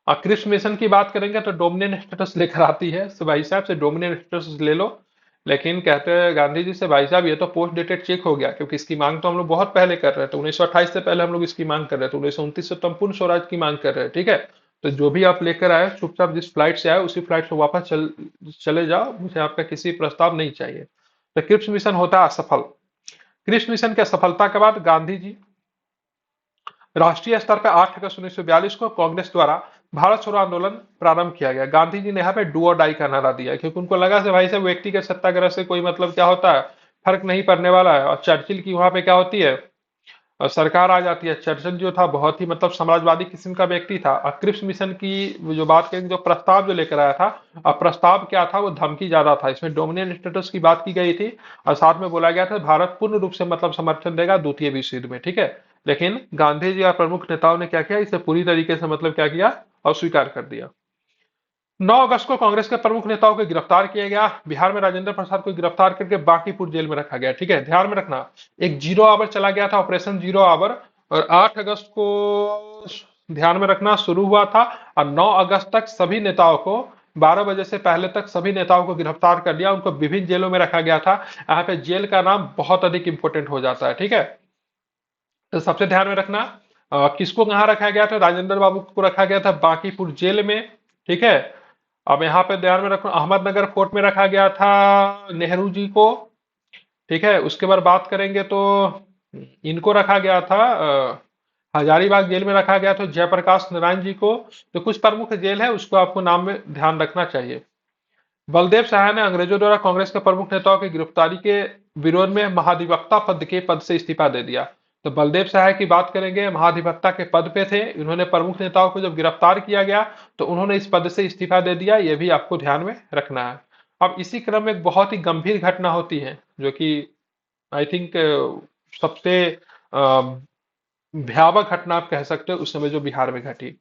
और क्रिप्स मिशन की बात करेंगे तो डोमिनियन स्टेटस लेकर आती है, तो भाई साहब से डोमिनियन स्टेटस ले लो। लेकिन कहते हैं गांधी जी से, भाई साहब ये तो पोस्ट डेटेड चेक हो गया, क्योंकि इसकी मांग तो हम लोग बहुत पहले कर रहे थे, 1928 से पहले हम लोग इसकी मांग कर रहे थे, 1929 से तो हम पूर्ण स्वराज की मांग कर रहे हैं। ठीक है, तो जो भी आप लेकर आए चुपचाप जिस फ्लाइट से आए उसी फ्लाइट से वापस चले जाओ, मुझे आपका किसी प्रस्ताव नहीं चाहिए। तो क्रिप्स मिशन होता है असफल। क्रिप्स मिशन की असफलता के बाद गांधी जी राष्ट्रीय स्तर पर 8 अगस्त 1942 को कांग्रेस द्वारा भारत छोड़ो आंदोलन प्रारंभ किया गया। गांधी जी ने यहाँ पे डू और डाई का नारा दिया, क्योंकि उनको लगा से भाई साहब व्यक्तिगत सत्याग्रह से कोई मतलब क्या होता है, फर्क नहीं पड़ने वाला है। और चर्चिल की वहां पे क्या होती है, सरकार आ जाती है। चर्चिल जो था बहुत ही मतलब समाजवादी किस्म का व्यक्ति था। और क्रिप्स मिशन की जो बात करेंगे, जो प्रस्ताव जो लेकर आया था, और प्रस्ताव क्या था, वो धमकी ज्यादा था। इसमें डोमिनियन स्टेटस की बात की गई थी, और साथ में बोला गया था भारत पूर्ण रूप से मतलब समर्थन देगा द्वितीय विश्व युद्ध में। ठीक है, लेकिन गांधी जी और प्रमुख नेताओं ने क्या किया, इसे पूरी तरीके से मतलब क्या किया, अस्वीकार कर दिया। 9 अगस्त को कांग्रेस के प्रमुख नेताओं को गिरफ्तार किया गया। बिहार में राजेंद्र प्रसाद को गिरफ्तार करके बांकीपुर जेल में रखा गया। ठीक है, ध्यान में रखना एक जीरो आवर चला गया था, ऑपरेशन जीरो आवर, और 8 अगस्त को ध्यान में रखना शुरू हुआ था, और 9 अगस्त तक सभी नेताओं को 12 बजे से पहले तक सभी नेताओं को गिरफ्तार कर लिया, उनको विभिन्न जेलों में रखा गया था। यहाँ पे जेल का नाम बहुत अधिक इंपोर्टेंट हो जाता है। ठीक है, तो सबसे ध्यान में रखना किसको कहाँ रखा गया था, राजेंद्र बाबू को रखा गया था बांकीपुर जेल में। ठीक है, अब यहाँ पे ध्यान में रखना अहमदनगर फोर्ट में रखा गया था नेहरू जी को। ठीक है, उसके बाद बात करेंगे तो इनको रखा गया था हजारीबाग जेल में रखा गया था जयप्रकाश नारायण जी को। तो कुछ प्रमुख जेल है, उसको आपको नाम में ध्यान रखना चाहिए। बलदेव सहाय ने अंग्रेजों द्वारा कांग्रेस के प्रमुख नेताओं की गिरफ्तारी के विरोध में महाधिवक्ता पद से इस्तीफा दे दिया। तो बलदेव सहाय की बात करेंगे, महाधिवक्ता के पद पे थे, इन्होंने प्रमुख नेताओं को जब गिरफ्तार किया गया तो उन्होंने इस पद से इस्तीफा दे दिया, यह भी आपको ध्यान में रखना है। अब इसी क्रम में एक बहुत ही गंभीर घटना होती है, जो कि आई थिंक सबसे भयावह घटना आप कह सकते हो उस समय जो बिहार में घटी।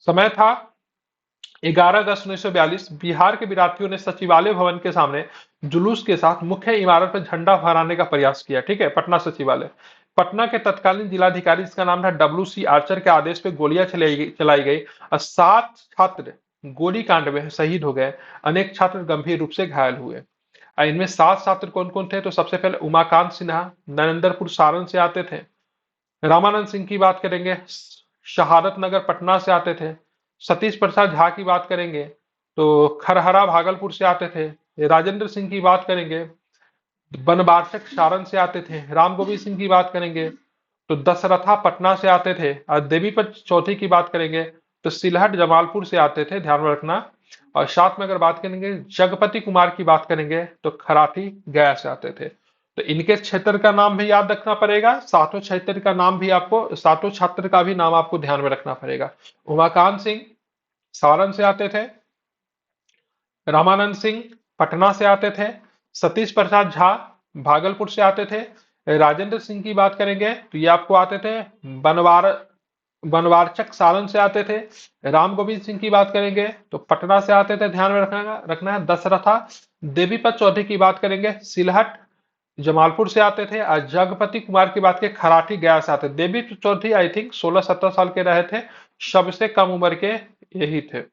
समय था 11 अगस्त 1942 बिहार के विद्यार्थियों ने सचिवालय भवन के सामने जुलूस के साथ मुख्य इमारत पर झंडा फहराने का प्रयास किया। ठीक है, पटना सचिवालय। पटना के तत्कालीन जिलाधिकारी, जिसका नाम था डब्ल्यू सी आर्चर, के आदेश पे गोलियां चलाई गई और 7 छात्र गोलीकांड में शहीद हो गए। अनेक छात्र गंभीर रूप से घायल हुए। इनमें 7 छात्र कौन कौन थे? तो सबसे पहले उमाकांत सिन्हा, नरेंद्रपुर सारण से आते थे। रामानंद सिंह की बात करेंगे, शहादत नगर पटना से आते थे। सतीश प्रसाद झा की बात करेंगे तो खरहरा भागलपुर से आते थे। राजेंद्र सिंह की बात करेंगे, बनवारचक सारण से आते थे। राम गोविंद सिंह की बात करेंगे तो दशरथा पटना से आते थे। और देवीपत चौधरी की बात करेंगे तो सिलहट जमालपुर से आते थे, ध्यान में रखना। और साथ में अगर बात करेंगे जगपति कुमार की बात करेंगे तो खराठी गया से आते थे। तो इनके क्षेत्र का नाम भी याद रखना पड़ेगा, सातों क्षेत्र का नाम भी आपको, सातों छात्र का भी नाम आपको ध्यान में रखना पड़ेगा। उमाकांत सिंह सारण से आते थे। रामानंद सिंह पटना से आते थे। सतीश प्रसाद झा भागलपुर से आते थे। राजेंद्र सिंह की बात करेंगे तो ये आपको आते थे बनवार बनवारचक सालन से आते थे। राम गोविंद सिंह की बात करेंगे तो पटना से आते थे, ध्यान में रखना है। दशरथा देवीपत चौधरी की बात करेंगे सिलहट जमालपुर से आते थे। और जगपति कुमार की बात के खराठी गया से आते थे। देवीपत चौधरी आई थिंक 16-17 साल के रहे थे, सबसे कम उम्र के यही थे।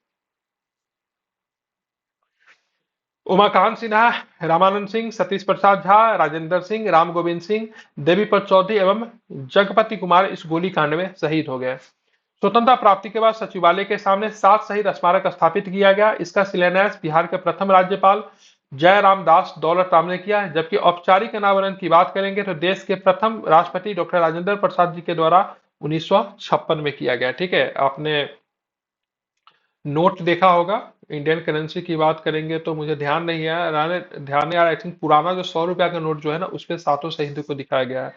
उमाकांत सिन्हा, रामानंद सिंह, सतीश प्रसाद झा, राजेंद्र सिंह, राम गोविंद सिंह, देवीपत चौधरी एवं जगपति कुमार इस गोलीकांड में शहीद हो गए। स्वतंत्रता प्राप्ति के बाद सचिवालय के सामने 7 शहीद स्मारक स्थापित किया गया। इसका शिलान्यास बिहार के प्रथम राज्यपाल जयराम दास दौलत राम ने किया। जबकि औपचारिक अनावरण की बात करेंगे तो देश के प्रथम राष्ट्रपति डॉक्टर राजेंद्र प्रसाद जी के द्वारा 1956 में किया गया। ठीक है, आपने नोट देखा होगा। इंडियन करेंसी की बात करेंगे तो मुझे ध्यान नहीं है, ध्यान नहीं आ रहा। आई थिंक पुराना जो 100 रुपया का नोट जो है ना, उस पे सातों शहीदों को दिखाया गया है।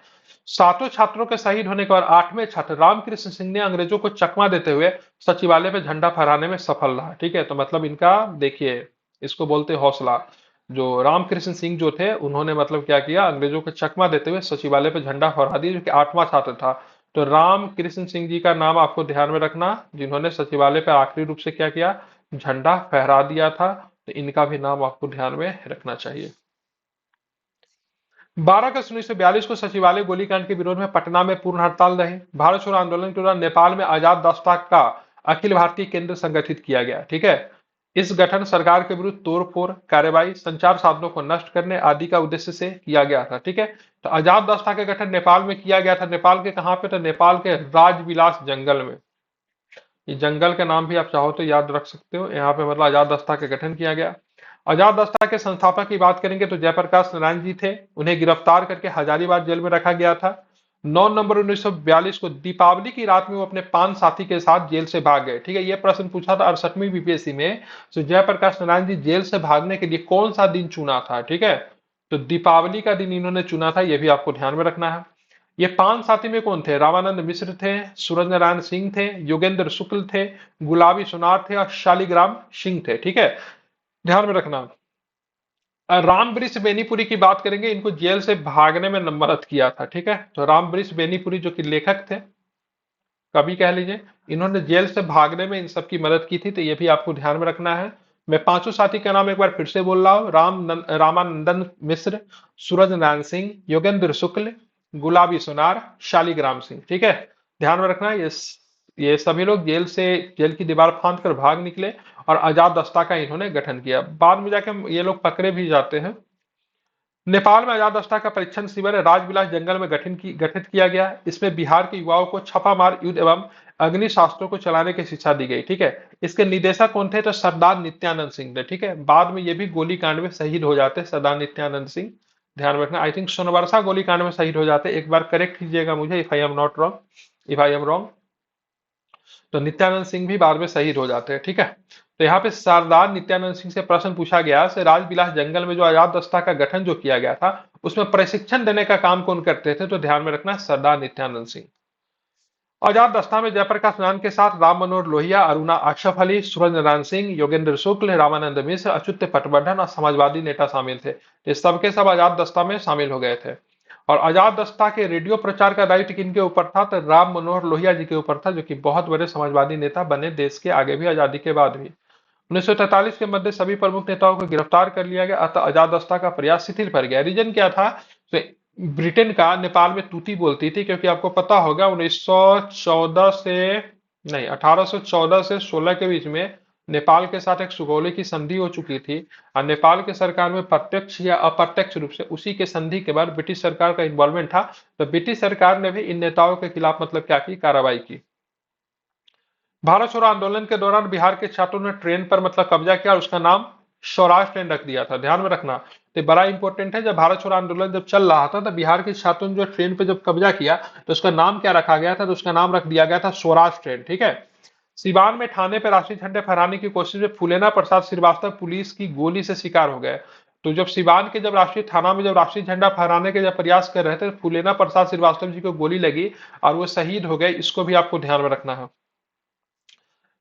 सातों छात्रों के शहीद होने के बाद 8वें छात्र रामकृष्ण सिंह ने अंग्रेजों को चकमा देते हुए सचिवालय पे झंडा फहराने में सफल रहा। ठीक है, तो मतलब इनका देखिए, इसको बोलते हौसला। जो रामकृष्ण सिंह जो थे, उन्होंने मतलब क्या किया, अंग्रेजों को चकमा देते हुए सचिवालय पे झंडा फहरा दिया, जो कि 8वां छात्र था। तो राम कृष्ण सिंह जी का नाम आपको ध्यान में रखना, जिन्होंने सचिवालय पर आखिरी रूप से क्या किया, झंडा फहरा दिया था। तो इनका भी नाम आपको ध्यान में रखना चाहिए। 12 अगस्त 1942 को सचिवालय गोलीकांड के विरोध में पटना में पूर्ण हड़ताल रही। भारत छोड़ो आंदोलन के दौरान नेपाल में आजाद दस्ता का अखिल भारतीय केंद्र संगठित किया गया। ठीक है, इस गठन सरकार के विरुद्ध तोड़फोड़ कार्रवाई, संचार साधनों को नष्ट करने आदि का उद्देश्य से किया गया था। ठीक है, तो आजाद दस्ता का गठन नेपाल में किया गया था। नेपाल के कहां पे? तो नेपाल के राजविलास जंगल में। ये जंगल का नाम भी आप चाहो तो याद रख सकते हो। यहाँ पे मतलब आजाद दस्ता का गठन किया गया। आजाद दस्ता के संस्थापक की बात करेंगे तो जयप्रकाश नारायण जी थे। उन्हें गिरफ्तार करके हजारीबाग जेल में रखा गया था। 9 नवंबर 1942 को दीपावली की रात में वो अपने 5 साथी के साथ जेल से भाग गए। ठीक है, ये प्रश्न पूछा था 68वीं बीपीएससी में। तो जयप्रकाश नारायण जी जेल से भागने के लिए कौन सा दिन चुना था? ठीक है, तो दीपावली का दिन इन्होंने चुना था, यह भी आपको ध्यान में रखना है। ये 5 साथी में कौन थे? रामानंद मिश्र थे, सूरज नारायण सिंह थे, योगेंद्र शुक्ल थे, गुलाबी सुनार थे और शालिग्राम सिंह थे। ठीक है, ध्यान में रखना। राम वृक्ष बेनीपुरी की बात करेंगे, इनको जेल से भागने में मदद किया था। ठीक है, तो राम वृक्ष बेनीपुरी जो कि लेखक थे, कवि कह लीजिए, इन्होंने जेल से भागने में इन सब की मदद की थी। तो ये भी आपको ध्यान में रखना है। मैं 5 साथी का नाम एक बार फिर से बोल रहा हूँ। रामानंदन मिश्र, सूरज नारायण सिंह, योगेंद्र शुक्ल, गुलाबी सुनार, शालिग्राम सिंह। ठीक है, ध्यान में रखना। ये सभी लोग जेल की दीवार फांद कर भाग निकले और आजाद दस्ता का इन्होंने गठन किया। बाद में जाके ये लोग पकड़े भी जाते हैं। नेपाल में आजाद दस्ता का परीक्षण शिविर राजविलास जंगल में गठित किया गया। इसमें बिहार के युवाओं को छापामार युद्ध एवं अग्नि शास्त्रों को चलाने की शिक्षा दी गई। ठीक है, इसके निदेशक कौन थे? तो सरदार नित्यानंद सिंह थे। ठीक है, बाद में ये भी गोलीकांड में शहीद हो जाते, सरदार नित्यानंद सिंह। ध्यान रखना, आई थिंक सोनबरसा गोलीकांड में शहीद हो जाते। एक बार करेक्ट कीजिएगा मुझे, if I am not wrong, if I am wrong. तो नित्यानंद सिंह भी बाद में शहीद हो जाते हैं। ठीक है, तो यहाँ पे सरदार नित्यानंद सिंह से प्रश्न पूछा गया से राजविलास जंगल में जो आजाद दस्ता का गठन जो किया गया था, उसमें प्रशिक्षण देने का काम कौन करते थे? तो ध्यान में रखना, सरदार नित्यानंद सिंह। आजाद दस्ता में जयप्रकाश नारायण के साथ राम मनोहर लोहिया, अरुणा आशफ अली, सूरज नारायण सिंह, योगेंद्र शुक्ल, रामानंद मिश्र, अच्युत पटवर्धन और समाजवादी नेता शामिल थे। ये सबके सब आजाद दस्ता में शामिल हो गए थे। और आजाद दस्ता के रेडियो प्रचार का दायित्व किनके ऊपर था? तो राम मनोहर लोहिया जी के ऊपर था, जो कि बहुत बड़े समाजवादी नेता बने देश के आगे भी, आजादी के बाद भी। 1943 के मध्य सभी प्रमुख नेताओं को गिरफ्तार कर लिया गया, अतः अजादस्ता का प्रयास शिथिल पड़ गया। रीजन क्या था? तो ब्रिटेन का नेपाल में तूती बोलती थी, क्योंकि आपको पता होगा 1914 से नहीं 1814 से 16 के बीच में नेपाल के साथ एक सुगौली की संधि हो चुकी थी, और नेपाल के सरकार में प्रत्यक्ष या अप्रत्यक्ष रूप से उसी के संधि के बाद ब्रिटिश सरकार का इन्वॉल्वमेंट था। तो ब्रिटिश सरकार ने भी इन नेताओं के खिलाफ मतलब क्या की, कार्रवाई की। भारत छोड़ो आंदोलन के दौरान बिहार के छात्रों ने ट्रेन पर मतलब कब्जा किया और उसका नाम स्वराज ट्रेन रख दिया था। ध्यान में रखना, तो बड़ा इंपॉर्टेंट है। जब भारत छोड़ो आंदोलन जब चल रहा था, तो बिहार के छात्रों ने जो ट्रेन पे जब कब्जा किया, तो उसका नाम क्या रखा गया था? तो उसका नाम रख दिया गया था स्वराज ट्रेन। ठीक है। सिवान में थाने पर राष्ट्रीय झंडे फहराने की कोशिश में फूलेना प्रसाद श्रीवास्तव पुलिस की गोली से शिकार हो गए। तो जब सिवान के जब राष्ट्रीय थाना में जब राष्ट्रीय झंडा फहराने के जब प्रयास कर रहे थे, फूलेना प्रसाद श्रीवास्तव जी को गोली लगी और वो शहीद हो गए। इसको भी आपको ध्यान में रखना है।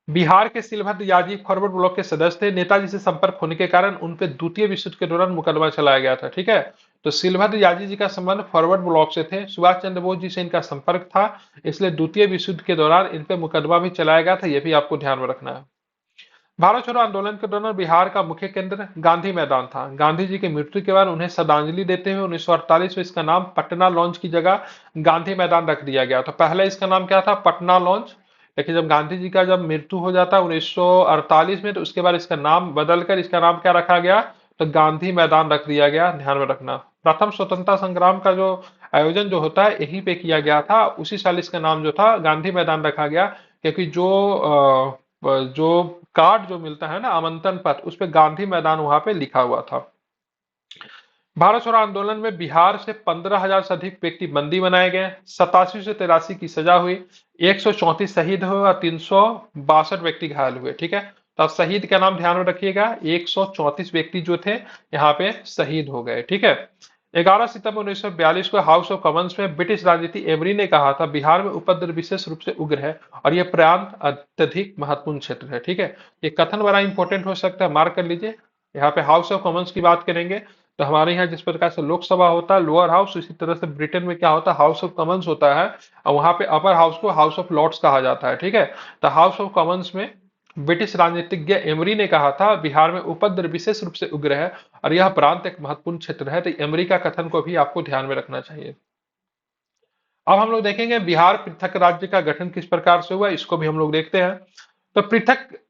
बिहार के सिलभद्र यादव फॉरवर्ड ब्लॉक के सदस्य थे। नेताजी से संपर्क होने के कारण उन पे द्वितीय विश्व युद्ध के दौरान मुकदमा चलाया गया था। ठीक है। तो सिलभद्र यादव जी का संबंध फॉरवर्ड ब्लॉक से थे, सुभाष चंद्र बोस जी से इनका संपर्क था, इसलिए द्वितीय विश्व युद्ध के दौरान इन पे मुकदमा भी चलाया गया था। यह भी आपको ध्यान में रखना है। भारत छोड़ो आंदोलन के दौरान बिहार का मुख्य केंद्र गांधी मैदान था। गांधी जी की मृत्यु के बाद उन्हें श्रद्धांजलि देते हुए 1948 में इसका नाम पटना लॉन्च की जगह गांधी मैदान रख दिया गया। तो पहले इसका नाम क्या था? पटना लॉन्च। लेकिन जब गांधी जी का जब मृत्यु हो जाता है 1948 में, तो उसके बाद इसका नाम बदलकर इसका नाम क्या रखा गया? तो गांधी मैदान रख दिया गया। ध्यान में रखना। प्रथम स्वतंत्रता संग्राम का जो आयोजन जो होता है यहीं पे किया गया था, उसी साल इसका नाम जो था गांधी मैदान रखा गया, क्योंकि जो कार्ड जो मिलता है ना, आमंत्रण पत्र, उस पे गांधी मैदान वहां पे लिखा हुआ था। भारत छोड़ो आंदोलन में बिहार से 15,000 से अधिक व्यक्ति बंदी बनाए गए, 87 से 83 की सजा हुई, 134 शहीद हुए और 362 व्यक्ति घायल हुए। ठीक है। तो अब शहीद का नाम ध्यान में रखिएगा, 134 व्यक्ति जो थे यहाँ पे शहीद हो गए। ठीक है। 11 सितंबर 1942 को हाउस ऑफ कॉमन्स में ब्रिटिश राजनीति एमरी ने कहा था, बिहार में उपद्रव विशेष रूप से उग्र है और यह प्रांत अत्यधिक महत्वपूर्ण क्षेत्र है। ठीक है। ये कथन बड़ा इंपॉर्टेंट हो सकता है, मार्क कर लीजिए। यहाँ पे हाउस ऑफ कॉमन्स की बात करेंगे, तो हमारे यहाँ जिस प्रकार से लोकसभा होता है लोअर हाउस, इसी तरह से ब्रिटेन में क्या होता है? हाउस ऑफ कॉमन्स होता है, और वहां पे अपर हाउस को हाउस ऑफ लॉर्ड्स कहा जाता है। ठीक है। तो हाउस ऑफ कॉमन्स में ब्रिटिश राजनीतिज्ञ एमरी ने कहा था, बिहार में उपद्रव विशेष रूप से उग्र है और यह प्रांत एक महत्वपूर्ण क्षेत्र है। तो एमरी का कथन को भी आपको ध्यान में रखना चाहिए। अब हम लोग देखेंगे बिहार पृथक राज्य का गठन किस प्रकार से हुआ, इसको भी हम लोग देखते हैं। तो पृथक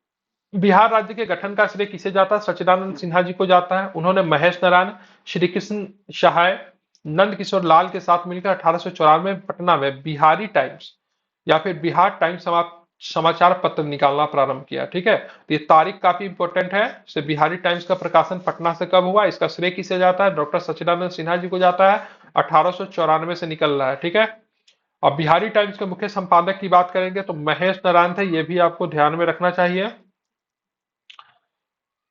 बिहार राज्य के गठन का श्रेय किसे जाता है? सच्चिदानंद सिन्हा जी को जाता है। उन्होंने महेश नारायण, श्री कृष्ण सहाय, नंद किशोर लाल के साथ मिलकर 1894 में पटना में बिहारी टाइम्स या फिर बिहार टाइम्स समाचार पत्र निकालना प्रारंभ किया। ठीक है। तो ये तारीख काफी इंपॉर्टेंट है। से बिहारी टाइम्स का प्रकाशन पटना से कब हुआ, इसका श्रेय किसे जाता है? डॉक्टर सच्चिदानंद सिन्हा जी को जाता है। 1894 से निकल रहा है। ठीक है। अब बिहारी टाइम्स के मुख्य संपादक की बात करेंगे तो महेश नारायण थे, ये भी आपको ध्यान में रखना चाहिए।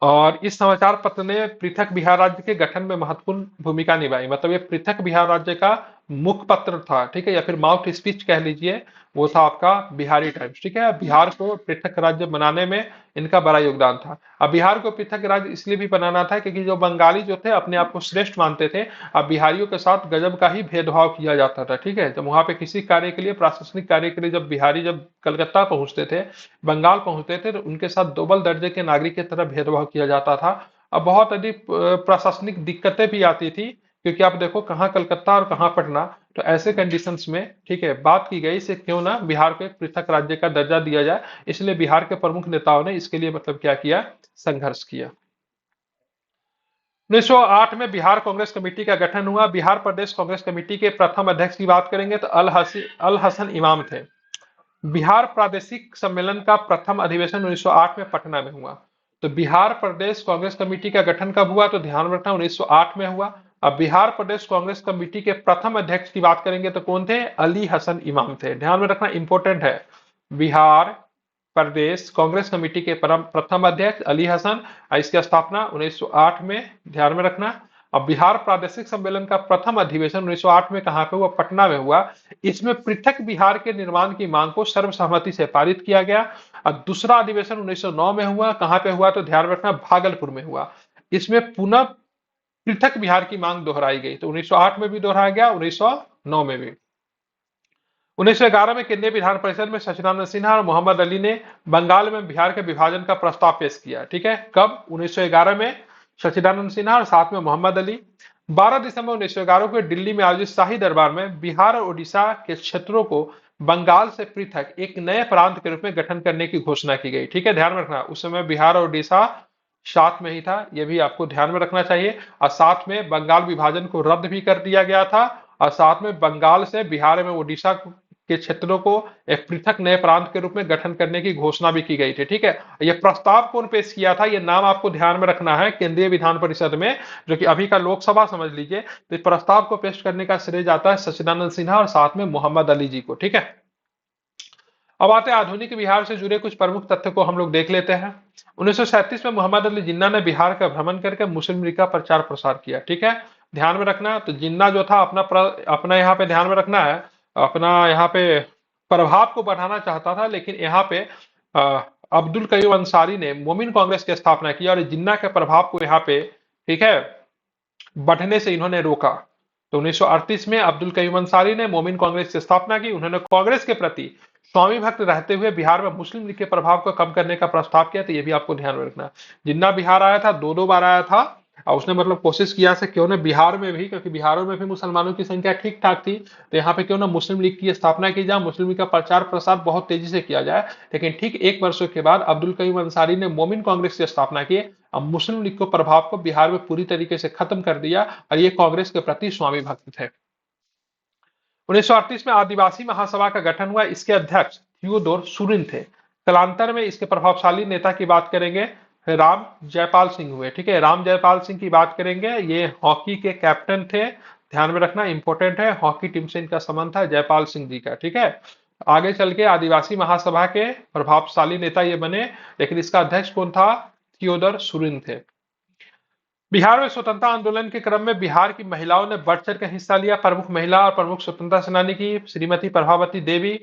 और इस समाचार पत्र ने पृथक बिहार राज्य के गठन में महत्वपूर्ण भूमिका निभाई। मतलब ये पृथक बिहार राज्य का मुख पत्र था। ठीक है। या फिर माउथ स्पीच कह लीजिए, वो था आपका बिहारी टाइम्स। ठीक है। बिहार को पृथक राज्य बनाने में इनका बड़ा योगदान था। अब बिहार को पृथक राज्य इसलिए भी बनाना था क्योंकि जो बंगाली जो थे अपने आप को श्रेष्ठ मानते थे, अब बिहारियों के साथ गजब का ही भेदभाव किया जाता था। ठीक है। जब वहां पे किसी कार्य के लिए, प्रशासनिक कार्य के लिए जब बिहारी जब कलकत्ता पहुंचते थे, बंगाल पहुंचते थे, तो उनके साथ दोबल दर्जे के नागरिक की तरह भेदभाव किया जाता था। अब बहुत अधिक प्रशासनिक दिक्कतें भी आती थी, क्योंकि आप देखो कहाँ कलकत्ता और कहाँ पटना। तो ऐसे कंडीशंस में ठीक है बात की गई से क्यों ना बिहार को एक पृथक राज्य का दर्जा दिया जाए। इसलिए बिहार के प्रमुख नेताओं ने इसके लिए मतलब क्या किया, संघर्ष किया। 1908 में बिहार कांग्रेस कमेटी का गठन हुआ। बिहार प्रदेश कांग्रेस कमेटी के प्रथम अध्यक्ष की बात करेंगे तो अल हसन इमाम थे। बिहार प्रादेशिक सम्मेलन का प्रथम अधिवेशन 1908 में पटना में हुआ। तो बिहार प्रदेश कांग्रेस कमेटी का गठन कब हुआ, तो ध्यान रखना 1908 में हुआ। अब बिहार प्रदेश कांग्रेस कमेटी के प्रथम अध्यक्ष की बात करेंगे तो कौन थे? अली हसन इमाम थे। ध्यान में रखना, इंपॉर्टेंट है। बिहार प्रदेश कांग्रेस कमेटी के प्रथम अध्यक्ष अली हसन, इसकी स्थापना 1908 में। ध्यान में रखना। अब बिहार प्रादेशिक सम्मेलन का प्रथम अधिवेशन 1908 में कहां पे हुआ? पटना में हुआ। इसमें पृथक बिहार के निर्माण की मांग को सर्वसम्मति से पारित किया गया। और दूसरा अधिवेशन 1909 में हुआ। कहां पे हुआ? तो ध्यान रखना, भागलपुर में हुआ। इसमें पुनः पृथक बिहार की मांग दोहराई गई। तो 1908 में भी दोहराया गया, 1909 में भी। 1911 में केंद्रीय विधान परिषद में सच्चिदानंद सिन्हा और मोहम्मद अली ने बंगाल में बिहार के विभाजन का प्रस्ताव पेश किया। ठीक है, कब? 1911 में सच्चिदानंद सिन्हा और साथ में मोहम्मद अली। 12 दिसंबर 1911 को दिल्ली में आयोजित शाही दरबार में बिहार और उड़ीसा के क्षेत्रों को बंगाल से पृथक एक नए प्रांत के रूप में गठन करने की घोषणा की गई। ठीक है, ध्यान में रखना, उस समय बिहार और उड़ीसा साथ में ही था, यह भी आपको ध्यान में रखना चाहिए। और साथ में बंगाल विभाजन को रद्द भी कर दिया गया था, और साथ में बंगाल से बिहार में उड़ीसा के क्षेत्रों को एक पृथक नए प्रांत के रूप में गठन करने की घोषणा भी की गई थी। ठीक है, यह प्रस्ताव कौन पेश किया था, यह नाम आपको ध्यान में रखना है, केंद्रीय विधान परिषद में, जो कि अभी का लोकसभा समझ लीजिए। तो इस प्रस्ताव को पेश करने का श्रेय जाता है सच्चिदानंद सिन्हा और साथ में मोहम्मद अली जी को। ठीक है, अब आते हैं आधुनिक बिहार से जुड़े कुछ प्रमुख तथ्य को हम लोग देख लेते हैं। 1937 में मोहम्मद अली जिन्ना ने बिहार का भ्रमण करके मुस्लिम लीग का प्रचार प्रसार किया। ठीक है, ध्यान में रखना, तो जिन्ना जो था अपना यहाँ पे ध्यान में रखना है, अपना यहाँ पे प्रभाव को बढ़ाना चाहता था, लेकिन यहाँ पे अब्दुल कयूम अंसारी ने मोमिन कांग्रेस की स्थापना की और जिन्ना के प्रभाव को यहाँ पे, ठीक है, बढ़ने से इन्होंने रोका। तो 1938 में अब्दुल कयूम अंसारी ने मोमिन कांग्रेस की स्थापना की। उन्होंने कांग्रेस के प्रति स्वामी भक्त रहते हुए बिहार में मुस्लिम लीग के प्रभाव को कम करने का प्रस्ताव किया। तो ये भी आपको ध्यान में रखना है। जिन्ना बिहार आया था, दो बार आया था, और उसने मतलब कोशिश किया से क्यों ना बिहार में भी, क्योंकि बिहार में भी मुसलमानों की संख्या ठीक ठाक थी, तो यहाँ पे क्यों ना मुस्लिम लीग की स्थापना की जाए, मुस्लिम लीग का प्रचार प्रसार बहुत तेजी से किया जाए। लेकिन ठीक एक वर्षों के बाद अब्दुल कयूम अंसारी ने मोमिन कांग्रेस की स्थापना की और मुस्लिम लीग को प्रभाव को बिहार में पूरी तरीके से खत्म कर दिया, और ये कांग्रेस के प्रति स्वामी भक्त थे। 1938 में आदिवासी महासभा का गठन हुआ। इसके अध्यक्ष थियोडोर सुरिन थे। कालांतर में इसके प्रभावशाली नेता की बात करेंगे, राम जयपाल सिंह हुए। ठीक है, राम जयपाल सिंह की बात करेंगे, ये हॉकी के कैप्टन थे। ध्यान में रखना, इंपॉर्टेंट है, हॉकी टीम से इनका संबंध था जयपाल सिंह जी का। ठीक है, आगे चल के आदिवासी महासभा के प्रभावशाली नेता ये बने, लेकिन इसका अध्यक्ष कौन था? थियोडोर सुरिन थे। बिहार में स्वतंत्रता आंदोलन के क्रम में बिहार की महिलाओं ने बढ़ चढ़ कर हिस्सा लिया। प्रमुख महिला और प्रमुख स्वतंत्रता सेनानी की श्रीमती प्रभावती देवी,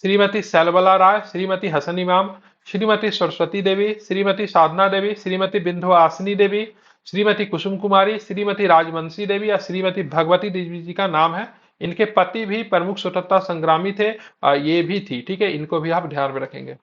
श्रीमती सैलबला राय, श्रीमती हसन इमाम, श्रीमती सरस्वती देवी, श्रीमती साधना देवी, श्रीमती बिंधुवासिनी देवी, श्रीमती कुसुम कुमारी, श्रीमती राजवंशी देवी या श्रीमती भगवती देवी जी का नाम है। इनके पति भी प्रमुख स्वतंत्रता संग्रामी थे, ये भी थी। ठीक है, इनको भी आप ध्यान में रखेंगे।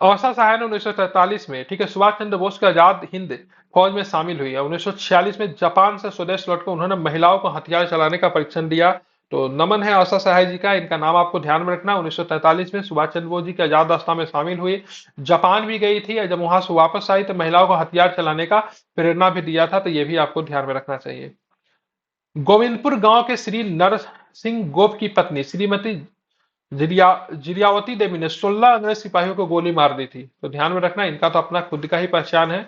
अवस्था सहाय ने 1943 में, ठीक है, सुभाष चंद्र बोस के आजाद हिंद फौज में शामिल हुई है। 1946 में जापान से स्वदेश लौटकर उन्होंने महिलाओं को हथियार चलाने का परीक्षण दिया। तो नमन है आशा सहाय जी का, इनका नाम आपको ध्यान में रखना। 1943 में सुभाष चंद्र बोस जी के आजाद अवस्था में शामिल हुई, जापान भी गई थी, जब वहां से वापस आई तो महिलाओं को हथियार चलाने का प्रेरणा भी दिया था। तो ये भी आपको ध्यान में रखना चाहिए। गोविंदपुर गांव के श्री नर सिंह गोप की पत्नी श्रीमती जिरियावती देवी ने 16 अंग्रेज सिपाहियों को गोली मार दी थी। तो ध्यान में रखना, इनका तो अपना खुद का ही पहचान है।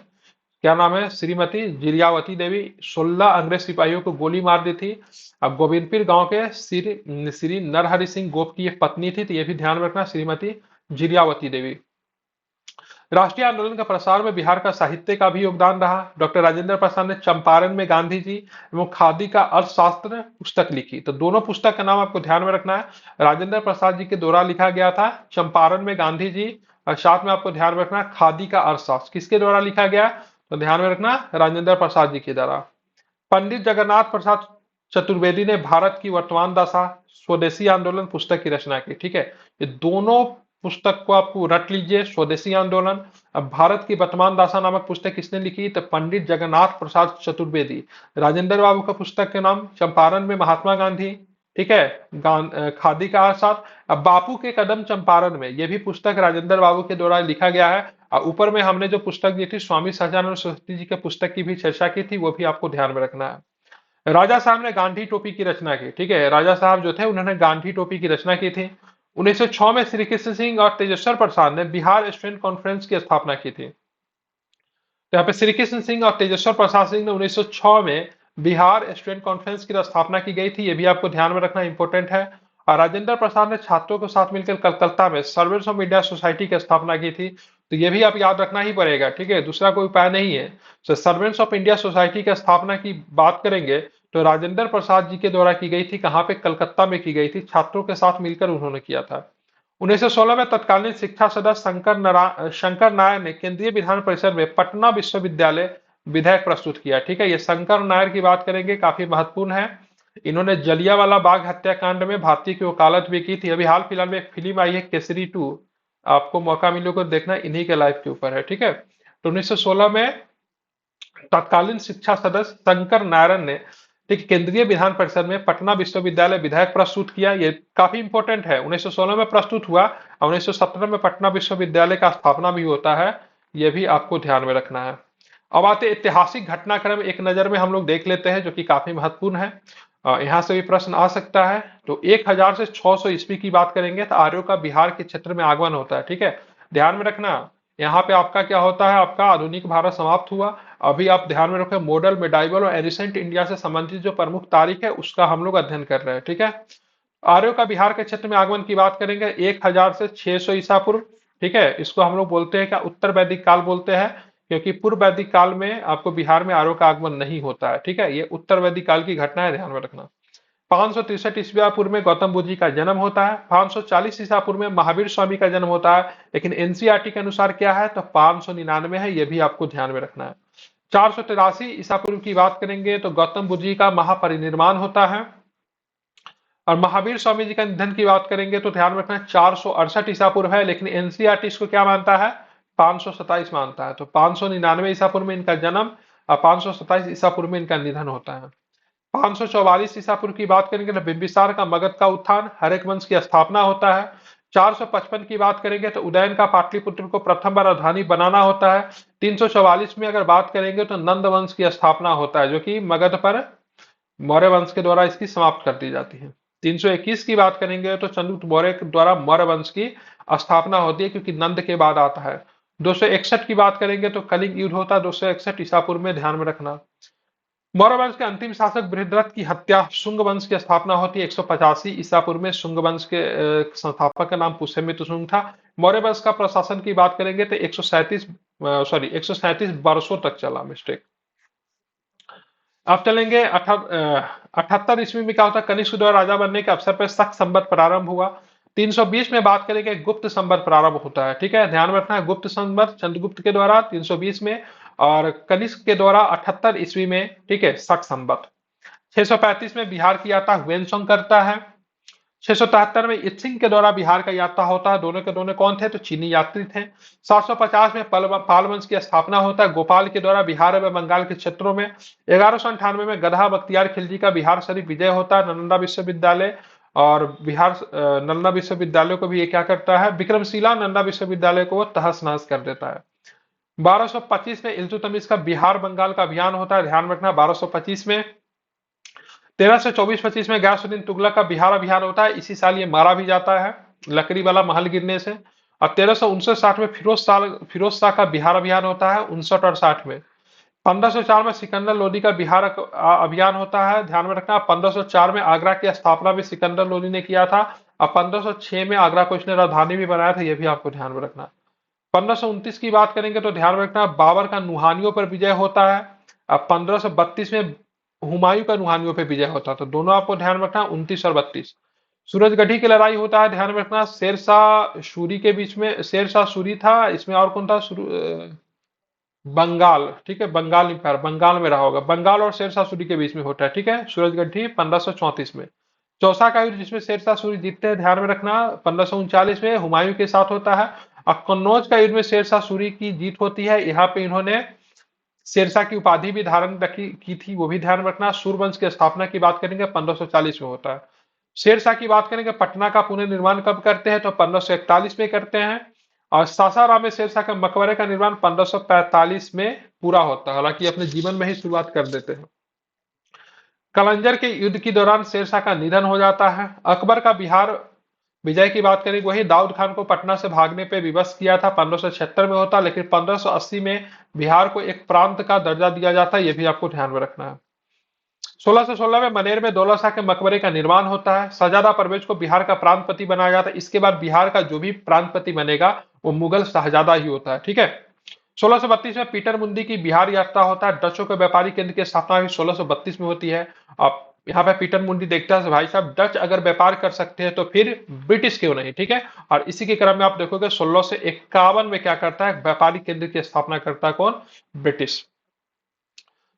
क्या नाम है? श्रीमती जिरियावती देवी 16 अंग्रेज सिपाहियों को गोली मार दी थी। अब गोविंदपुर गांव के श्री नरहरि सिंह गोप की एक पत्नी थी, तो ये भी ध्यान में रखना, श्रीमती जिरियावती देवी। राष्ट्रीय आंदोलन के प्रसार में बिहार का साहित्य का भी योगदान रहा। डॉक्टर राजेंद्र प्रसाद ने चंपारण में गांधी जी एवं खादी का अर्थशास्त्र पुस्तक लिखी। तो दोनों पुस्तक का नाम आपको ध्यान में रखना है। राजेंद्र प्रसाद जी के द्वारा लिखा गया था चंपारण में गांधी जी, और साथ में आपको ध्यान में रखना खादी का अर्थशास्त्र किसके द्वारा लिखा गया? तो ध्यान में रखना, राजेंद्र प्रसाद जी के द्वारा। पंडित जगन्नाथ प्रसाद चतुर्वेदी ने भारत की वर्तमान दशा स्वदेशी आंदोलन पुस्तक की रचना की। ठीक है, ये दोनों पुस्तक को आपको रट लीजिए, स्वदेशी आंदोलन। अब भारत की वर्तमान दशा नामक पुस्तक किसने लिखी? तो पंडित जगन्नाथ प्रसाद चतुर्वेदी। राजेंद्र बाबू का पुस्तक के नाम चंपारण में महात्मा गांधी। ठीक है, खादी का अर्थशास्त्र। अब बापू के कदम चंपारण में, यह भी पुस्तक राजेंद्र बाबू के द्वारा लिखा गया है। और ऊपर में हमने जो पुस्तक दी थी स्वामी सहजानंद सरस्वती जी के पुस्तक की भी चर्चा की थी, वो भी आपको ध्यान में रखना है। राजा साहब ने गांधी टोपी की रचना की। ठीक है, राजा साहब जो थे उन्होंने गांधी टोपी की रचना की थी। 1906 में श्री कृष्ण सिंह और तेजेश्वर प्रसाद ने बिहार स्टूडेंट कॉन्फ्रेंस की स्थापना की थी। तो यहाँ पे श्री कृष्ण सिंह और तेजेश्वर प्रसाद सिंह ने 1906 में बिहार स्टूडेंट कॉन्फ्रेंस की स्थापना की गई थी, ये भी आपको ध्यान में रखना इंपॉर्टेंट है। और राजेंद्र प्रसाद ने छात्रों के साथ मिलकर कलकत्ता में सर्वेंट्स ऑफ इंडिया सोसाइटी की स्थापना की थी। तो ये भी आप याद रखना ही पड़ेगा। ठीक है, दूसरा कोई उपाय नहीं है। तो सर्वेंट्स ऑफ इंडिया सोसाइटी की स्थापना की बात करेंगे तो राजेंद्र प्रसाद जी के द्वारा की गई थी। कहाँ पे? कलकत्ता में की गई थी, छात्रों के साथ मिलकर उन्होंने किया था। 1916 में तत्कालीन शिक्षा सदस्य शंकर नायर ने केंद्रीय विधान परिषद में पटना विश्वविद्यालय विधेयक प्रस्तुत किया। ठीक है, ये शंकर नायर की बात करेंगे, काफी महत्वपूर्ण है। इन्होंने जलियांवाला बाग हत्याकांड में भारतीय की वकालत भी की थी। अभी हाल फिलहाल में एक फिल्म आई है केसरी 2, आपको मौका मिले को देखना, इन्हीं के लाइफ के ऊपर है, ठीक है। तो 1916 में तत्कालीन शिक्षा सदस्य शंकर नारायण ने, ठीक, केंद्रीय विधान परिषद में पटना विश्वविद्यालय विधेयक प्रस्तुत किया। ये काफी इंपॉर्टेंट है, 1916 में प्रस्तुत हुआ और 1917 में पटना विश्वविद्यालय का स्थापना भी होता है, ये भी आपको ध्यान में रखना है। अब आते ऐतिहासिक घटनाक्रम एक नजर में हम लोग देख लेते हैं, जो कि काफी महत्वपूर्ण है। यहाँ से भी प्रश्न आ सकता है। तो 1000 से 600 ईस्वी की बात करेंगे तो आर्यों का बिहार के क्षेत्र में आगमन होता है, ठीक है। ध्यान में रखना, यहाँ पे आपका क्या होता है, आपका आधुनिक भारत समाप्त हुआ। अभी आप ध्यान में रखें, मॉडल, मेडाइवल और एरिसेंट इंडिया से संबंधित जो प्रमुख तारीख है उसका हम लोग अध्ययन कर रहे हैं, ठीक है। आर्यों का बिहार के क्षेत्र में आगमन की बात करेंगे 1000 से 600 ईसा पूर्व, ठीक है। इसको हम लोग बोलते हैं क्या, उत्तर वैदिक काल बोलते हैं, क्योंकि पूर्व वैदिक काल में आपको बिहार में आर्यों का आगमन नहीं होता है, ठीक है। ये उत्तर वैदिक काल की घटना है, ध्यान में रखना। 563 ईस्वी पूर्व में गौतम बुद्ध जी का जन्म होता है। 540 ईसा पूर्व में महावीर स्वामी का जन्म होता है, लेकिन एनसीईआरटी के अनुसार क्या है, तो 599 है, ये भी आपको ध्यान में रखना है। 483 ईसा पूर्व की बात करेंगे तो गौतम बुद्ध जी का महापरिनिर्वाण होता है। और महावीर स्वामी जी का निधन की बात करेंगे तो ध्यान रखना 468 ईसा पूर्व है, लेकिन एनसीईआरटी इसको क्या मानता है, 527 मानता है। तो 599 ईसा पूर्व में इनका जन्म और 527 ईसा पूर्व में इनका निधन होता है। 544 ईसा पूर्व की बात करेंगे तो बिंबिसार का मगध का उत्थान, हरेक वंश की स्थापना होता है। 455 की बात करेंगे तो उदयन का पाटलिपुत्र को प्रथम बार राजधानी बनाना होता है। 344 में अगर बात करेंगे तो नंद वंश की स्थापना होता है, जो कि मगध पर मौर्य वंश के द्वारा इसकी समाप्त कर दी जाती है। 321 की बात करेंगे तो चंद्रगुप्त मौर्य के द्वारा मौर्य वंश की स्थापना होती है, क्योंकि नंद के बाद आता है। 261 की बात करेंगे तो कलिंग युद्ध होता है 261 ईसा पूर्व में, ध्यान में रखना। मौर्य वंश के अंतिम शासक बृहद्रथ की हत्या, शुंग वंश की स्थापना होती है 185 ईसा पूर्व में। शुंग वंश के संस्थापक का नाम पुष्यमित्र शुंग था। मौर्य वंश का प्रशासन की बात करेंगे तो 137 वर्षों तक चला, मिस्टेक। अब चलेंगे 78 ईस्वी में क्या होता है, कनिष्क द्वारा राजा बनने के अवसर पर शक संवत प्रारंभ हुआ। 320 में बात करेंगे गुप्त संवत प्रारंभ होता है, ठीक है। ध्यान रखना है, गुप्त संवत चंद्रगुप्त के द्वारा 320 में और कनिष्क के द्वारा 78 ईस्वी में, ठीक है, शक संवत। 635 में बिहार की यात्रा हुएनसोंग करता है। 673 में इत्सिंग के द्वारा बिहार का यात्रा होता है, दोनों के दोनों कौन थे, तो चीनी यात्री थे। 750 में पाल वंश की स्थापना होता है गोपाल के द्वारा बिहार एवं बंगाल के क्षेत्रों में। 1198 में गधा बख्तियार खिलजी का बिहार शरीफ विजय होता है, नालंदा विश्वविद्यालय और बिहार नालंदा विश्वविद्यालय को भी ये क्या करता है, विक्रमशिला नालंदा विश्वविद्यालय को वो तहस नहस कर देता है। 1225 में इल्तुतमिश का बिहार बंगाल का अभियान होता है, ध्यान रखना 1225 में। 1324-25 में गयासुद्दीन तुगलक का बिहार अभियान होता है, इसी साल ये मारा भी जाता है लकड़ी वाला महल गिरने से। और 1359-60 में फिरोज शाह का बिहार अभियान होता है, 59 और 60 में। 1504 में सिकंदर लोदी का बिहार अभियान होता है, ध्यान में रखना। 1504 में आगरा की स्थापना भी सिकंदर लोदी ने किया था और 1506 में आगरा को इसने राजधानी भी बनाया था, यह भी आपको ध्यान में रखना। 1529 की बात करेंगे तो ध्यान में रखना बाबर का नुहानियों पर विजय होता है। अब 1532 में हुमायूं का नुहानियों पर विजय होता है, तो दोनों आपको ध्यान में रखना 29 और 32। सूरजगढ़ी की लड़ाई होता है, ध्यान में रखना। शेरशाह सूरी के बीच में, शेरशाह सूरी था, इसमें और कौन था, बंगाल, ठीक है, बंगाल इंपायर बंगाल में रहा होगा। बंगाल और शेरशाह सूरी के बीच में होता है, ठीक है, सूरजगढ़ी 1534 में। चौसा का युद्ध जिसमें शेरशाह सूरी जीतते हैं, ध्यान में रखना 1539 में हुमायूं के साथ होता है। और कन्नौज का युद्ध में शेरशाह सूरी की जीत होती है, यहाँ पे इन्होंने शेरशाह की उपाधि भी धारण की थी, वो भी ध्यान रखना। सूरवंश की स्थापना की बात करेंगे 1540 में होता है। शेरशाह की बात करेंगे पटना का पुनर्निर्माण कब करते हैं, तो 1541 में करते हैं। और सासाराम में शेरशाह के मकबरे का निर्माण 1545 में पूरा होता है, हालांकि अपने जीवन में ही शुरुआत कर देते हैं। कलंजर के युद्ध के दौरान शेरशाह का निधन हो जाता है। अकबर का बिहार विजय की बात करें, वही दाऊद खान को पटना से भागने पे विवश किया था, 1576 में होता, लेकिन 1580 में बिहार को एक प्रांत का दर्जा दिया जाता है, यह भी आपको ध्यान में रखना है। 1616 में मनेर में दौलत शाह के मकबरे का निर्माण होता है। शहजादा परवेज को बिहार का प्रांतपति बनाया जाता है। इसके बाद बिहार का जो भी प्रांतपति बनेगा वो मुगल शहजादा ही होता है, ठीक है। 1632 में पीटर मुंडी की बिहार यात्रा होता है। डचों के व्यापारी केंद्र की स्थापना भी 1632 में होती है। अब यहाँ पे पीटर मुंडी देखता है भाई साहब, डच अगर व्यापार कर सकते हैं तो फिर ब्रिटिश क्यों नहीं, ठीक है। और इसी के क्रम में आप देखोगे 1651 में क्या करता है, व्यापारी केंद्र की स्थापना करता है कौन, ब्रिटिश।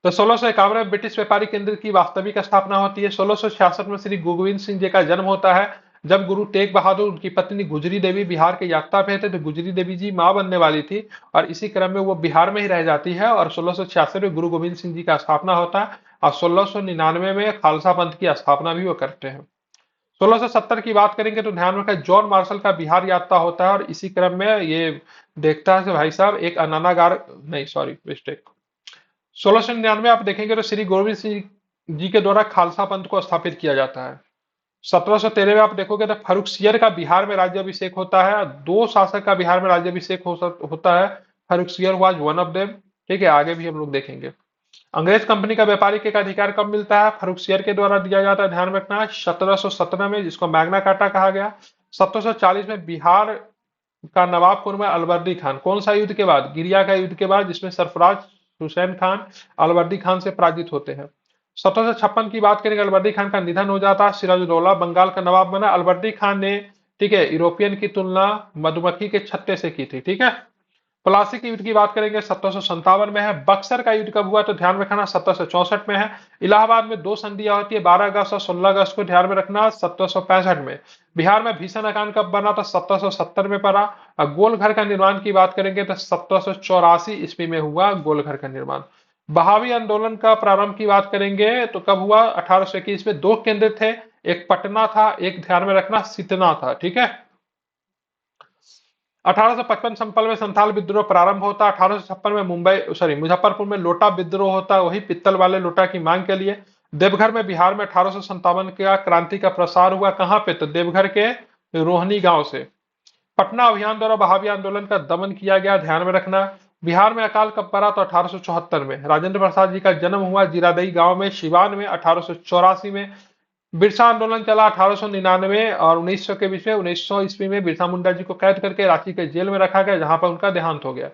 तो 1651 में ब्रिटिश व्यापारी केंद्र की वास्तविक स्थापना होती है। 1666 में श्री गुरु गोविंद सिंह जी का जन्म होता है। जब गुरु तेग बहादुर उनकी पत्नी गुजरी देवी बिहार के यात्रा पे थे तो गुजरी देवी जी मां बनने वाली थी और इसी क्रम में वो बिहार में ही रह जाती है और 1666 में गुरु गोविंद सिंह जी का स्थापना होता है और 1699 में खालसा पंथ की स्थापना भी वो करते हैं। 1670 की बात करेंगे तो ध्यान रखें जॉन मार्शल का बिहार यात्रा होता है और इसी क्रम में ये देखता है कि भाई साहब एक अनानागार, नहीं सॉरी मिस्टेक, 1699 आप देखेंगे तो श्री गोविंद सिंह जी के द्वारा खालसा पंथ को स्थापित किया जाता है। 1713 में आप देखोगे तो फर्रुखसियर का बिहार में राज्याभिषेक होता है। दो शासक का बिहार में राज्याभिषेक होता है। Farrukhsiyar was one of them. ठीक है, आगे भी हम लोग देखेंगे। अंग्रेज कंपनी का व्यापारिक एक अधिकार कब मिलता है? फर्रुखसियर के द्वारा दिया जाता है, ध्यान रखना 1717 में, जिसको मैग्ना कार्टा कहा गया। 1740 में बिहार का नवाब कुर्मा अलवर्दी खान, कौन सा युद्ध के बाद? गिरिया का युद्ध के बाद, जिसमें सरफराज हुसैन खान अलवर्दी खान से पराजित होते हैं। 1756 की बात करेंगे, अलवर्दी खान का निधन हो जाता है। सिराजुद्दौला बंगाल का नवाब बना। अलवर्दी खान ने, ठीक है, यूरोपियन की तुलना मधुमक्खी के छत्ते से की थी। ठीक है। प्लासी के युद्ध की बात करेंगे 1757 में है। बक्सर का युद्ध कब हुआ तो ध्यान रखना 1764 में है। इलाहाबाद में दो संधियां होती है, 12 अगस्त और 16 अगस्त को, ध्यान में रखना 1765 में। बिहार में भीषण अकाल कब बना तो 1770 में पड़ा। और गोलघर का निर्माण की बात करेंगे तो 1784 ईस्वी में हुआ गोलघर का निर्माण। बहावी आंदोलन का प्रारंभ की बात करेंगे तो कब हुआ? 1821 में। दो केंद्र थे, एक पटना था, एक ध्यान में रखना सितना था। ठीक है। 1855 संपल में संथाल विद्रोह प्रारंभ होता। 1856 में मुजफ्फरपुर में लोटा विद्रोह होता, वही पित्तल वाले लोटा की मांग के लिए। देवघर में बिहार में 1857 का क्रांति का प्रसार हुआ, कहां पे? तो देवघर के रोहनी गांव से। पटना अभियान द्वारा बहावी आंदोलन का दमन किया गया, ध्यान में रखना। बिहार में अकाल कब पड़ा तो 1874 में। राजेंद्र प्रसाद जी का जन्म हुआ जीरादई गांव में सिवान में 1884 में। बिरसा आंदोलन चला 1899 और 1900 के बीच में। 1900 ईस्वी में बिरसा मुंडा जी को कैद करके रांची के जेल में रखा गया, जहां पर उनका देहांत हो गया।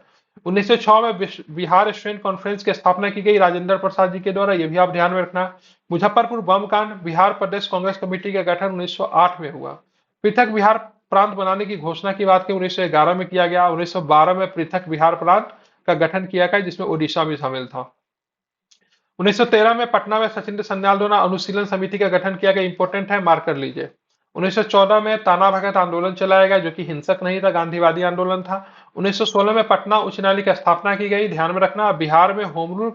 1906 में बिहार स्टूडेंट कॉन्फ्रेंस की स्थापना की गई राजेंद्र प्रसाद जी के द्वारा, यह भी आप ध्यान में रखना। मुजफ्फरपुर बम कांड, बिहार प्रदेश कांग्रेस कमेटी का गठन 1908 में हुआ। पृथक बिहार प्रांत बनाने की घोषणा की बात की 1911 में किया गया। 1912 में पृथक बिहार प्रांत का गठन किया गया, जिसमें ओडिशा भी शामिल था। 1913 में पटना में सचिंद्र सन्याल द्वारा अनुशीलन समिति का गठन किया गया, इंपॉर्टेंट है, मार्क कर लीजिए। 1914 में ताना भगत आंदोलन चलाया गया, जो कि हिंसक नहीं था, गांधीवादी आंदोलन था। 1916 में पटना उच्च न्यायालय की स्थापना की गई, ध्यान में रखना। बिहार में होम रूल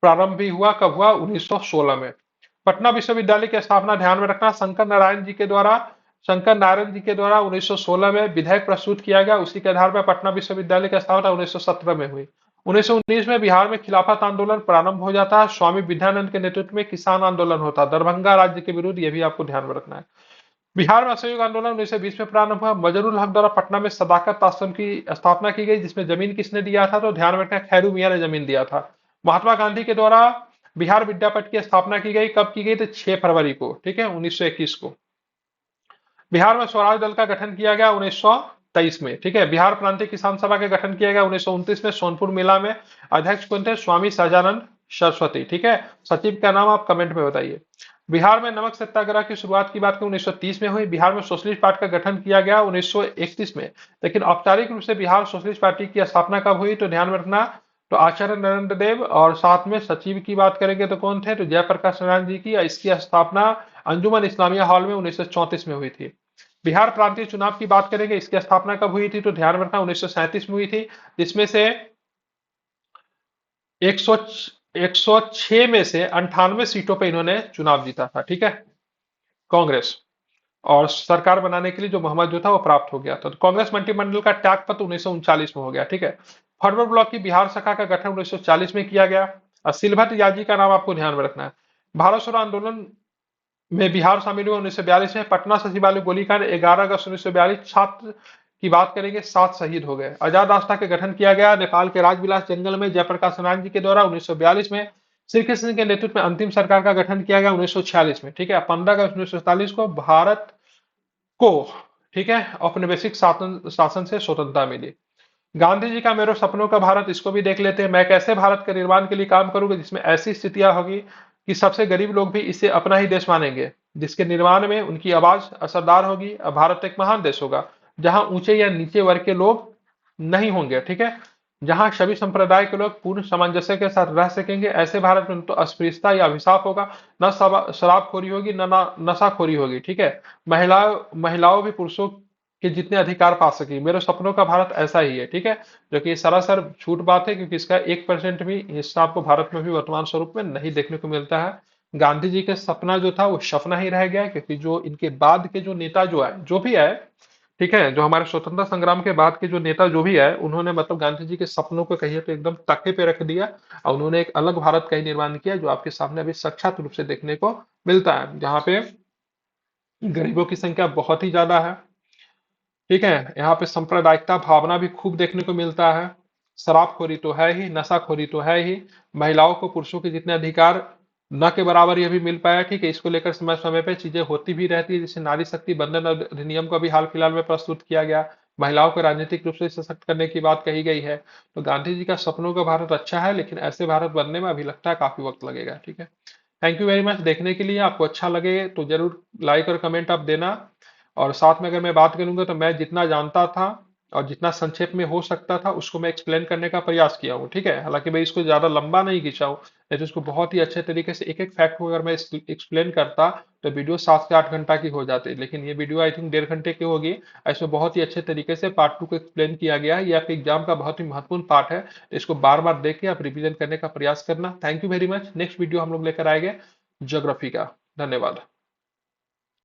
प्रारंभ भी हुआ, कब हुआ? 1916 में। पटना विश्वविद्यालय की स्थापना, ध्यान में रखना, शंकर नारायण जी के द्वारा 1916 में विधेयक प्रस्तुत किया गया, उसी के आधार पर पटना विश्वविद्यालय की स्थापना 1917 में हुई। 1919 में बिहार में खिलाफत आंदोलन प्रारंभ हो जाता है, स्वामी विद्यानंद के नेतृत्व में किसान आंदोलन होता है दरभंगा राज्य के विरुद्ध, यह भी आपको ध्यान में रखना है। बिहार में असहयोग आंदोलन 1920 में प्रारंभ हुआ। मजरुल हक द्वारा पटना में सदाकत आश्रम की स्थापना की गई, जिसमें जमीन किसने दिया था तो ध्यान में रखना खैरू मियां ने जमीन दिया था। महात्मा गांधी के द्वारा बिहार विद्यापीठ की स्थापना की गई, कब की गई तो 6 फरवरी को, ठीक है, 1921 को। बिहार में स्वराज दल का गठन किया गया 1923 में, ठीक है। बिहार प्रांतीय किसान सभा का गठन किया गया 1929 में सोनपुर मेला में। अध्यक्ष कौन थे? स्वामी सहजानंद सरस्वती, ठीक है। सचिव का नाम आप कमेंट में बताइए। बिहार में नमक सत्याग्रह की शुरुआत की बात करें 1930 में हुई। बिहार में सोशलिस्ट पार्टी का गठन किया गया 1931 में, लेकिन औपचारिक रूप से बिहार सोशलिस्ट पार्टी की स्थापना कब हुई तो ध्यान में रखना, तो आचार्य नरेंद्र देव, और साथ में सचिव की बात करेंगे तो कौन थे तो जयप्रकाश नारायण जी की। इसकी स्थापना अंजुमन इस्लामिया हॉल में 1934 में हुई थी। बिहार प्रांतीय चुनाव की बात करेंगे, इसकी स्थापना कब हुई थी तो ध्यान रखना 1937 में हुई थी, जिसमें से 100 106 में से 98 सीटों पे इन्होंने चुनाव जीता था, ठीक है, कांग्रेस। और सरकार बनाने के लिए जो बहुमत जो था वो प्राप्त हो गया था। तो कांग्रेस मंत्रिमंडल का त्यागपत्र 1939 में हो गया, ठीक है। फॉरवर्ड ब्लॉक की बिहार शाखा का गठन 1940 में किया गया। और सिलभट याजी का नाम आपको ध्यान में रखना है। भारत छोड़ो आंदोलन में बिहार शामिल हुआ 1942 में। पटना सचिवालय गोलीकांड 11 अगस्त 1942। छात्र की बात करेंगे, 7 शहीद हो गए। आजाद राष्ट्र का गठन किया गया नेपाल के राजविलास जंगल में जयप्रकाश नारायण जी के द्वारा 1942 में। श्री कृष्ण के नेतृत्व में अंतिम सरकार का गठन किया गया 1946 में, ठीक है। 15 अगस्त 1947 को भारत को, ठीक है, औपनिवेशिक शासन से स्वतंत्रता मिली। गांधी जी का मेरे सपनों का भारत, इसको भी देख लेते हैं। मैं कैसे भारत के निर्माण के लिए काम करूंगा जिसमें ऐसी स्थितियां होगी कि सबसे गरीब लोग भी इसे अपना ही देश मानेंगे, जिसके निर्माण में उनकी आवाज असरदार होगी। अब भारत एक महान देश होगा जहां ऊंचे या नीचे वर्ग के लोग नहीं होंगे, ठीक है। जहां सभी संप्रदाय के लोग पूर्ण सामंजस्य के साथ रह सकेंगे, ऐसे भारत में न तो अस्पृश्यता या अभिशाप होगा, न शराबखोरी होगी, न नशाखोरी होगी। ठीक है। महिलाओं भी पुरुषों के जितने अधिकार पा सकेगी। मेरे सपनों का भारत ऐसा ही है। ठीक है। जो कि सरासर झूठ बात है, क्योंकि इसका 1% भी हिस्सा आपको भारत में भी वर्तमान स्वरूप में नहीं देखने को मिलता है। गांधी जी का सपना जो था वो सपना ही रह गया है, क्योंकि जो इनके बाद के जो नेता जो है, जो भी है, ठीक है, जो हमारे स्वतंत्रता संग्राम के बाद के जो नेता जो भी है, उन्होंने मतलब गांधी जी के सपनों को कहिए तो एकदम तख्ते पे रख दिया, और उन्होंने एक अलग भारत का ही निर्माण किया, जो आपके सामने अभी साक्षात रूप से देखने को मिलता है, जहाँ पे गरीबों की संख्या बहुत ही ज्यादा है। ठीक है। यहाँ पे सांप्रदायिकता भावना भी खूब देखने को मिलता है। शराबखोरी तो है ही, नशाखोरी तो है ही। महिलाओं को पुरुषों के जितने अधिकार न के बराबर ये भी मिल पाया। ठीक है। इसको लेकर समय समय पे चीजें होती भी रहती है, जैसे नारी शक्ति बंधन अधिनियम को भी हाल फिलहाल में प्रस्तुत किया गया। महिलाओं को राजनीतिक रूप से सशक्त करने की बात कही गई है। तो गांधी जी का सपनों का भारत अच्छा है, लेकिन ऐसे भारत बनने में अभी लगता है काफी वक्त लगेगा। ठीक है। थैंक यू वेरी मच देखने के लिए। आपको अच्छा लगे तो जरूर लाइक और कमेंट आप देना। और साथ में अगर मैं बात करूंगा तो मैं जितना जानता था और जितना संक्षेप में हो सकता था उसको मैं एक्सप्लेन करने का प्रयास किया हूँ। ठीक है। हालांकि मैं इसको ज्यादा लंबा नहीं खींचा हूँ, नहीं तो इसको बहुत ही अच्छे तरीके से एक एक फैक्ट को अगर मैं एक्सप्लेन करता तो वीडियो 7 से 8 घंटा की हो जाती। लेकिन ये वीडियो आई थिंक 1.5 घंटे की होगी। इसमें बहुत ही अच्छे तरीके से पार्ट 2 को एक्सप्लेन किया गया है। ये आपके एग्जाम का बहुत ही महत्वपूर्ण पार्ट है, तो इसको बार बार देख के आप रिविजन करने का प्रयास करना। Thank you very much. Next video हम लोग लेकर आएंगे ज्योग्राफी का। धन्यवाद।